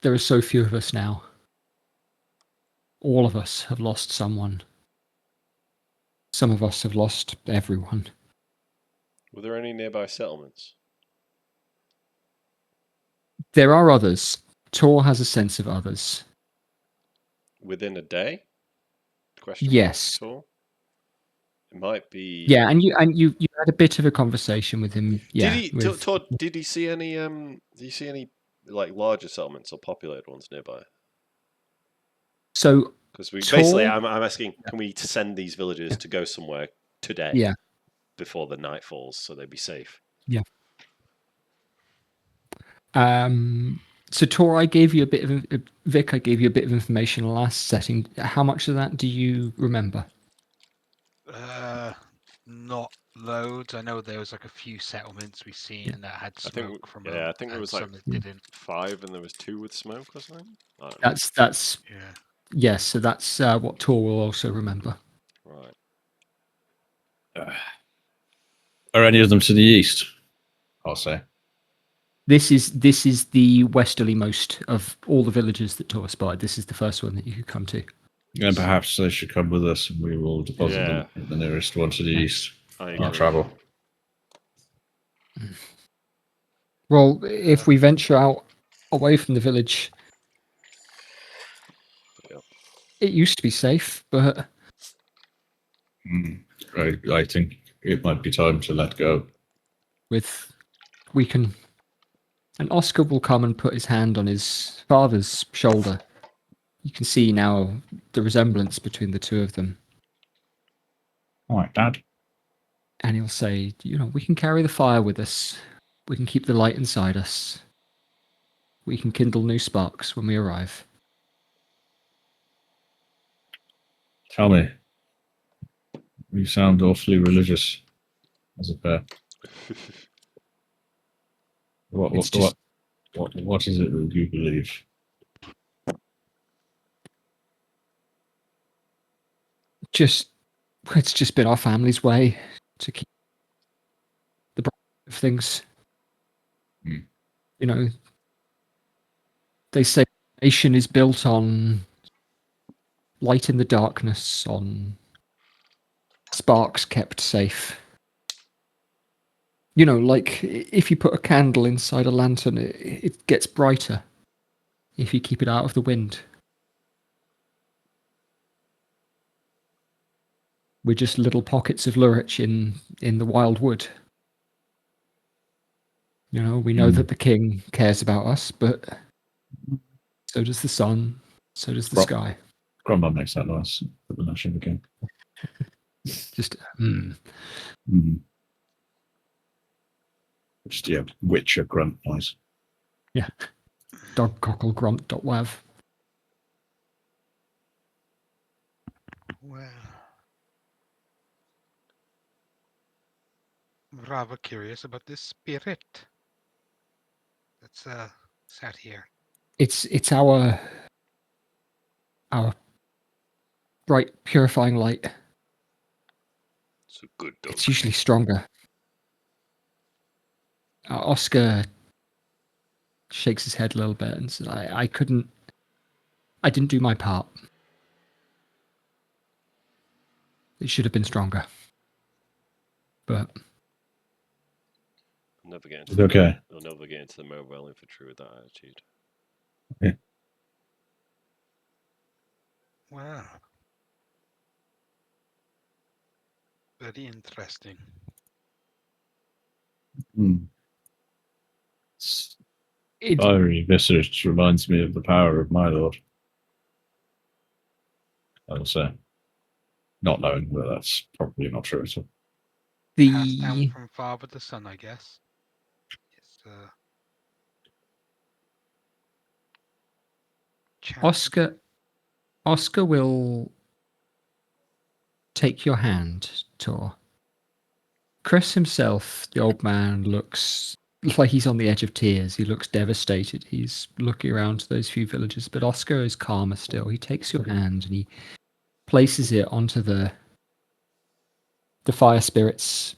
there are so few of us now. All of us have lost someone. Some of us have lost everyone. Were there any nearby settlements? There are others. Tor has a sense of others. Within a day? Question Yes. mark at all? It might be. Yeah, and you had a bit of a conversation with him. Yeah. Did he see any? Did you see any like larger settlements or populated ones nearby? So Because Tor- basically, I'm asking, can we send these villagers to go somewhere today? Yeah. before the night falls, so they'd be safe. So Tor, I gave you a bit of Vic. I gave you a bit of information last setting. How much of that do you remember? Not loads. I know there was like a few settlements we've seen Yeah. that had I think, smoke from yeah, I think there and was like some that didn't. 5 and there was 2 with smoke or something. I don't know. That's Yeah. yes. So that's what Tor will also remember. Right. Are any of them to the east? I'll say. This is the westerlymost of all the villages that Tor spotted. This is the first one that you could come to. And perhaps they should come with us, and we will deposit Yeah. them at the nearest one to the east. I Our agree. travel. Well, if we venture out away from the village, Yeah. it used to be safe, but I think it might be time to let go. and Oscar will come and put his hand on his father's shoulder. You can see now the resemblance between the two of them. All right, Dad. And he'll say, we can carry the fire with us. We can keep the light inside us. We can kindle new sparks when we arrive. Tell me. You sound awfully religious as a pair. What is it that you believe? It's just been our family's way to keep the bright of things. They say a nation is built on light in the darkness, on sparks kept safe. Like if you put a candle inside a lantern, it gets brighter if you keep it out of the wind. We're just little pockets of Lurich in the wild wood. We know that the king cares about us, but so does the sun, so does the sky. Grandma makes that noise at the nation again. Just, Just, witcher grunt noise. Yeah. Dog cockle grunt.wav. Well, I'm rather curious about this spirit that's sat here. It's our bright, purifying light. It's a good dog. It's usually stronger. Oscar shakes his head a little bit and says, I didn't do my part. It should have been stronger. But We'll never get It's okay. We'll never get into the mobile infantry with that attitude. Wow. Very interesting. Fiery visage reminds me of the power of my lord. I will say. Not knowing that that's probably not true at all. Passed down from father to son, I guess. It's Oscar will take your hand, Tor. Chris himself, the old man, looks like he's on the edge of tears. He looks devastated. He's looking around to those few villagers, but Oscar is calmer still. He takes your hand and he places it onto the fire spirit's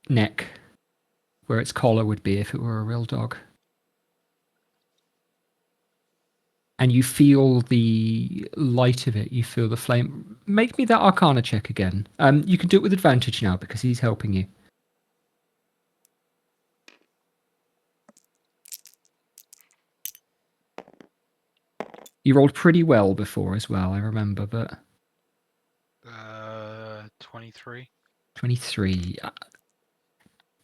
neck, where its collar would be if it were a real dog. And you feel the light of it. You feel the flame. Make me that Arcana check again. You can do it with advantage now because he's helping you. You rolled pretty well before as well, I remember, but 23. 23.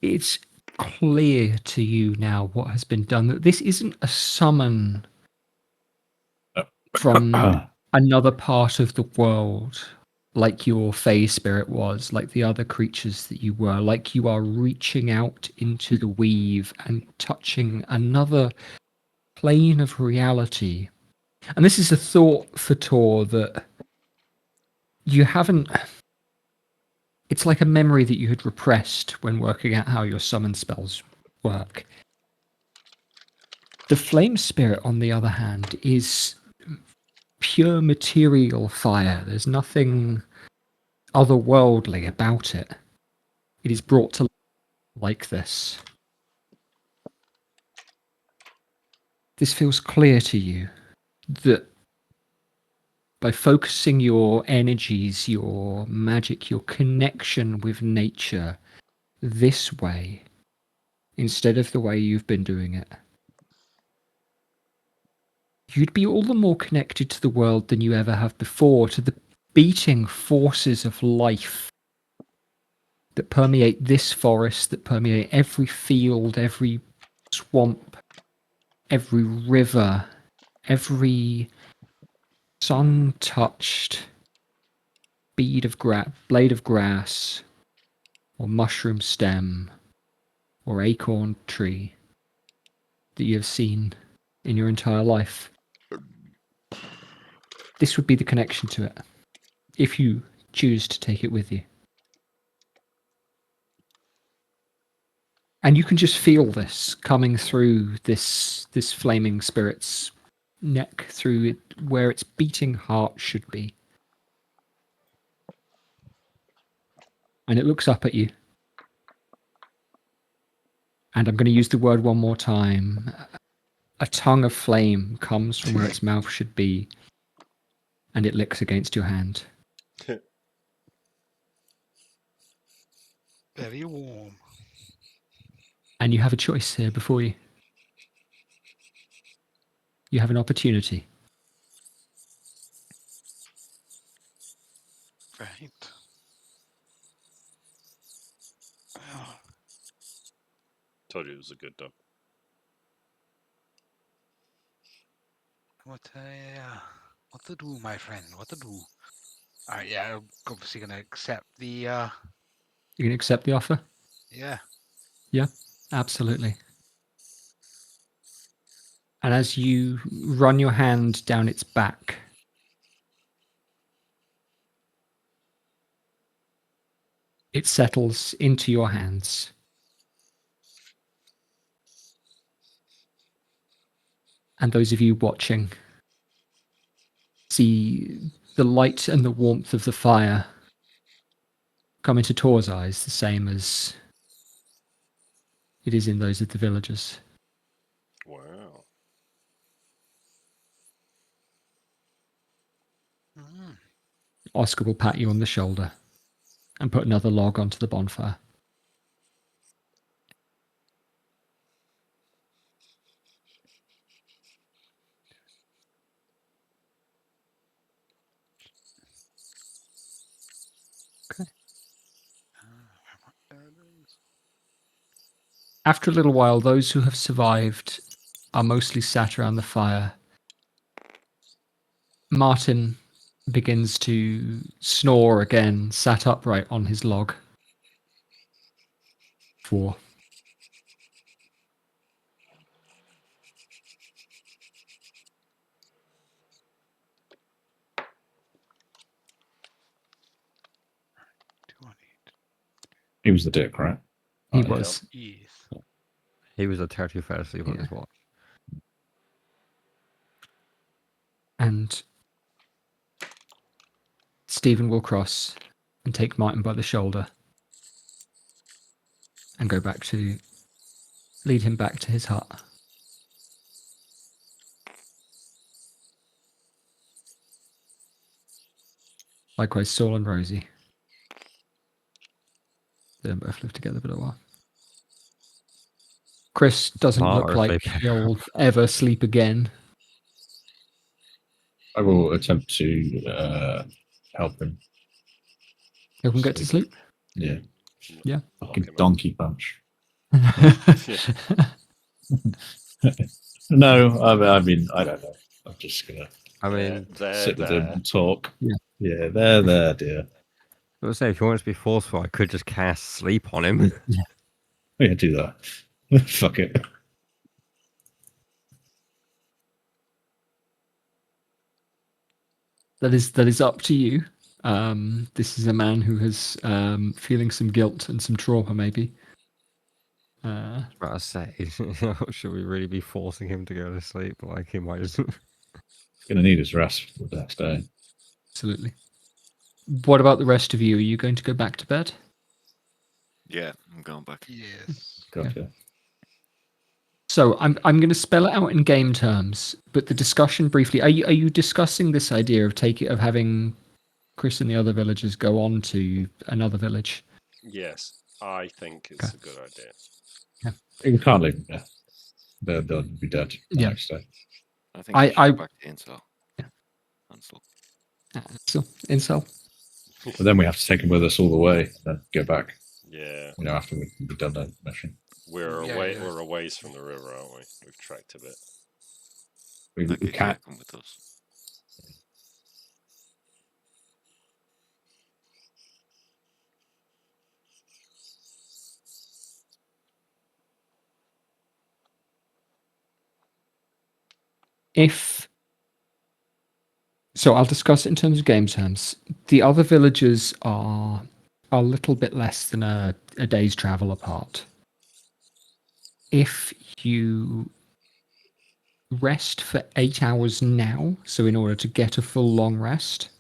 It's clear to you now what has been done. That this isn't a summon from another part of the world. like your Fey spirit was, like the other creatures that you were, like you are reaching out into the weave and touching another plane of reality. And this is a thought for Tor that you haven't. It's like a memory that you had repressed when working out how your summon spells work. The flame spirit, on the other hand, is pure material fire. There's nothing otherworldly about it. It is brought to life like this. This feels clear to you that by focusing your energies, your magic, your connection with nature this way, instead of the way you've been doing it, you'd be all the more connected to the world than you ever have before, to the beating forces of life that permeate this forest, that permeate every field, every swamp, every river, every sun-touched blade of grass, or mushroom stem, or acorn tree that you have seen in your entire life. This would be the connection to it, if you choose to take it with you. And you can just feel this coming through this flaming spirit's neck, through it, where its beating heart should be. And it looks up at you. And I'm going to use the word one more time. A tongue of flame comes from where its mouth should be, and it licks against your hand. Very warm. And you have a choice here before you. You have an opportunity. Right. Oh, Told you it was a good dog. what to do, my friend? What to do? Alright, yeah, I'm obviously gonna accept the You can accept the offer? yeah. Yeah, absolutely. And as you run your hand down its back, it settles into your hands. And those of you watching see the light and the warmth of the fire come into Tor's eyes, the same as it is in those of the villagers. Wow. Mm. Oscar will pat you on the shoulder and put another log onto the bonfire. Okay. There it is. After a little while, those who have survived are mostly sat around the fire. Martin begins to snore again, sat upright on his log. 4. He was the dick, right? He Oh, yeah. was. Yes. He was a territory fair asleep on Yeah. his watch. And Stephen will cross and take Martin by the shoulder and go back to lead him back to his hut. Likewise, Saul and Rosie. They don't both live together for a while. Chris doesn't Smart look or like sleep. he'll ever sleep again. I will attempt to help him. He can get to sleep. Yeah. Yeah. Fucking Lock him up. donkey punch. No, I mean, I don't know. I'm just gonna I mean, sit with him and talk. Yeah, there, dear. I was saying, if you want it to be forceful, I could just cast sleep on him. Yeah, do that. Fuck it. That is up to you. This is a man who has feeling some guilt and some trauma, maybe. But I say, should we really be forcing him to go to sleep? Like he might just. He's gonna need his rest for the next day. Absolutely. What about the rest of you? Are you going to go back to bed? Yeah, I'm going back. Yes. Gotcha. So I'm going to spell it out in game terms, but the discussion briefly. Are you discussing this idea of having Chris and the other villagers go on to another village? Yes, I think it's Okay. a good idea. We can't leave them there. They'll be dead the Yeah. next day. I think we should go back to Insel. Yeah. Ansel. So incel. But then we have to take them with us all the way, then go back. Yeah, After we've done that mission. we're Yeah, away. yeah. We're a ways from the river, aren't we? We've trekked a bit. We Like, you can't. come with us. So I'll discuss it in terms of game terms. The other villages are a little bit less than a day's travel apart. If you rest for 8 hours now, so in order to get a full long rest,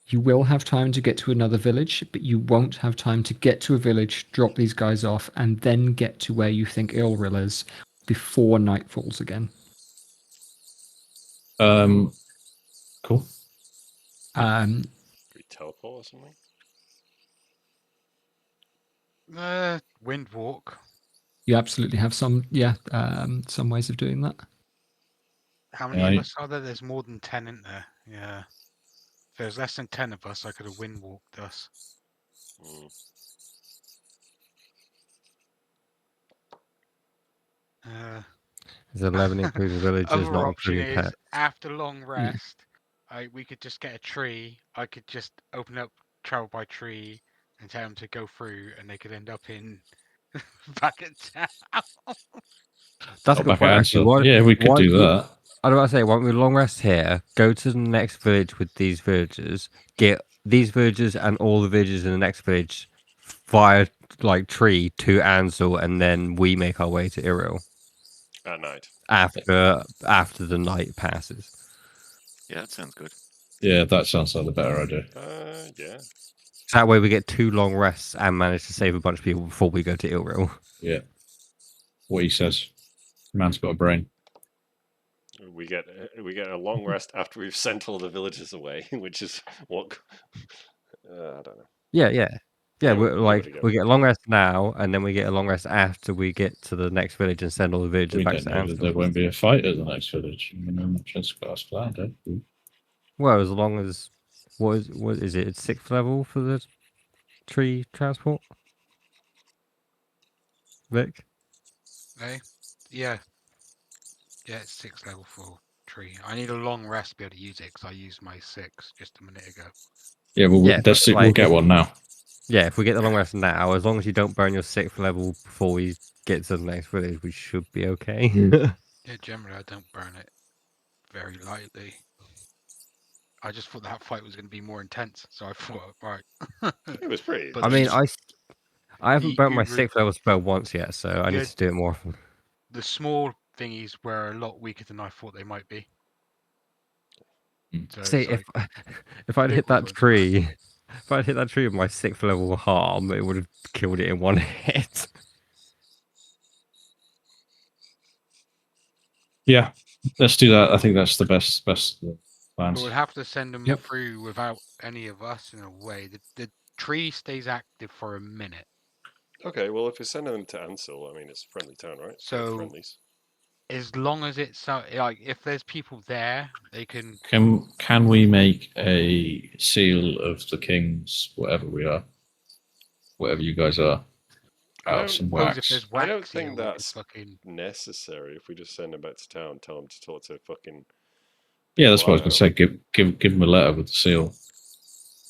you will have time to get to another village, but you won't have time to get to a village, drop these guys off, and then get to where you think Ilril is before night falls again. Cool. Could we teleport or something? Wind walk. You absolutely have some ways of doing that. How many Right. of us are there? There's more than 10 in there. Yeah. If there's less than 10 of us, I could have wind walked us. Mm. There's 11 including villagers, Other not option including is pets. after long rest, we could just get a tree. I could just open up travel by tree and tell them to go through, and they could end up in back at town. That's a Oh, good back point, at actually. Ansel. Yeah, we could do that. I was about to say, why don't we long rest here, go to the next village with these villagers, get these villagers and all the villagers in the next village via like tree to Ansel, and then we make our way to Iril At night. after the night passes. Yeah, that sounds good. Yeah, that sounds like the better idea. Yeah. So that way we get 2 long rests and manage to save a bunch of people before we go to Ilril. Yeah. What he says. Man's got a brain. We get a long rest after we've sent all the villagers away, which is what I don't know. Yeah. Yeah, We're like we go. we get a long rest now, and then we get a long rest after we get to the next village and send all the villagers We back don't to know that Ansel. there won't be a fight at the next village. I mean, just got planned, eh? Well, as long as what is it? It's 6th level for the tree transport. Vic? Eh? Yeah. Yeah, it's 6th level for tree. I need a long rest to be able to use it because I used my 6 just a minute ago. Yeah, well, Yeah, that's it. like, We'll get one now. Yeah, if we get the long rest now, as long as you don't burn your 6th level before we get to the next village, we should be okay. Yeah, generally I don't burn it very lightly. I just thought that fight was going to be more intense, so I thought, right. It was pretty. But I mean, I haven't burnt my you 6th level spell once yet, so I need Yeah. to do it more often. the small thingies were a lot weaker than I thought they might be. So See, it's like, if I'd big hit that ones. tree, if I'd hit that tree with my 6th level harm, it would have killed it in one hit. Yeah, let's do that. I think that's the best but plans. we'll have to send them Yep. through without any of us in a way. The tree stays active for a minute. Okay, well, if we're sending them to Ansel, I mean, it's a friendly town, right? So- friendlies. As long as it's like if there's people there, they can. Can we make a seal of the kings, whatever we are, whatever you guys are, I out don't of some Suppose if wax? there's I wax don't here, think we could that's fucking. necessary. If we just send them back to town, tell them to talk to fucking. Yeah, that's what I was people going to say. Give them a letter with the seal.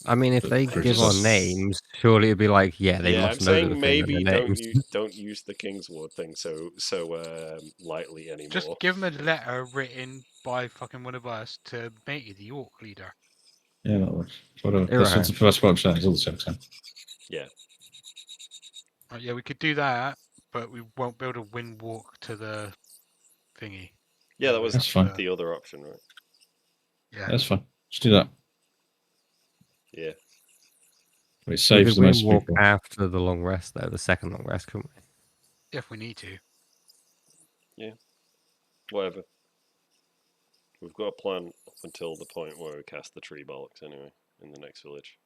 I mean, if they We're give our just- names, surely it'd be like, yeah, they Yeah, I'm must know the saying thing maybe with their names. don't use the Kingsword thing so lightly Just anymore. give them a letter written by fucking one of us to make you the York leader. Yeah, that works. Whatever. You're That's right. the first one. It's all the same thing. Yeah. Right, yeah, we could do that, but we won't be able to win walk to the thingy. Yeah, that was That's fine. the other option, right? Yeah. That's fine. Let's do that. Yeah. It We saves could the win most walk people. after the long rest, though, the second long rest, couldn't we? If we need to. Whatever. We've got a plan up until the point where we cast the tree bollocks anyway, in the next village.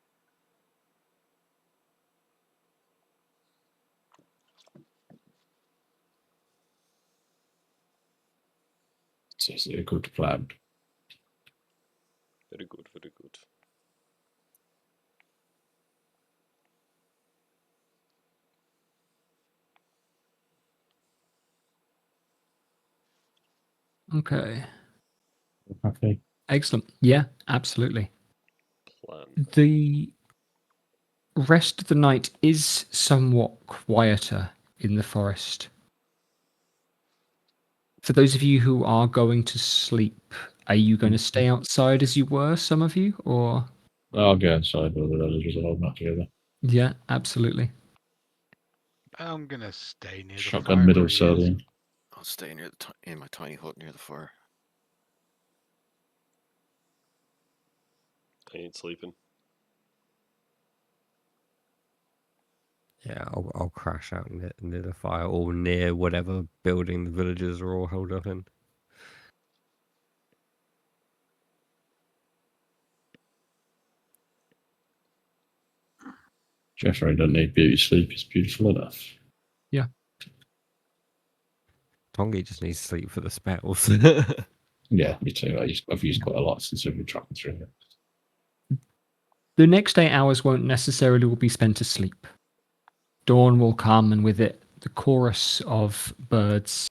So it's a good plan. Very good, very good. Okay. Okay. Excellent. Yeah, absolutely. Plan. The rest of the night is somewhat quieter in the forest. For those of you who are going to sleep, are you going to stay outside as you were, some of you, or? I'll go inside with the villagers and hold that together. Yeah, absolutely. I'm gonna stay near the Shotgun fire middle where he is. serving. I'll stay near in my tiny hut near the fire. I ain't sleeping. Yeah, I'll crash out near the fire or near whatever building the villagers are all held up in. Jeffrey don't need beauty sleep. He's beautiful enough. Tongi just needs sleep for the spells. Yeah, me too. I've used quite a lot since we've been tracking through it. The next 8 hours won't necessarily will be spent asleep. Dawn will come, and with it, the chorus of birds'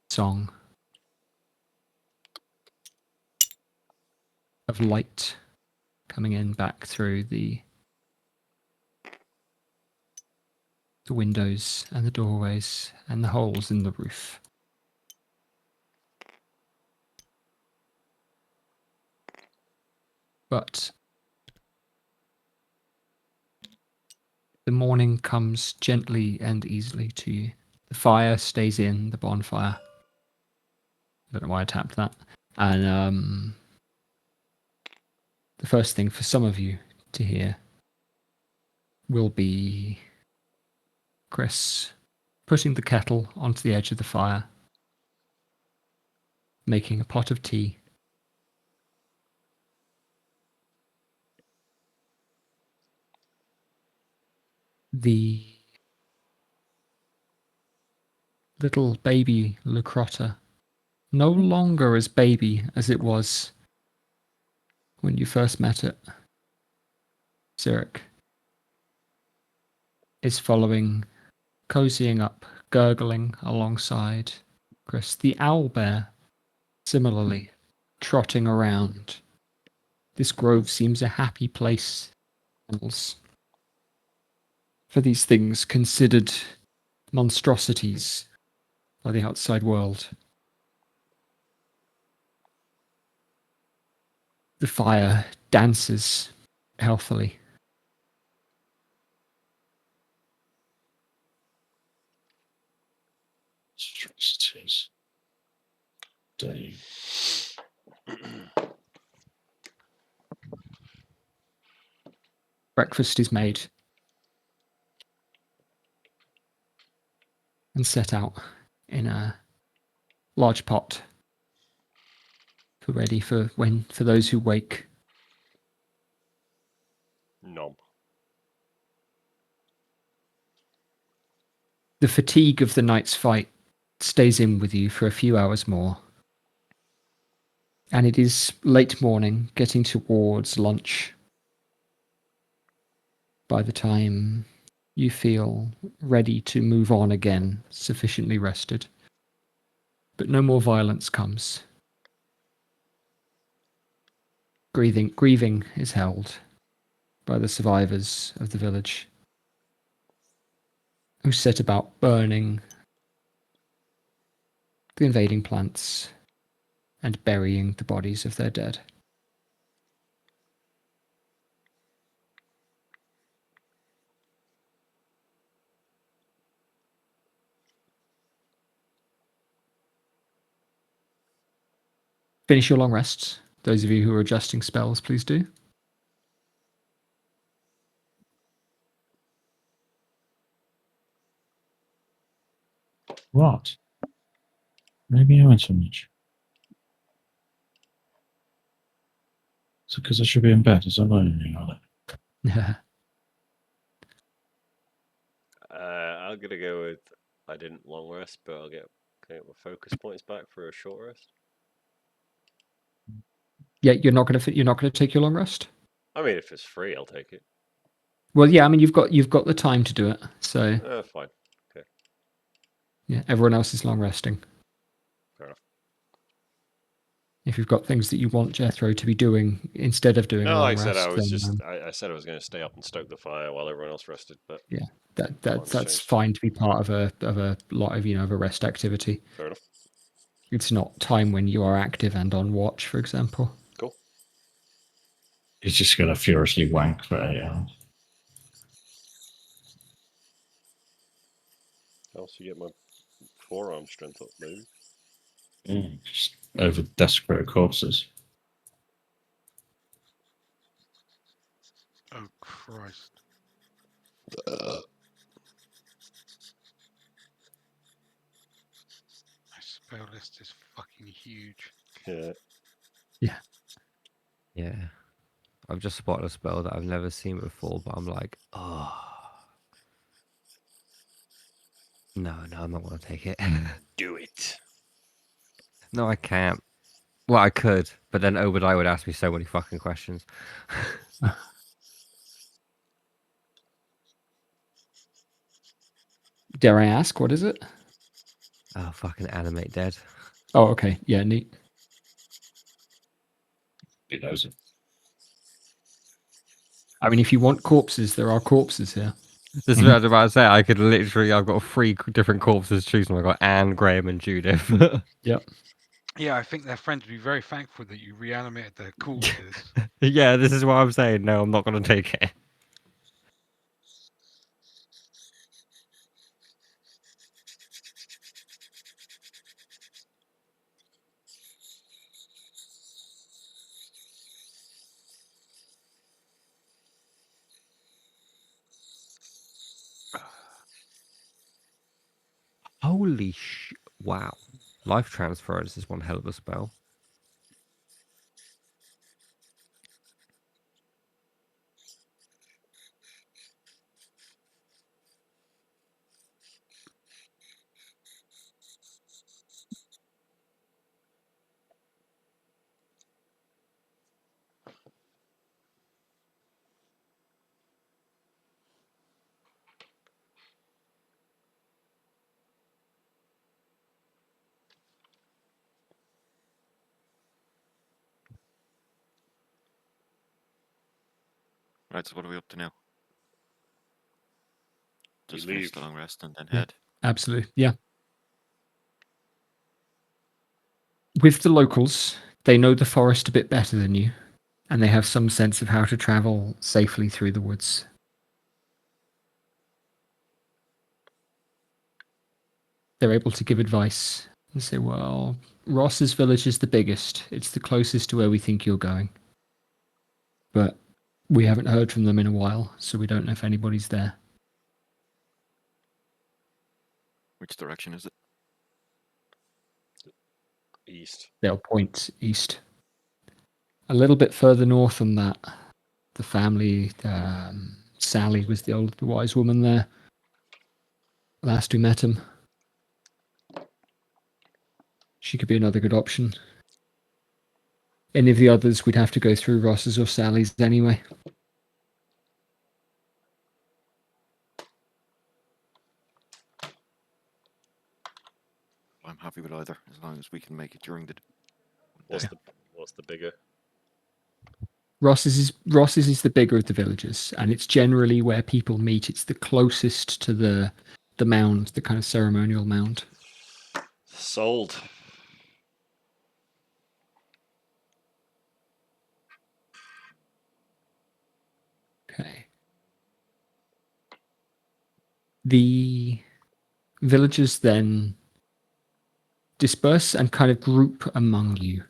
song, of light coming in back through the windows and the doorways and the holes in the roof. But the morning comes gently and easily to you. The fire stays in, the bonfire. I don't know why I tapped that. And the first thing for some of you to hear will be Chris putting the kettle onto the edge of the fire, making a pot of tea. The little baby Lucrotta, no longer as baby as it was when you first met it, Zurich, is following, cozying up, gurgling alongside Chris. The owl bear, similarly, trotting around. This grove seems a happy place for these things considered monstrosities by the outside world. The fire dances healthily. Monstrosities. Dang. Breakfast is made and set out in a large pot ready for those who wake. Nom. The fatigue of the night's fight stays in with you for a few hours more. And it is late morning, getting towards lunch, by the time you feel ready to move on again, sufficiently rested. But no more violence comes. Grieving is held by the survivors of the village, who set about burning the invading plants and burying the bodies of their dead. Finish your long rests. Those of you who are adjusting spells, please do. What? Maybe I went so much. So because I should be in bed, is that right? I'm gonna go with I didn't long rest, but I'll get my focus points back for a short rest. Yeah, you're not gonna take your long rest. I mean, if it's free, I'll take it. Well, yeah, I mean you've got the time to do it. So Fine. Okay. yeah, everyone else is long resting. Fair enough. If you've got things that you want Jethro to be doing instead of doing a No, long like I said, rest, I was then, just I said I was going to stay up and stoke the fire while everyone else rested, but yeah, plans that's changed. fine to be part of a lot of of a rest activity. Fair enough. It's not time when you are active and on watch, for example. Cool. He's just going to furiously wank for 8 hours. I also get my forearm strength up, maybe. Just over desperate corpses. Oh Christ! My spell list is fucking huge. Yeah. Yeah. I've just spotted a spell that I've never seen before, but I'm like, oh. No, I'm not going to take it. Do it. No, I can't. Well, I could, but then Obadiah would ask me so many fucking questions. Dare I ask, what is it? Oh, fucking animate dead. Oh, okay. Yeah, neat. He knows it. I mean, if you want corpses, there are corpses here. This is what I was about to say. I could literally, I've got 3 different corpses to choose from. I've got Anne, Graham, and Judith. Yep. Yeah, I think their friends would be very thankful that you reanimated their corpses. Yeah, this is what I'm saying. No, I'm not going to take it. Holy sh! Wow. Life transference is one hell of a spell. Right, so what are we up to now? Just We finish leave. the long rest and then Yeah. head. Absolutely. Yeah. With the locals, they know the forest a bit better than you, and they have some sense of how to travel safely through the woods. They're able to give advice and say, well, Ross's village is the biggest. It's the closest to where we think you're going. But we haven't heard from them in a while, so we don't know if anybody's there. Which direction is it? East. They'll point east. A little bit further north than that, the family, Sally was the wise woman there. Last we met him. She could be another good option. Any of the others, we'd have to go through Ross's or Sally's anyway. I'm happy with either, as long as we can make it during the What's the bigger? Ross's is the bigger of the villages, and it's generally where people meet. It's the closest to the mound, the kind of ceremonial mound. Sold. Okay. The villagers then disperse and kind of group among you.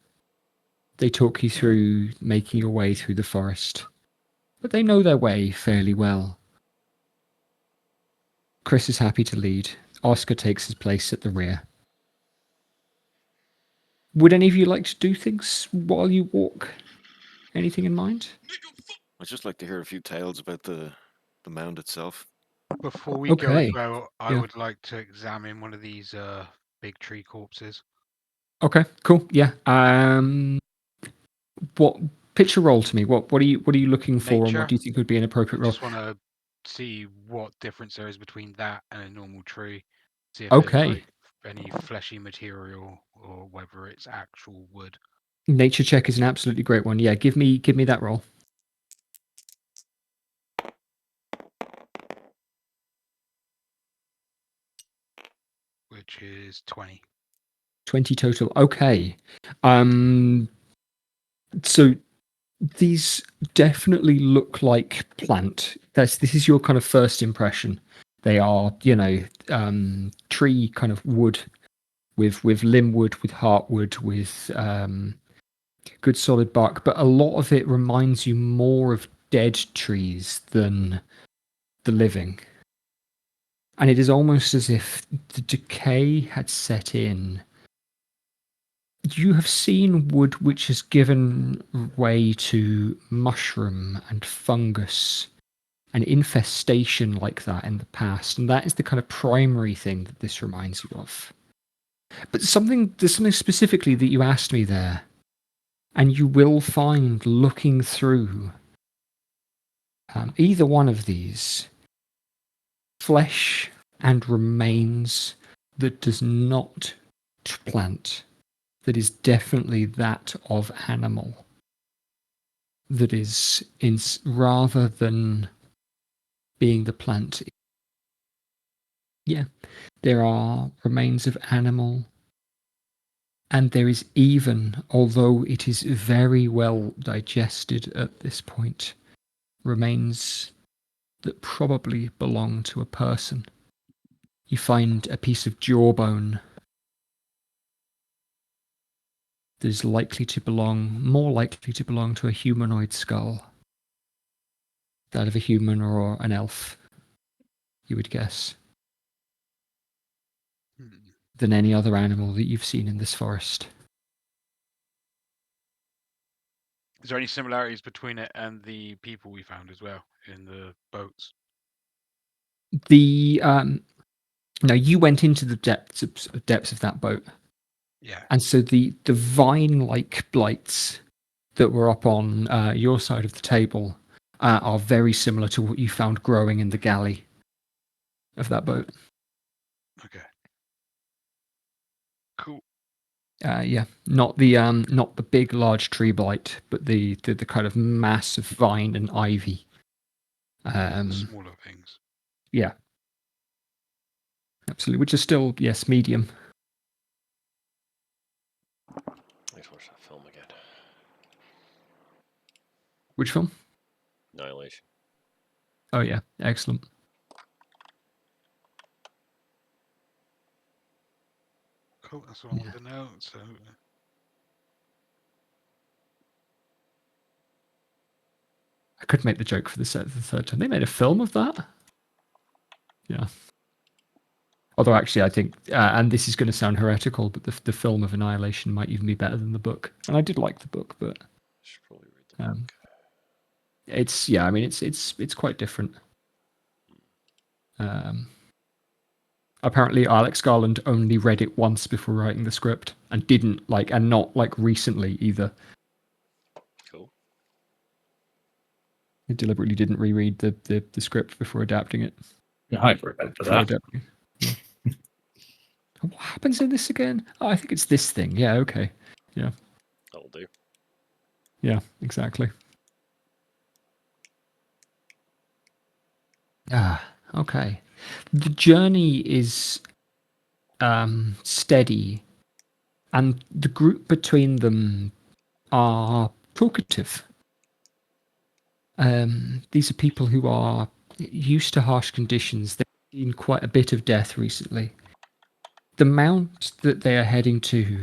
They talk you through making your way through the forest, but they know their way fairly well. Chris is happy to lead. Oscar takes his place at the rear. Would any of you like to do things while you walk? Anything in mind? I'd just like to hear a few tales about the mound itself. Before we go as Okay. well, I Yeah. would like to examine one of these big tree corpses. Okay, cool. Yeah. What picture roll to me? What are you looking for, and Nature. what do you think would be an I appropriate roll? just want to see what difference there is between that and a normal tree. See if Okay. there's like any fleshy material or whether it's actual wood. Nature check is an absolutely great one. Yeah, give me that roll. Which is 20. 20 total. Okay. So these definitely look like plant. This is your kind of first impression. They are, tree kind of wood with limbwood, with heartwood, with good solid bark, but a lot of it reminds you more of dead trees than the living. And it is almost as if the decay had set in. You have seen wood which has given way to mushroom and fungus and infestation like that in the past, and that is the kind of primary thing that this reminds you of. But there's something specifically that you asked me there, and you will find looking through either one of these flesh and remains that does not plant, that is definitely that of animal, that is rather than being the plant. Yeah, there are remains of animal, and there is even, although it is very well digested at this point, remains that probably belong to a person. You find a piece of jawbone that is more likely to belong to a humanoid skull. That of a human or an elf, you would guess, than any other animal that you've seen in this forest. Is there any similarities between it and the people we found as well in the boats? Now you went into the depths of that boat. Yeah. And so the vine-like blights that were up on your side of the table are very similar to what you found growing in the galley of that boat. Okay. Cool. Yeah, not the big large tree blight, but the kind of mass of vine and ivy. The smaller things. Yeah, absolutely. Which is still, yes, medium. Let's watch that film again. Which film? Annihilation. Oh yeah, excellent. Cool. That's what I wanted to know. So. I could make the joke for the third time. They made a film of that. Yeah. Although actually, I think, and this is going to sound heretical, but the film of Annihilation might even be better than the book. And I did like the book, but Should probably read the book. it's quite different. Apparently, Alex Garland only read it once before writing the script, and not recently either. Cool. He deliberately didn't reread the script before adapting it. Yeah, I remember that. Yeah. What happens in this again? Oh, I think it's this thing. Yeah, okay. Yeah. That'll do. Yeah, exactly. Okay. The journey is steady, and the group between them are talkative. These are people who are used to harsh conditions. They've seen quite a bit of death recently. The mount that they are heading to,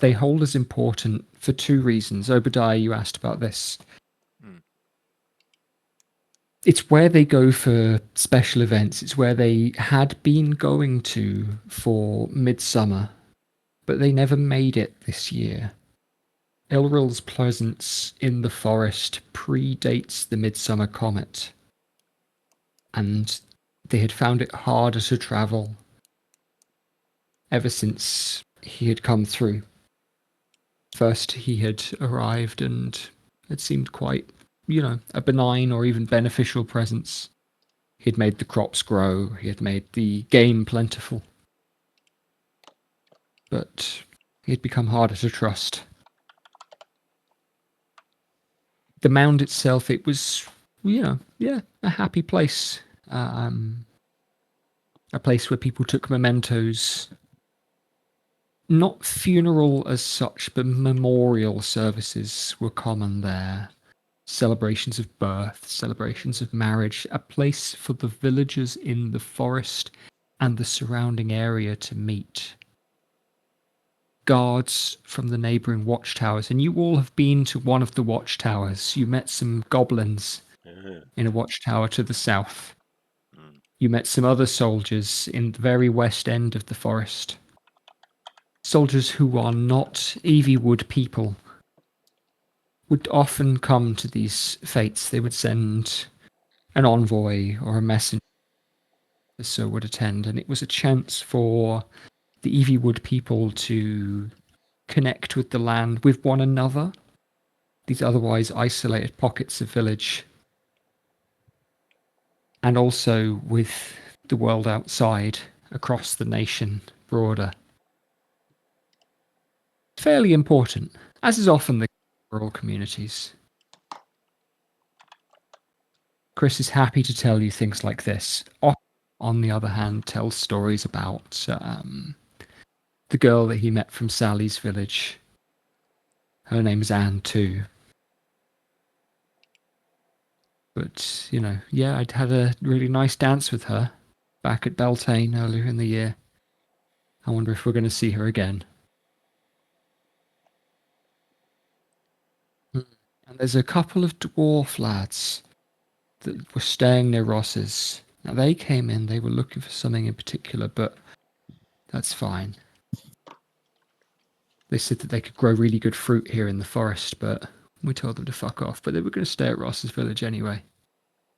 they hold as important for two reasons. Obadiah, you asked about this. It's where they go for special events. It's where they had been going to for midsummer, but they never made it this year. Elril's presence in the forest predates the midsummer comet, and they had found it harder to travel ever since he had come through. First, he had arrived and it seemed quite, a benign or even beneficial presence. He had made the crops grow, he had made the game plentiful. But he had become harder to trust. The mound itself, it was, a happy place. A place where people took mementos. Not funeral as such, but memorial services were common there. Celebrations of birth, celebrations of marriage, a place for the villagers in the forest and the surrounding area to meet. Guards from the neighbouring watchtowers, and you all have been to one of the watchtowers. You met some goblins in a watchtower to the south. You met some other soldiers in the very west end of the forest. Soldiers who are not Evywood people would often come to these fetes. They would send an envoy or a messenger, so would attend, and it was a chance for the Evywood people to connect with the land, with one another, these otherwise isolated pockets of village, and also with the world outside, across the nation, broader. Fairly important, as is often the case in rural communities. Chris is happy to tell you things like this. On the other hand, tells stories about the girl that he met from Sally's village. Her name's Anne too. But, I'd had a really nice dance with her back at Beltane earlier in the year. I wonder if we're going to see her again. And there's a couple of dwarf lads that were staying near Ross's. Now, they came in, they were looking for something in particular, but that's fine. They said that they could grow really good fruit here in the forest, but we told them to fuck off. But they were going to stay at Ross's village anyway.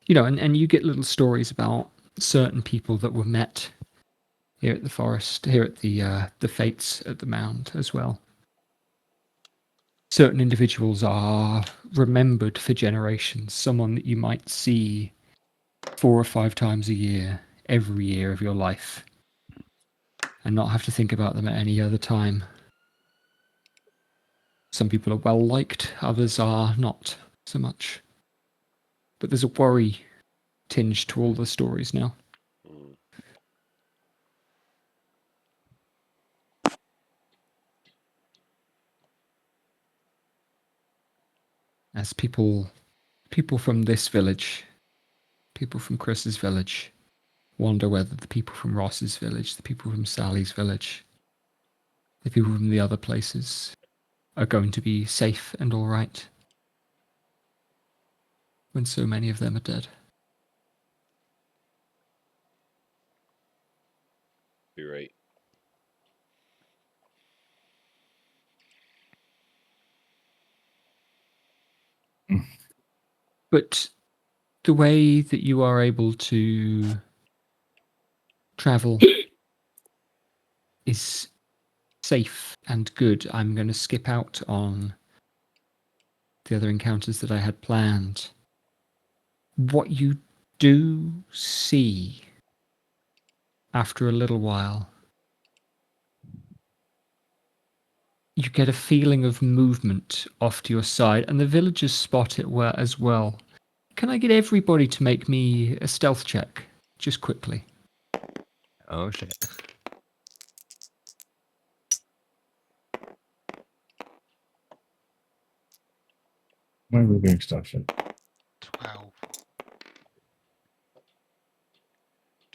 And you get little stories about certain people that were met here at the forest, here at the fetes at the mound as well. Certain individuals are remembered for generations. Someone that you might see 4 or 5 times a year, every year of your life, and not have to think about them at any other time. Some people are well liked, others are not so much. But there's a worry tinge to all the stories now. As people from this village, people from Chris's village, wonder whether the people from Ross's village, the people from Sally's village, the people from the other places are going to be safe and all right when so many of them are dead. You're right. But the way that you are able to travel is safe and good. I'm going to skip out on the other encounters that I had planned. What you do see after a little while, you get a feeling of movement off to your side, and the villagers spot it as well. can I get everybody to make me a stealth check, just quickly? Oh shit. Where are we being started? 12.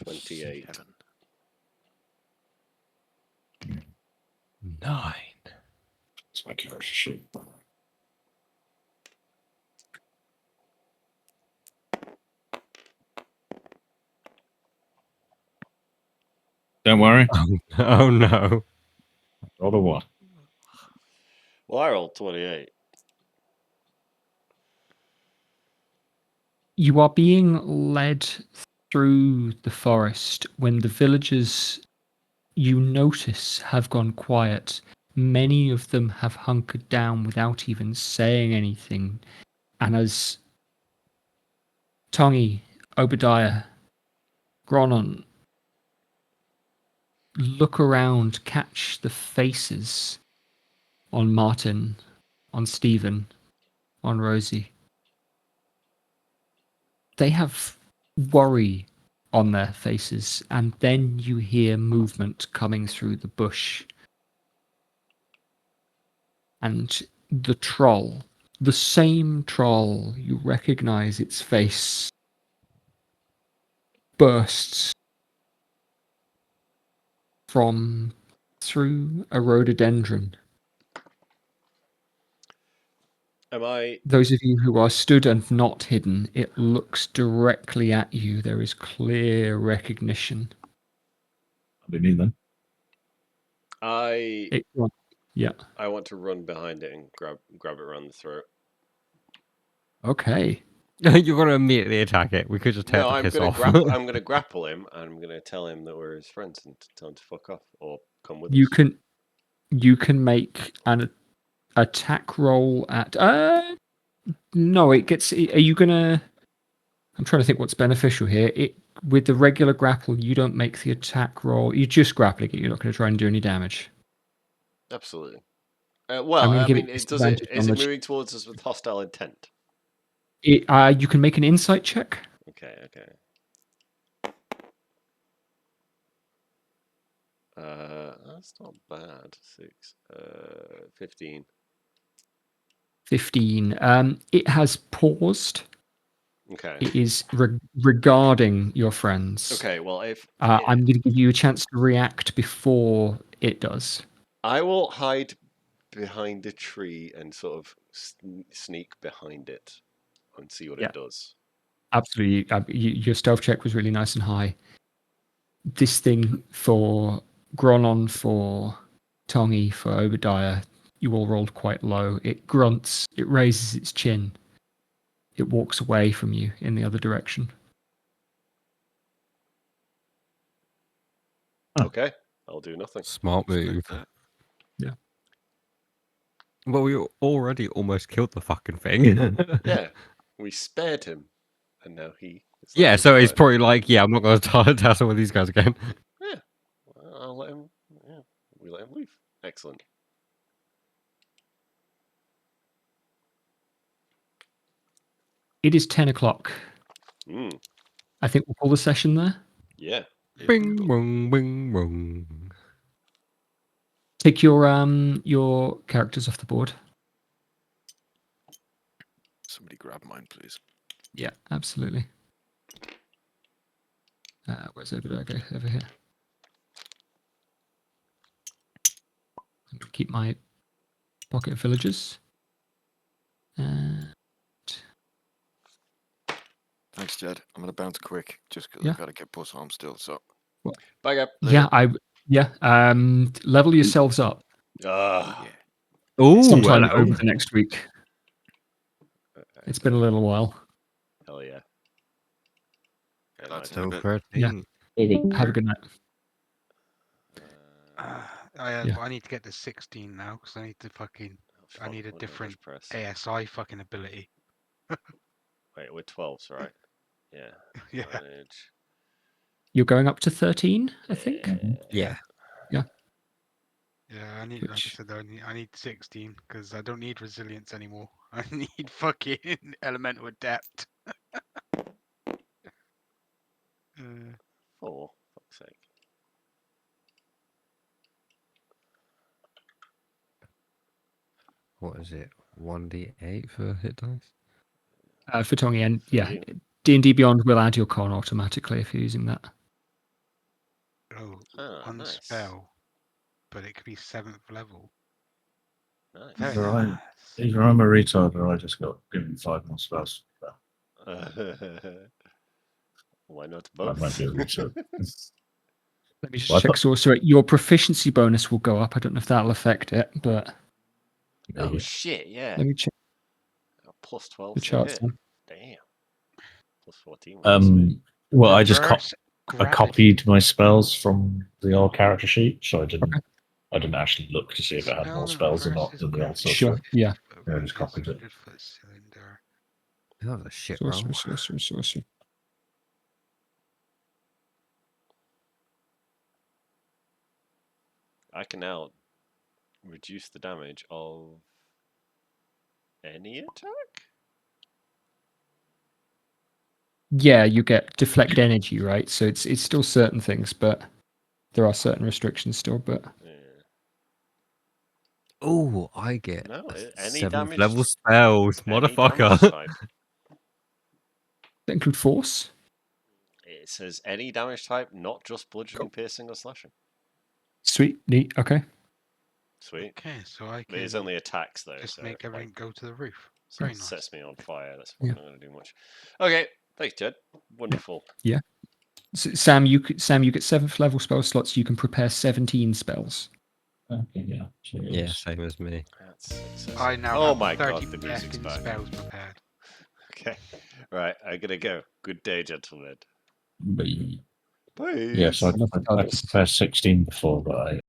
28. 9. It's my character sheet. Don't worry. Oh no. Roll a 1. Well, I rolled 28. You are being led through the forest when the villagers you notice have gone quiet. Many of them have hunkered down without even saying anything. And as Tongi, Obadiah, Gronon look around, catch the faces on Martin, on Stephen, on Rosie, they have worry on their faces, and then you hear movement coming through the bush. And the troll, the same troll, you recognize its face, bursts from through a rhododendron. Am I? Those of you who are stood and not hidden, it looks directly at you. There is clear recognition. What do you need then? Yeah. I want to run behind it and grab it around the throat. Okay. You're gonna immediately attack it. We could just tell No, it to I'm piss gonna off. I'm gonna grapple him, and I'm gonna tell him that we're his friends and tell him to fuck off or come with us. You can make an attack roll at. No, it gets. Are you gonna? I'm trying to think what's beneficial here. With the regular grapple, you don't make the attack roll. You're just grappling it. You're not going to try and do any damage. Absolutely. I'm Well, gonna I give mean, it is disadvantage on it the moving towards us with hostile intent? You can make an insight check. Okay. That's not bad. 6, 15. 15. It has paused. Okay. It is regarding your friends. Okay. Well, if I'm going to give you a chance to react before it does. I will hide behind a tree and sort of sneak behind it and see what Yeah. it does. Absolutely. Your stealth check was really nice and high. This thing for Gronon, for Tongi, for Obadiah, you all rolled quite low. It grunts, it raises its chin, it walks away from you in the other direction. Okay, I'll do nothing. Smart move. Respect that. Yeah. Well, we already almost killed the fucking thing. Yeah, we spared him, and now he. Is Yeah, like, so he's "Right, probably like, yeah, I'm not going to tussle with these guys again. Yeah, I'll let him. Yeah, we let him leave. Excellent. It is 10 o'clock. Mm, I think we'll call the session there. yeah. Bing, bong, bing, bong. Take your characters off the board. Somebody grab mine, please. Yeah, absolutely. Where's Obadiah? Go over here. I'm going to keep my pocket of villagers. Thanks, Jed. I'm gonna bounce quick just because Yeah. I've got to get bus home still. So Bye, Gab. Yeah. Level yourselves up Ah, yeah, Ooh, sometime hello. over the next week. It's been a little while. hell yeah. yeah, that's So in a bit. 13. Have a good night. But I need to get to 16 now because I need to fucking. I need a different press. ASI fucking ability. Wait, we're 12s, right? Yeah. Yeah. Manage. You're going up to 13, I think. Yeah. Yeah, I need, like I Which- said, I need 16 because I don't need resilience anymore. I need fucking elemental adept. what is it? 1d8 for hit dice? For Tongi, and yeah, Brilliant. D&D Beyond will add your con automatically if you're using that. Oh, Ah, one nice. spell, but it could be 7th level. Nice. Very Either, I, nice. either I'm a retard or I just got given 5 more spells. Why not I both? might be a retard. Let me just Well, I check thought- sorcerer. Your proficiency bonus will go up. I don't know if that'll affect it, but Oh Maybe. shit! Yeah. let me check Plus 12 the to charts hit. then. Damn. Plus 14. works for me. Well, I just Reverse I gravity. copied my spells from the old character sheet, so I didn't. Okay. I didn't actually look to see if it had more Spell that spells or not reverses than the old gravity sorcerer. Sure, yeah. Yeah, I just is copied it. 100-foot cylinder. That was a shit Sorcerer, roll. sorcerer. I can now reduce the damage of any attack? Yeah, you get deflect energy, right? So it's still certain things, but there are certain restrictions still. But Yeah. Oh, I get No, a any 7th damage. level spells, Any damage motherfucker. type. that include force. It says any damage type, not just bludgeoning, piercing, or slashing. Sweet, neat. Okay. Sweet. Okay, so I But can it's only attacks though, just so make everything like, go to the roof. so Very it nice. sets me on fire. That's Yeah. not going to do much. Okay, thanks, Jed. Wonderful. Sam, you get 7th level spell slots. You can prepare 17 spells. Okay, yeah. So it Yeah, was- same as me. That's success. I now Oh have my 30 god, the music's effing back. spells prepared. Okay, right, I'm gonna go. Good day, gentlemen. But, Bye. yeah, so I prepared 16 before, but I